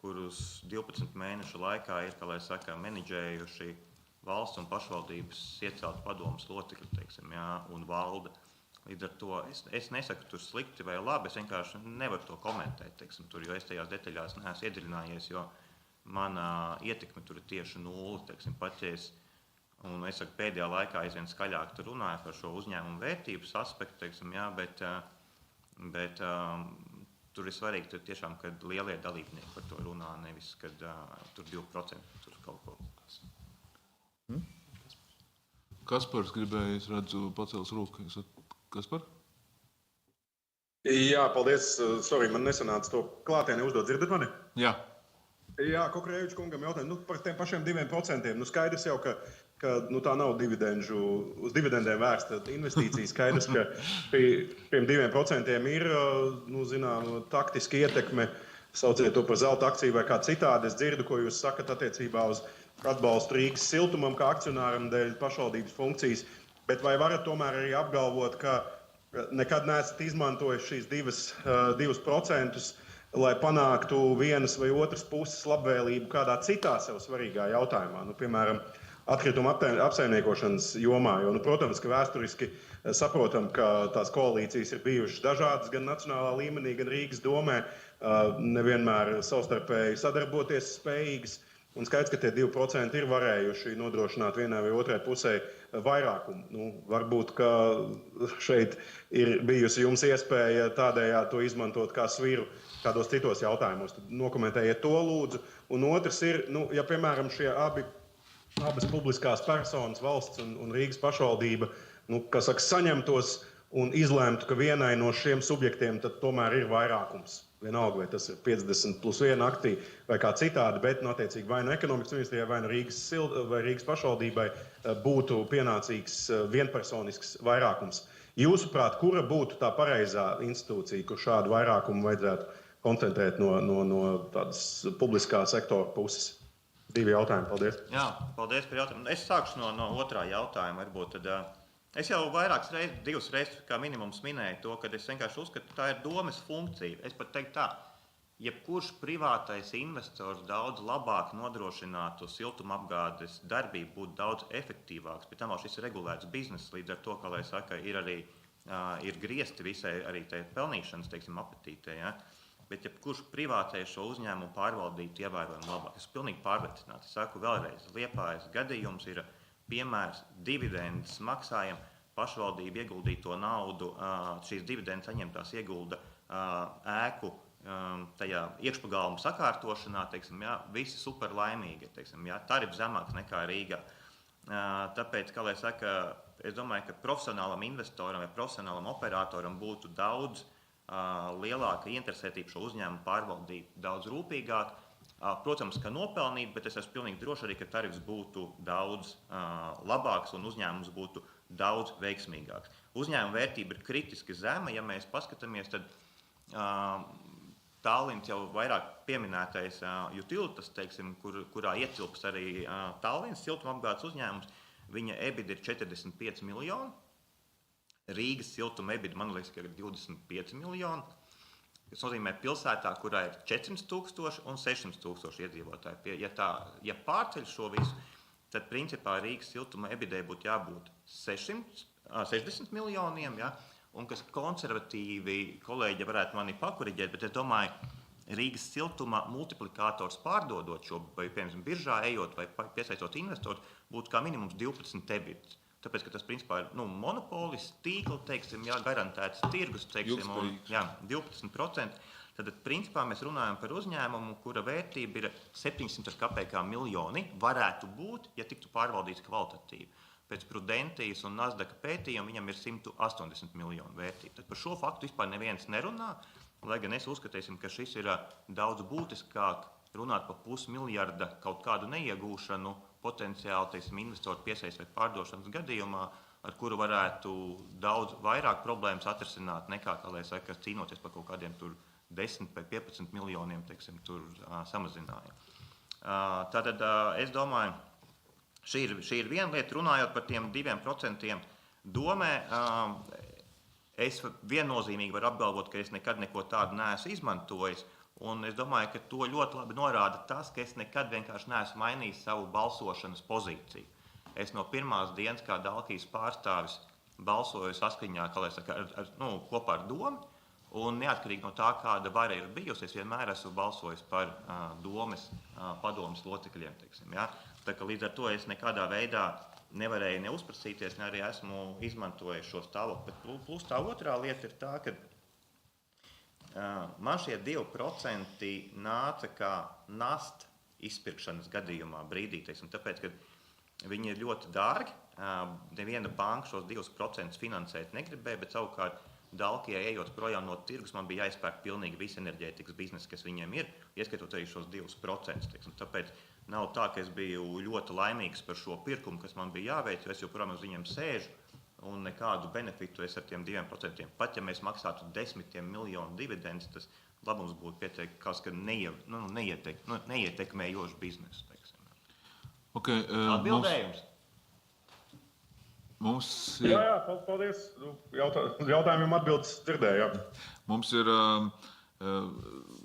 kurus 12 mēnešu laikā ir, kā lai saka, menedžējuši valsts un pašvaldības iecelt padomas locekļi, teiksim, jā, un valde. Līdz ar to es nesaku tur slikti vai labi, es vienkārši nevaru to komentēt, teiksim, tur, jo es tajās detaļās neesmu iedziļinājies, jo mana ietekme tur ir tieši nulle, teiksim, pat ja es saku, pēdējā laikā aizvien skaļāk tur runāju par šo uzņēmumu vērtības aspektu, teiksim, jā, bet tur ir svarīgi, tur tiešām, kad lielie dalībnieki par to runā, nevis, kad tur 2% tur kaut ko. Kaspars gribēja, es redzu, pacels roku. Kaspar? Jā, paldies. Sorry, man nesanāca to klātienē uzdot. Dzirdat mani? Jā. Jā, Kukrēviča kungam jautājumu. Par tiem pašiem 2%. Skaidrs jau, ka tā nav uz dividendēm vērsta investīcija. Skaidrs, ka pie 2% ir, zinām, taktiski ietekme. Sauciet to par zelta akciju vai kā citādi. Es dzirdu, ko jūs sakat attiecībā uz atbalstu Rīgas siltumam kā akcionāram dēļ pašvaldības funkcijas. Bet vai varat tomēr arī apgalvot, ka nekad neesat izmantojuši šīs 2%, lai panāktu vienas vai otras puses labvēlību kādā citā sev svarīgā jautājumā? Piemēram, atkrituma apsaimniekošanas jomā. Jo, protams, ka vēsturiski saprotam, ka tās koalīcijas ir bijušas dažādas gan nacionālā līmenī, gan Rīgas domē, nevienmēr savstarpēji sadarboties spējīgas. Un skaidrs, ka tie 2% ir varējuši nodrošināt vienai vai otrai pusē vairākumu. Varbūt, ka šeit ir bijusi jums iespēja tādējādi to izmantot kā sviru kādos citos jautājumos. Tad nokomentējiet to, lūdzu. Un otrs ir, ja, piemēram, šie abas publiskās personas, valsts un Rīgas pašvaldība, saņemtos un izlemtu, ka vienai no šiem subjektiem tad tomēr ir vairākums. Vienalga, vai tas ir 50 plus 1 aktīvi vai kā citādi, bet attiecīgi vai no ekonomikas ministrijai, vai no Rīgas pašvaldībai būtu pienācīgs vienpersonisks vairākums. Jūsuprāt, kura būtu tā pareizā institūcija, kur šādu vairākumu vajadzētu koncentrēt no tādas publiskā sektora puses? 2 jautājumi, paldies. Jā, paldies par jautājumu. Es sākšu no otrā jautājuma. Varbūt, tad, es jau vairākas reizes, 2 reizes kā minimums minēju to, ka es vienkārši uzskatu, ka tā ir domes funkcija. Es pat teiktu tā, jebkurš privātais investors daudz labāk nodrošinātu siltumapgādes darbību, būtu daudz efektīvāks. Pēc tam vēl šis ir regulēts bizness, līdz ar to, kā lai saka, ir griezti visai arī tai pelnīšanas, teiksim, apetītē. Ja? Bet jebkurš privātais šo uzņēmumu pārvaldītu ievērojami labāk. Es esmu pilnīgi pārliecināts. Es saku vēlreiz, Liepājas gadījums ir piemērs dividendes maksājam, pašvaldība ieguldīto naudu, šīs dividendes saņemtās iegulda ēku tajā iekšpagalma sakārtošanā, teiksim, jā, visi super laimīgi, teiksim, jā, tarifs zemāks nekā Rīgā. Tāpēc, kā lai saka, es domāju, ka profesionālam investoram vai profesionālam operatoram būtu daudz lielāka interesētība šo uzņēmumu pārvaldīt daudz rūpīgāk. Protams, ka nopelnīt, bet es esmu pilnīgi droši arī, ka tarifs būtu daudz labāks un uzņēmums būtu daudz veiksmīgāks. Uzņēmuma vērtība ir kritiski zema. Ja mēs paskatāmies, tad Tallinas jau vairāk pieminētais Utilitas, teiksim, kurā ietilps arī Tallinas siltumapgādes uzņēmums, viņa EBITDA ir 45 miljoni. Rīgas siltuma EBITDA, man liekas, ka ir 25 miljoni. Tas nozīmē pilsētā, kurā ir 400 000 un 600 000 iedzīvotāji. Ja pārceļ šo visu, tad principā Rīgas siltuma EBITDA būtu jābūt 60 miljoniem, ja? Un kas konservatīvi kolēģi varētu mani pakuriģēt, bet es domāju, Rīgas siltuma multiplikators pārdodot šo, vai piemēram biržā ejot vai piesaistot investorus, būtu kā minimums 12 EBITDA. Tāpēc, ka tas principā ir monopolis, tīkla, teiksim, jā, garantēts tirgus, teiksim, un, jā, 12%. Tad, principā, mēs runājam par uzņēmumu, kura vērtība ir 700 kapekā miljoni, varētu būt, ja tiktu pārvaldīts kvalitatīvi. Pēc Prudentijas un Nasdaq pētījuma viņam ir 180 miljonu vērtība. Tad par šo faktu vispār neviens nerunā, lai gan es uzskatīsim, ka šis ir daudz būtiskāk runāt par 500 miljarda kaut kādu neiegūšanu, potenciāli, teiksim, investoru piesaist vai pārdošanas gadījumā, ar kuru varētu daudz vairāk problēmas atrisināt nekā, kā lai saka, cīnoties par kaut kādiem tur 10 vai 15 miljoniem, teiksim, tur samazinājumu. Tātad es domāju, šī ir viena lieta, runājot par tiem 2% domē. Es viennozīmīgi varu apgalvot, ka es nekad neko tādu neesmu izmantojis. Un es domāju, ka to ļoti labi norāda tas, ka es nekad vienkārši neesmu mainījis savu balsošanas pozīciju. Es no pirmās dienas, kā Dalkijas pārstāvis, balsoju saskaņā, kā lai saka, kopā ar domu, un neatkarīgi no tā, kāda vara ir bijusi, es vienmēr esmu balsojis par domes padomes locekļiem, teiksim, ja? Tā kā līdz ar to es nekādā veidā nevarēju neuzprasīties, ne arī esmu izmantojis šo stāvokli. Bet plus tā otrā lieta ir tā, ka man šie 2% nāca kā nast izpirkšanas gadījumā brīdī, teiksim, tāpēc, ka viņi ir ļoti dārgi. Neviena banka šos 2% finansēt negribēja, bet savukārt Dalkijai ejot projām no tirgus, man bija jāizpērk pilnīgi visi enerģētikas biznesi, kas viņiem ir, ieskatot arī šos 2%. Teiksim. Tāpēc nav tā, ka es biju ļoti laimīgs par šo pirkumu, kas man bija jāveic, jo es joprojām uz viņiem sēžu. Un nekādu benefitu es ar tiem 2%. Pat ja mēs maksātu 10 miljonu dividendus, tas labums būtu pietiekami kaut kas neietekmējošs biznesu. Okay, Atbildējums? Mums ir... Jā, paldies. Jautājumiem atbildes dzirdēju. Mums ir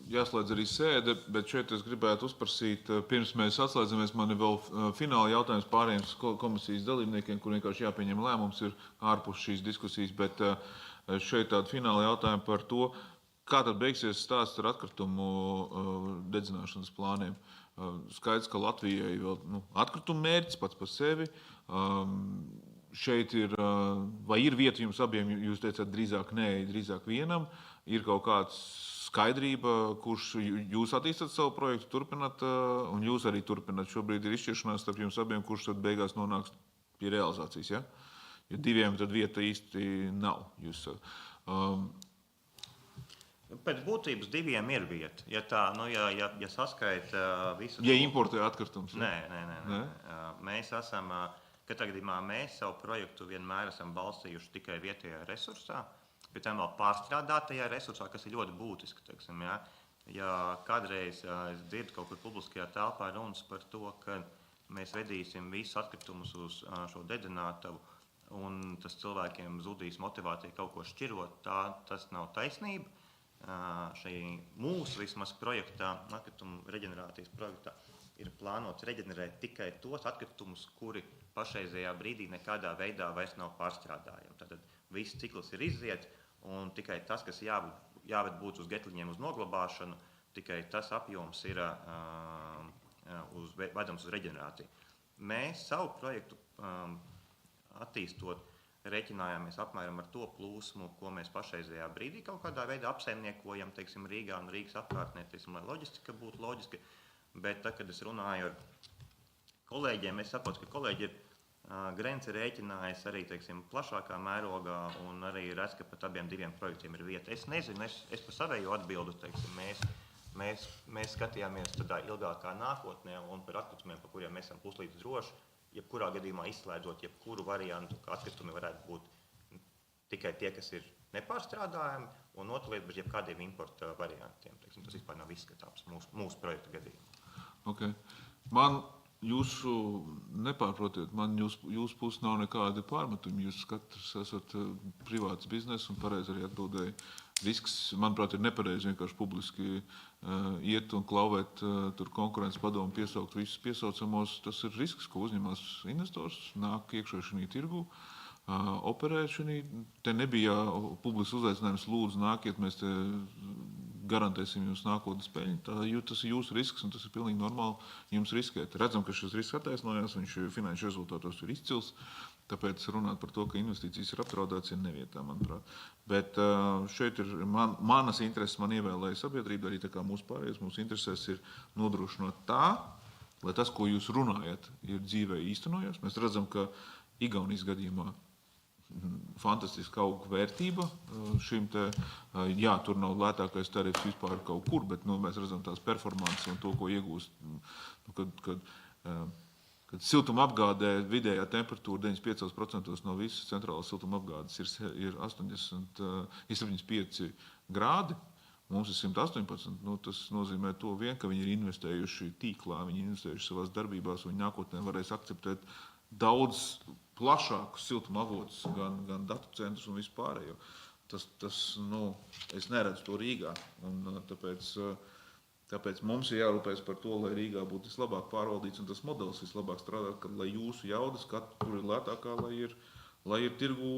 jāslēdz arī sēde, bet šeit es gribētu uzprasīt, pirms mēs atslēdzamies, man ir vēl fināli jautājums pārējiem komisijas dalībniekiem, kur vienkārši jāpieņem lēmums ir ārpus šīs diskusijas, bet šeit tāda fināla jautājuma par to, kā tad beigsies stāsts ar atkritumu dedzināšanas plāniem. Skaidrs, ka Latvijai vēl atkrituma mērķis pats par sevi. Šeit ir, vai ir vieta jums abiem, jūs teicat drīzāk nē, drīzāk vienam, ir kaut kāds skaidrība, kurš jūs attīstat savu projektu, turpināt, un jūs arī turpināt. Šobrīd ir izšķiršanās starp jums abiem, kurš tad beigās nonāks pie realizācijas, ja? Ja 2 tad vieta īsti nav. Jūs, Pēc būtības 2 ir vieta. Ja tā, ja saskaita visu... Ja importē atkritumus. Nē. Mēs esam, katrā gadījumā mēs savu projektu vienmēr esam balstījuši tikai vietējā resursā, pēc tam vēl pārstrādātajā resursā, kas ir ļoti būtiski, teiksim, ja. Ja kādreiz es dzirdu kaut kur publiskajā telpā runas par to, ka mēs vedīsim visus atkritumus uz šo dedzinātavu, un tas cilvēkiem zudīs motivācija kaut ko šķirot, tas nav taisnība. Šai mūsu vismaz projektā, atkritumu reģenerācijas projektā, ir plānots reģenerēt tikai tos atkritumus, kuri pašreizējā brīdī nekādā veidā vairs nav pārstrādājami. Tātad viss cikls ir iziet, un tikai tas, kas jāved būt uz getliņiem uz noglabāšanu, tikai tas apjoms ir vedams uz reģenerāciju. Mēs savu projektu attīstot rēķinājāmies apmēram ar to plūsmu, ko mēs pašreizējā brīdī kaut kādā veidā apsaimniekojam, teiksim, Rīgā un Rīgas apkārtnē, teiksim, lai loģistika būtu loģiska. Bet tad, kad es runāju ar kolēģiem, es saprotu, ka kolēģi ir Grents ir rēķinājis arī, teiksim, plašākā mērogā un arī redz, ka pat abiem 2 projektiem ir vieta. Es nezinu, es par savējo atbildu, teiksim, mēs skatījāmies tādā ilgākā nākotnē un par atkritumiem, par kuriem mēs esam puslīdz droši, jebkurā gadījumā izslēdzot jebkuru variantu, ka atkritumi varētu būt tikai tie, kas ir nepārstrādājami, un otra lieta bez jebkādiem importa variantiem. Teiksim, tas vispār nav izskatāms mūsu projekta gadījumā. Okay. Man jūsu, nepārprotiet, man jūsu puses nav nekādi pārmetumi. Jūs katrs esat privāts biznes un pareizi arī atbildēja. Risks, manuprāt, ir nepareizi vienkārši publiski iet un klauvēt tur konkurences padomu, piesaukt visus piesaucamos. Tas ir risks, ko uzņemās investors, nāk iekšā šajā tirgu, operē šajā. Te nebija publisks uzaicinājums, lūdzu nākiet, mēs te garantēsim jums nākotnes peļņu. Tas ir jūsu risks un tas ir pilnīgi normāli jums riskēt. Redzam, ka šis risks attaisnojās, viņš finanšu rezultātos ir izcils, tāpēc runāt par to, ka investīcijas ir apdraudētas, ir nevietā, manuprāt. Bet šeit ir manas intereses, man ievēlēja sabiedrība, arī tā kā mūsu pārējais, mūsu interesēs ir nodrošināt tā, lai tas, ko jūs runājat, ir dzīvē īstenojās. Mēs redzam, ka Igaunijas gadījumā fantastiska auga vērtība šim te, jā, tur nav lētākais tarifs vispār kaut kur, bet mēs redzam tās performances un to, ko iegūst, kad siltuma apgādē vidējā temperatūra 95% no visas centrālās siltuma apgādes ir 75 grādi, mums ir 118, tas nozīmē to vien, ka viņi ir investējuši tīklā, viņi ir investējuši savās darbībās, un viņi nākotnē varēs akceptēt daudz plašākus siltuma avotus, gan datu centrus un vispārējo. Es neredzu to Rīgā, un tāpēc mums ir jārūpēs par to, lai Rīgā būtu vislabāk pārvaldīts un tas modelis vislabāk strādā, lai jūsu jaudas, kur ir lētākā, lai ir tirgu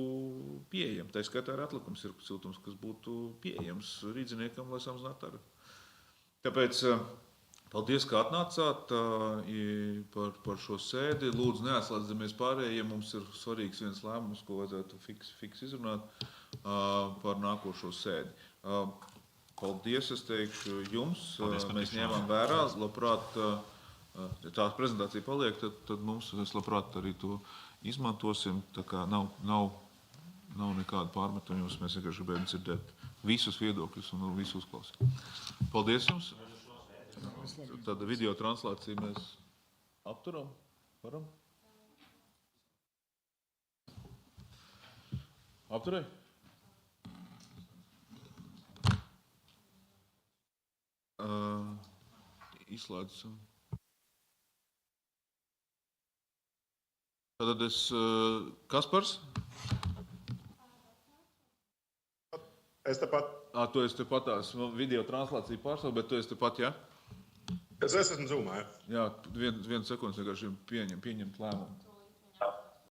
pieejama. Tā skaitā ir atlikums siltums, kas būtu pieejams rīdziniekam, lai samazinātu tarifu. Tāpēc paldies, ka atnācāt par šo sēdi. Lūdzu, neatslēdzamies pārējiem. Mums ir svarīgs viens lēmums, ko vajadzētu fiks izrunāt par nākošo sēdi. Paldies, es teikšu jums. Paldies, mēs ņēmām vērā. Labprāt, ja tā prezentācija paliek, tad mums labprāt arī to izmantosim. Tā kā nav nekāda pārmetuma jums. Mēs vienkārši gribējām dzirdēt visus viedokļus un visus uzklausīt. Paldies jums! Tad video translāciju mēs apturam? Varam? Apturēj? Izslēdzam. Tad Kaspars? Es tepat. Tu esi tepat tās video translācija pārstāv, bet tu esi tepat, jā? Es esmu Zoomā, jā. Jā, vienu sekundes vienkārši pieņemt lēmumu.